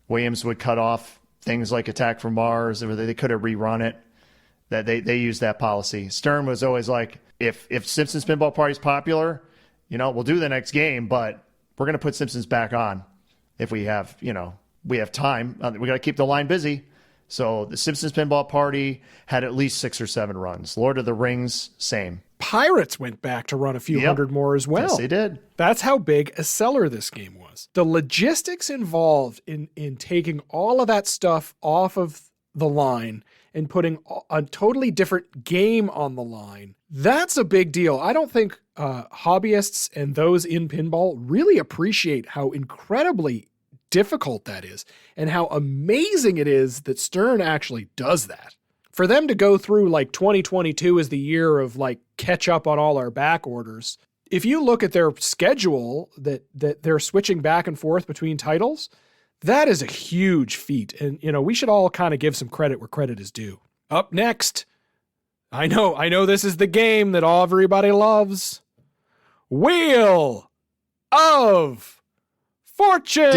Williams would cut off things like Attack from Mars, or they could have rerun it. That they used that policy. Stern was always like, if Simpsons Pinball Party's popular we'll do the next game, but we're going to put Simpsons back on if we have, we have time. We got to keep the line busy. So the Simpsons Pinball Party had at least 6 or 7 runs. Lord of the Rings, same. Pirates went back to run a few hundred more as well. Yes, they did. That's how big a seller this game was. The logistics involved in taking all of that stuff off of the line and putting a totally different game on the line, that's a big deal. I don't think hobbyists and those in pinball really appreciate how incredibly difficult that is and how amazing it is that Stern actually does that. For them to go through like 2022 as the year of like catch up on all our back orders. If you look at their schedule that they're switching back and forth between titles, that is a huge feat. And, we should all kind of give some credit where credit is due. Up next, I know this is the game that everybody loves. Wheel of Fortune!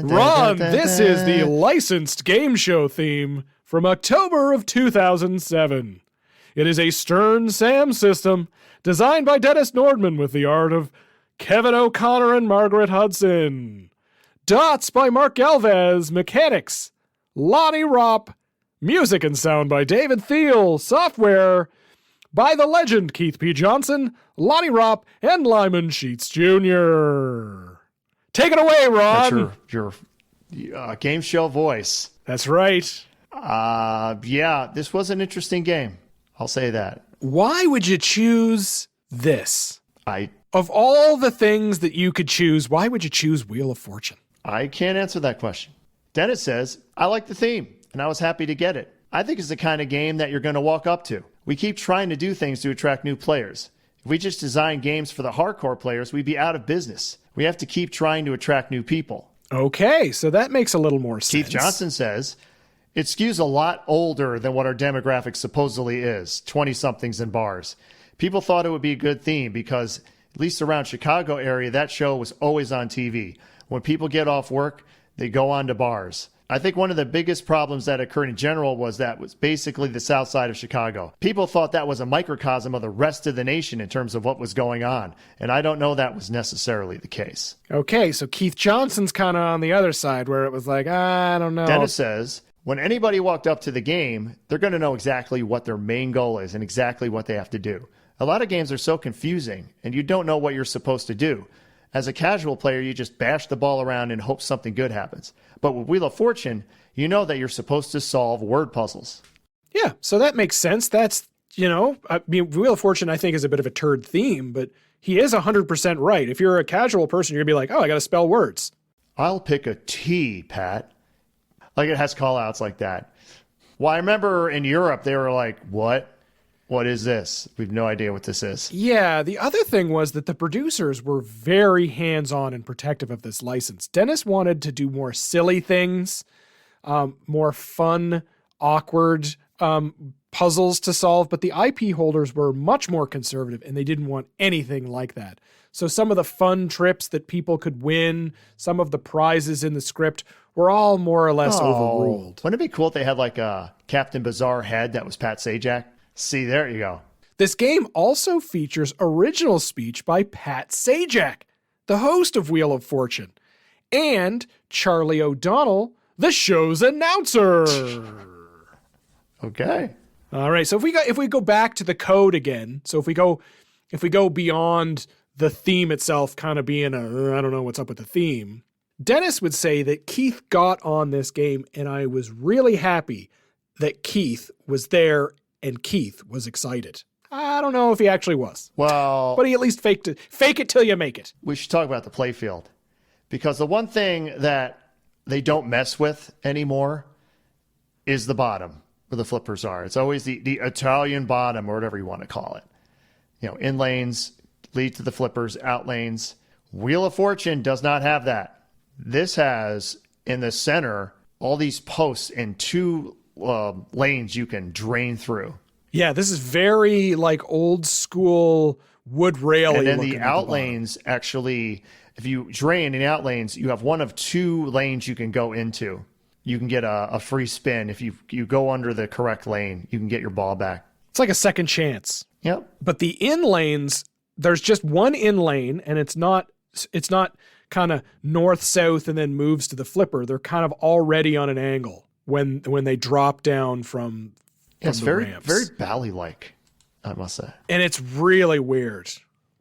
Ron, this is the licensed game show theme from October of 2007. It is a Stern Sam system designed by Dennis Nordman with the art of Kevin O'Connor and Margaret Hudson. Dots by Mark Galvez, mechanics, Lonnie Ropp, music and sound by David Thiel, software by the legend Keith P. Johnson, Lonnie Ropp, and Lyman Sheets Jr. Take it away, Ron. That's your game show voice. That's right. Yeah, this was an interesting game. I'll say that. Why would you choose this? Of all the things that you could choose, why would you choose Wheel of Fortune? I can't answer that question. Dennis says, I like the theme, and I was happy to get it. I think it's the kind of game that you're going to walk up to. We keep trying to do things to attract new players. If we just design games for the hardcore players, we'd be out of business. We have to keep trying to attract new people. Okay, so that makes a little more sense. Keith Johnson says, it skews a lot older than what our demographic supposedly is, 20-somethings in bars. People thought it would be a good theme because, at least around Chicago area, that show was always on TV. When people get off work, they go on to bars. I think one of the biggest problems that occurred in general was basically the south side of Chicago. People thought that was a microcosm of the rest of the nation in terms of what was going on, and I don't know that was necessarily the case. Okay, so Keith Johnson's kind of on the other side where it was like, I don't know. Dennis says, when anybody walked up to the game, they're going to know exactly what their main goal is and exactly what they have to do. A lot of games are so confusing, and you don't know what you're supposed to do. As a casual player, you just bash the ball around and hope something good happens. But with Wheel of Fortune, you know that you're supposed to solve word puzzles. Yeah, so that makes sense. That's, Wheel of Fortune, I think, is a bit of a turd theme, but he is 100% right. If you're a casual person, you're going to be like, oh, I got to spell words. I'll pick a T, Pat. Like it has call-outs like that. Well, I remember in Europe, they were like, what? What is this? We have no idea what this is. Yeah, the other thing was that the producers were very hands-on and protective of this license. Dennis wanted to do more silly things, more fun, awkward puzzles to solve, but the IP holders were much more conservative, and they didn't want anything like that. So some of the fun trips that people could win, some of the prizes in the script were all more or less overruled. Wouldn't it be cool if they had like a Captain Bazaar head that was Pat Sajak? See, there you go. This game also features original speech by Pat Sajak, the host of Wheel of Fortune, and Charlie O'Donnell, the show's announcer. Okay. All right. So if we go back to the code again, so if we go beyond the theme itself kind of being I don't know what's up with the theme, Dennis would say that Keith got on this game, and I was really happy that Keith was there and Keith was excited. I don't know if he actually was. Well, but he at least faked it. Fake it till you make it. We should talk about the playfield, because the one thing that they don't mess with anymore is the bottom where the flippers are. It's always the Italian bottom, or whatever you want to call it. In lanes lead to the flippers, out lanes. Wheel of Fortune does not have that. This has in the center all these posts and 2 lanes you can drain through. Yeah, this is very like old school wood rail. And then the out lanes, actually, if you drain in the out lanes, you have one of 2 lanes you can go into. You can get a free spin. If you go under the correct lane, you can get your ball back. It's like a second chance. Yep. But the in lanes, there's just one in lane, and it's not kind of north-south and then moves to the flipper. They're kind of already on an angle when they drop down from it's the very, ramps. very Bally-like, I must say. And it's really weird.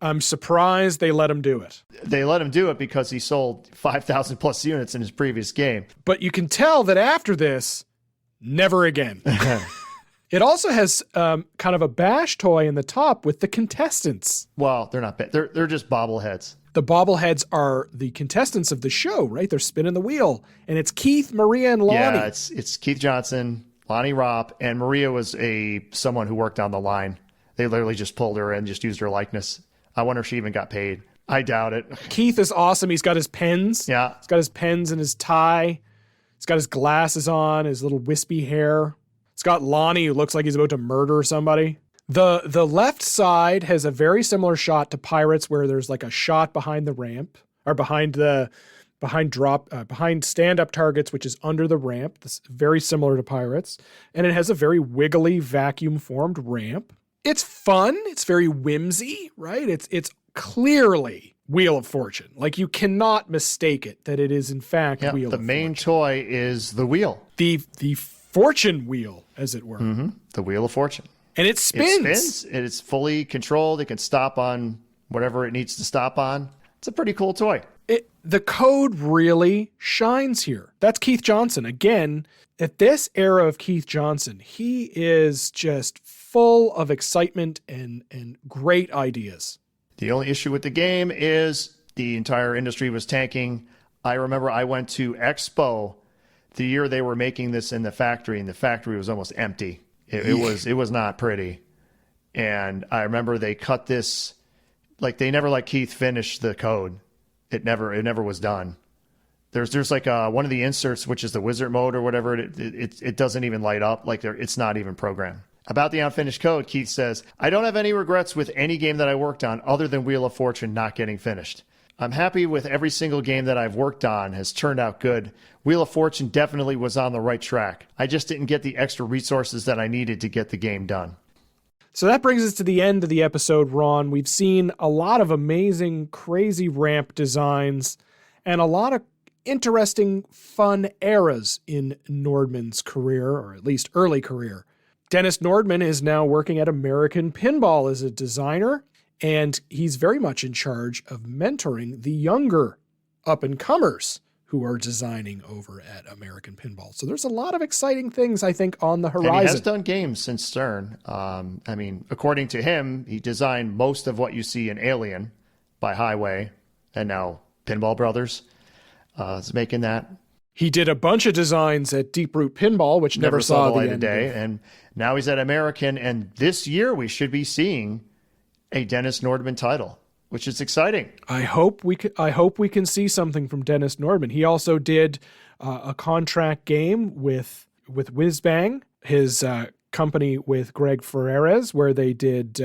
I'm surprised they let him do it. They let him do it because he sold 5,000 plus units in his previous game. But you can tell that after this, never again. It also has kind of a bash toy in the top with the contestants. Well, they're not bad. They're just bobbleheads. The bobbleheads are the contestants of the show, right? They're spinning the wheel. And it's Keith, Maria, and Lonnie. Yeah, it's Keith Johnson, Lonnie Ropp, and Maria was someone who worked on the line. They literally just pulled her and just used her likeness. I wonder if she even got paid. I doubt it. Keith is awesome. He's got his pens. Yeah. He's got his pens and his tie. He's got his glasses on, his little wispy hair. It's got Lonnie, who looks like he's about to murder somebody. The left side has a very similar shot to Pirates, where there's like a shot behind the ramp, or behind stand-up targets, which is under the ramp. This very similar to Pirates. And it has a very wiggly, vacuum-formed ramp. It's fun. It's very whimsy, right? It's clearly Wheel of Fortune. Like, you cannot mistake it that it is in fact Wheel of Fortune. The main toy is the wheel. The fortune wheel, as it were. Mm-hmm. The Wheel of Fortune. And it spins. It spins. It's fully controlled. It can stop on whatever it needs to stop on. It's a pretty cool toy. The code really shines here. That's Keith Johnson. Again, at this era of Keith Johnson, he is just full of excitement and great ideas. The only issue with the game is the entire industry was tanking. I remember I went to Expo the year they were making this in the factory, and the factory was almost empty. It was not pretty. And I remember they cut this, like they never let Keith finish the code. It never was done. There's like one of the inserts, which is the wizard mode or whatever. It doesn't even light up. Like it's not even programmed. About the unfinished code, Keith says, I don't have any regrets with any game that I worked on other than Wheel of Fortune not getting finished. I'm happy with every single game that I've worked on has turned out good. Wheel of Fortune definitely was on the right track. I just didn't get the extra resources that I needed to get the game done. So that brings us to the end of the episode, Ron. We've seen a lot of amazing, crazy ramp designs and a lot of interesting, fun eras in Nordman's career, or at least early career. Dennis Nordman is now working at American Pinball as a designer, and he's very much in charge of mentoring the younger up-and-comers who are designing over at American Pinball. So there's a lot of exciting things, I think, on the horizon. And he has done games since Stern. According to him, he designed most of what you see in Alien by Highway, and now Pinball Brothers is making that. He did a bunch of designs at Deep Root Pinball, which never saw the light of day. And now he's at American, and this year we should be seeing a Dennis Nordman title, which is exciting. I hope we can see something from Dennis Nordman. He also did a contract game with Whizbang, his company with Greg Ferreras, where they did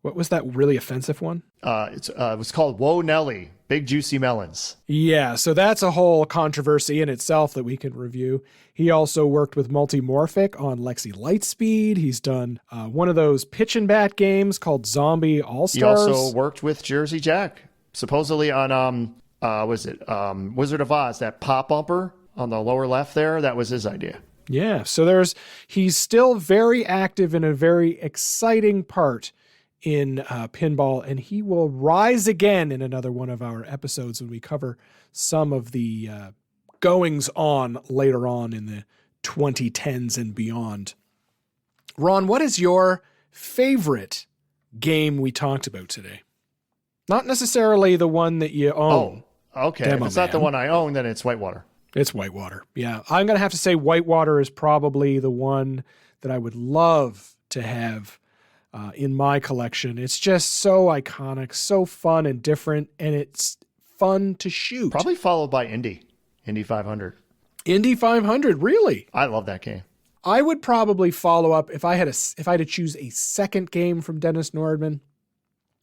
what was that really offensive one? It was called Whoa Nelly, Big Juicy Melons. Yeah, so that's a whole controversy in itself that we can review. He also worked with Multimorphic on Lexi Lightspeed. He's done one of those pitch and bat games called Zombie All-Stars. He also worked with Jersey Jack, supposedly on, Wizard of Oz, that pop bumper on the lower left there. That was his idea. Yeah, so he's still very active in a very exciting part in pinball, and he will rise again in another one of our episodes when we cover some of the goings on later on in the 2010s and beyond. Ron, what is your favorite game we talked about today? Not necessarily the one that you own. Oh, okay. If it's not the one I own, then it's Whitewater. It's Whitewater. Yeah. I'm going to have to say Whitewater is probably the one that I would love to have in my collection. It's just so iconic, so fun and different, and it's fun to shoot. Probably followed by Indy 500. Indy 500, really? I love that game. I would probably follow up if I had to choose a second game from Dennis Nordman.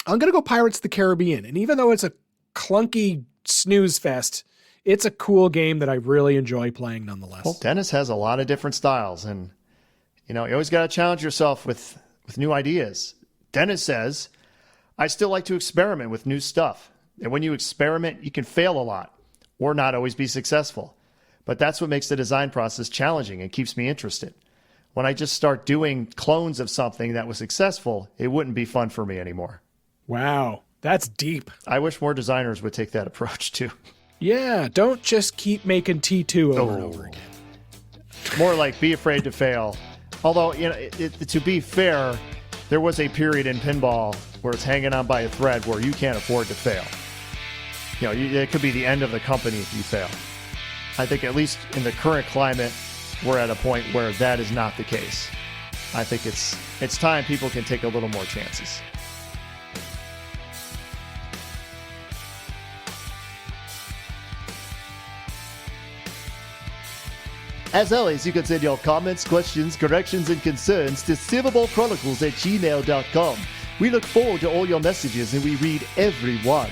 I'm going to go Pirates of the Caribbean, and even though it's a clunky snooze fest, it's a cool game that I really enjoy playing nonetheless. Well, Dennis has a lot of different styles, and you always got to challenge yourself with with new ideas. Dennis says, I still like to experiment with new stuff. And when you experiment, you can fail a lot or not always be successful. But that's what makes the design process challenging and keeps me interested. When I just start doing clones of something that was successful, it wouldn't be fun for me anymore. Wow, that's deep. I wish more designers would take that approach too. Yeah, don't just keep making T2 over and over again. More like be afraid to fail. Although, to be fair, there was a period in pinball where it's hanging on by a thread where you can't afford to fail. It could be the end of the company if you fail. I think at least in the current climate, we're at a point where that is not the case. I think it's time people can take a little more chances. As always, you can send your comments, questions, corrections, and concerns to silverballchronicles@gmail.com. We look forward to all your messages, and we read every one.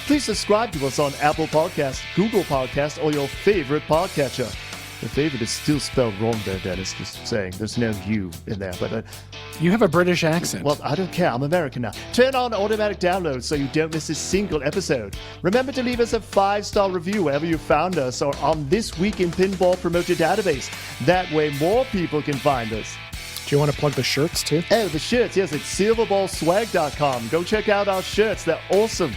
Please subscribe to us on Apple Podcasts, Google Podcasts, or your favorite podcatcher. The favorite is still spelled wrong there, Dennis. Just saying. There's no U in there. But you have a British accent. Well, I don't care. I'm American now. Turn on automatic download so you don't miss a single episode. Remember to leave us a 5-star review wherever you found us or on This Week in Pinball Promoter database. That way more people can find us. Do you want to plug the shirts, too? Oh, the shirts. Yes, it's silverballswag.com. Go check out our shirts. They're awesome.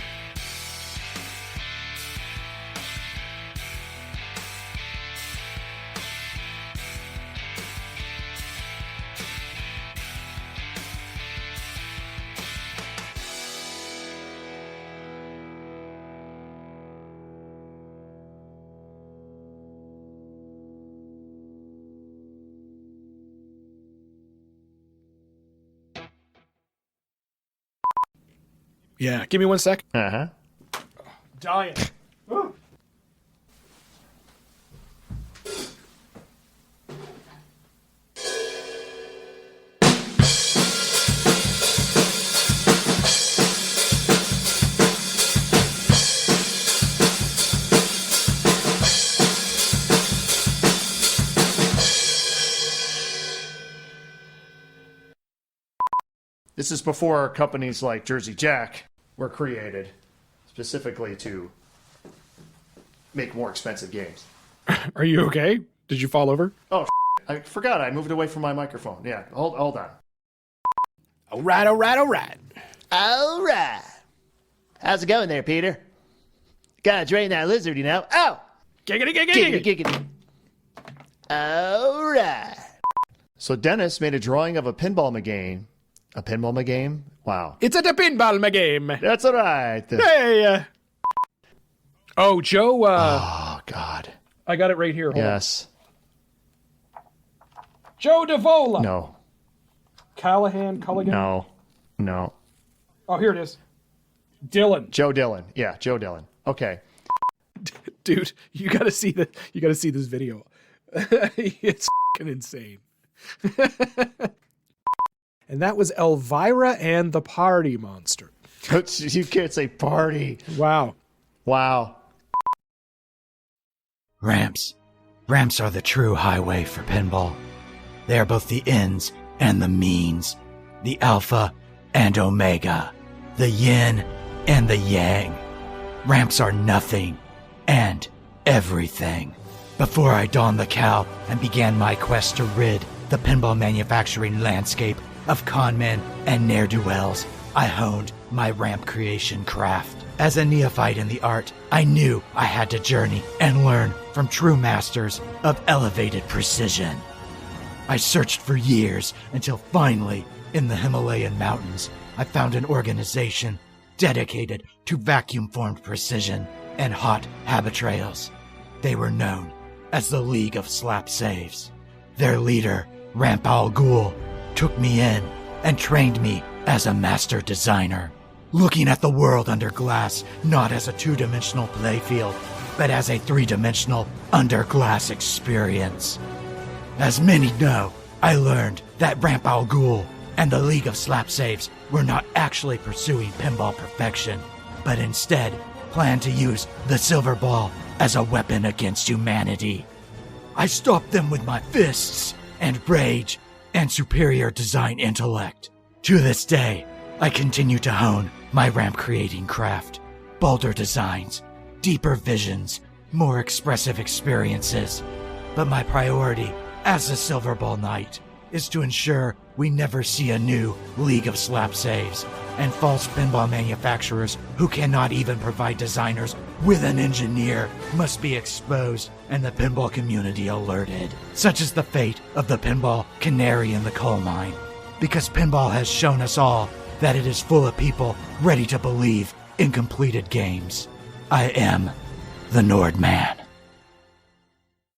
Yeah, give me 1 sec. Uh-huh. Dying. This is before companies like Jersey Jack were created specifically to make more expensive games. Are you okay? Did you fall over? Oh, I forgot. I moved away from my microphone. Yeah, hold on. All right. All right. How's it going there, Peter? Gotta drain that lizard, Oh! Giggity. All right. So Dennis made a drawing of a pinball game. A pinball game? Wow. It's a pinball game. That's all right. Hey. Oh, Joe. Oh, God. I got it right here. Hold yes. on. Joe DeVola. No. Callahan, Culligan. No. Oh, here it is. Dylan. Joe Dillon. Yeah, Joe Dillon. Okay. Dude, you gotta see this video. It's fucking insane. And that was Elvira and the Party Monster. You can't say party. Wow. Ramps. Ramps are the true highway for pinball. They are both the ends and the means, the alpha and omega, the yin and the yang. Ramps are nothing and everything. Before I donned the cowl and began my quest to rid the pinball manufacturing landscape of conmen and ne'er-do-wells, I honed my ramp creation craft. As a neophyte in the art, I knew I had to journey and learn from true masters of elevated precision. I searched for years until finally, in the Himalayan mountains, I found an organization dedicated to vacuum-formed precision and hot habitrails. They were known as the League of Slap Saves. Their leader, Ramp Al Ghul, took me in and trained me as a master designer, looking at the world under glass not as a two-dimensional playfield, but as a three-dimensional under glass experience. As many know, I learned that Ramp Al Ghul and the League of Slap Saves were not actually pursuing pinball perfection, but instead planned to use the silver ball as a weapon against humanity. I stopped them with my fists and rage, and superior design intellect. To this day, I continue to hone my ramp creating craft. Bolder designs, deeper visions, more expressive experiences. But my priority as a Silverball Knight is to ensure we never see a new League of Slap Saves and false pinball manufacturers who cannot even provide designers with an engineer must be exposed and the pinball community alerted. Such is the fate of the pinball canary in the coal mine, because pinball has shown us all that it is full of people ready to believe in completed games. I am the Nordman.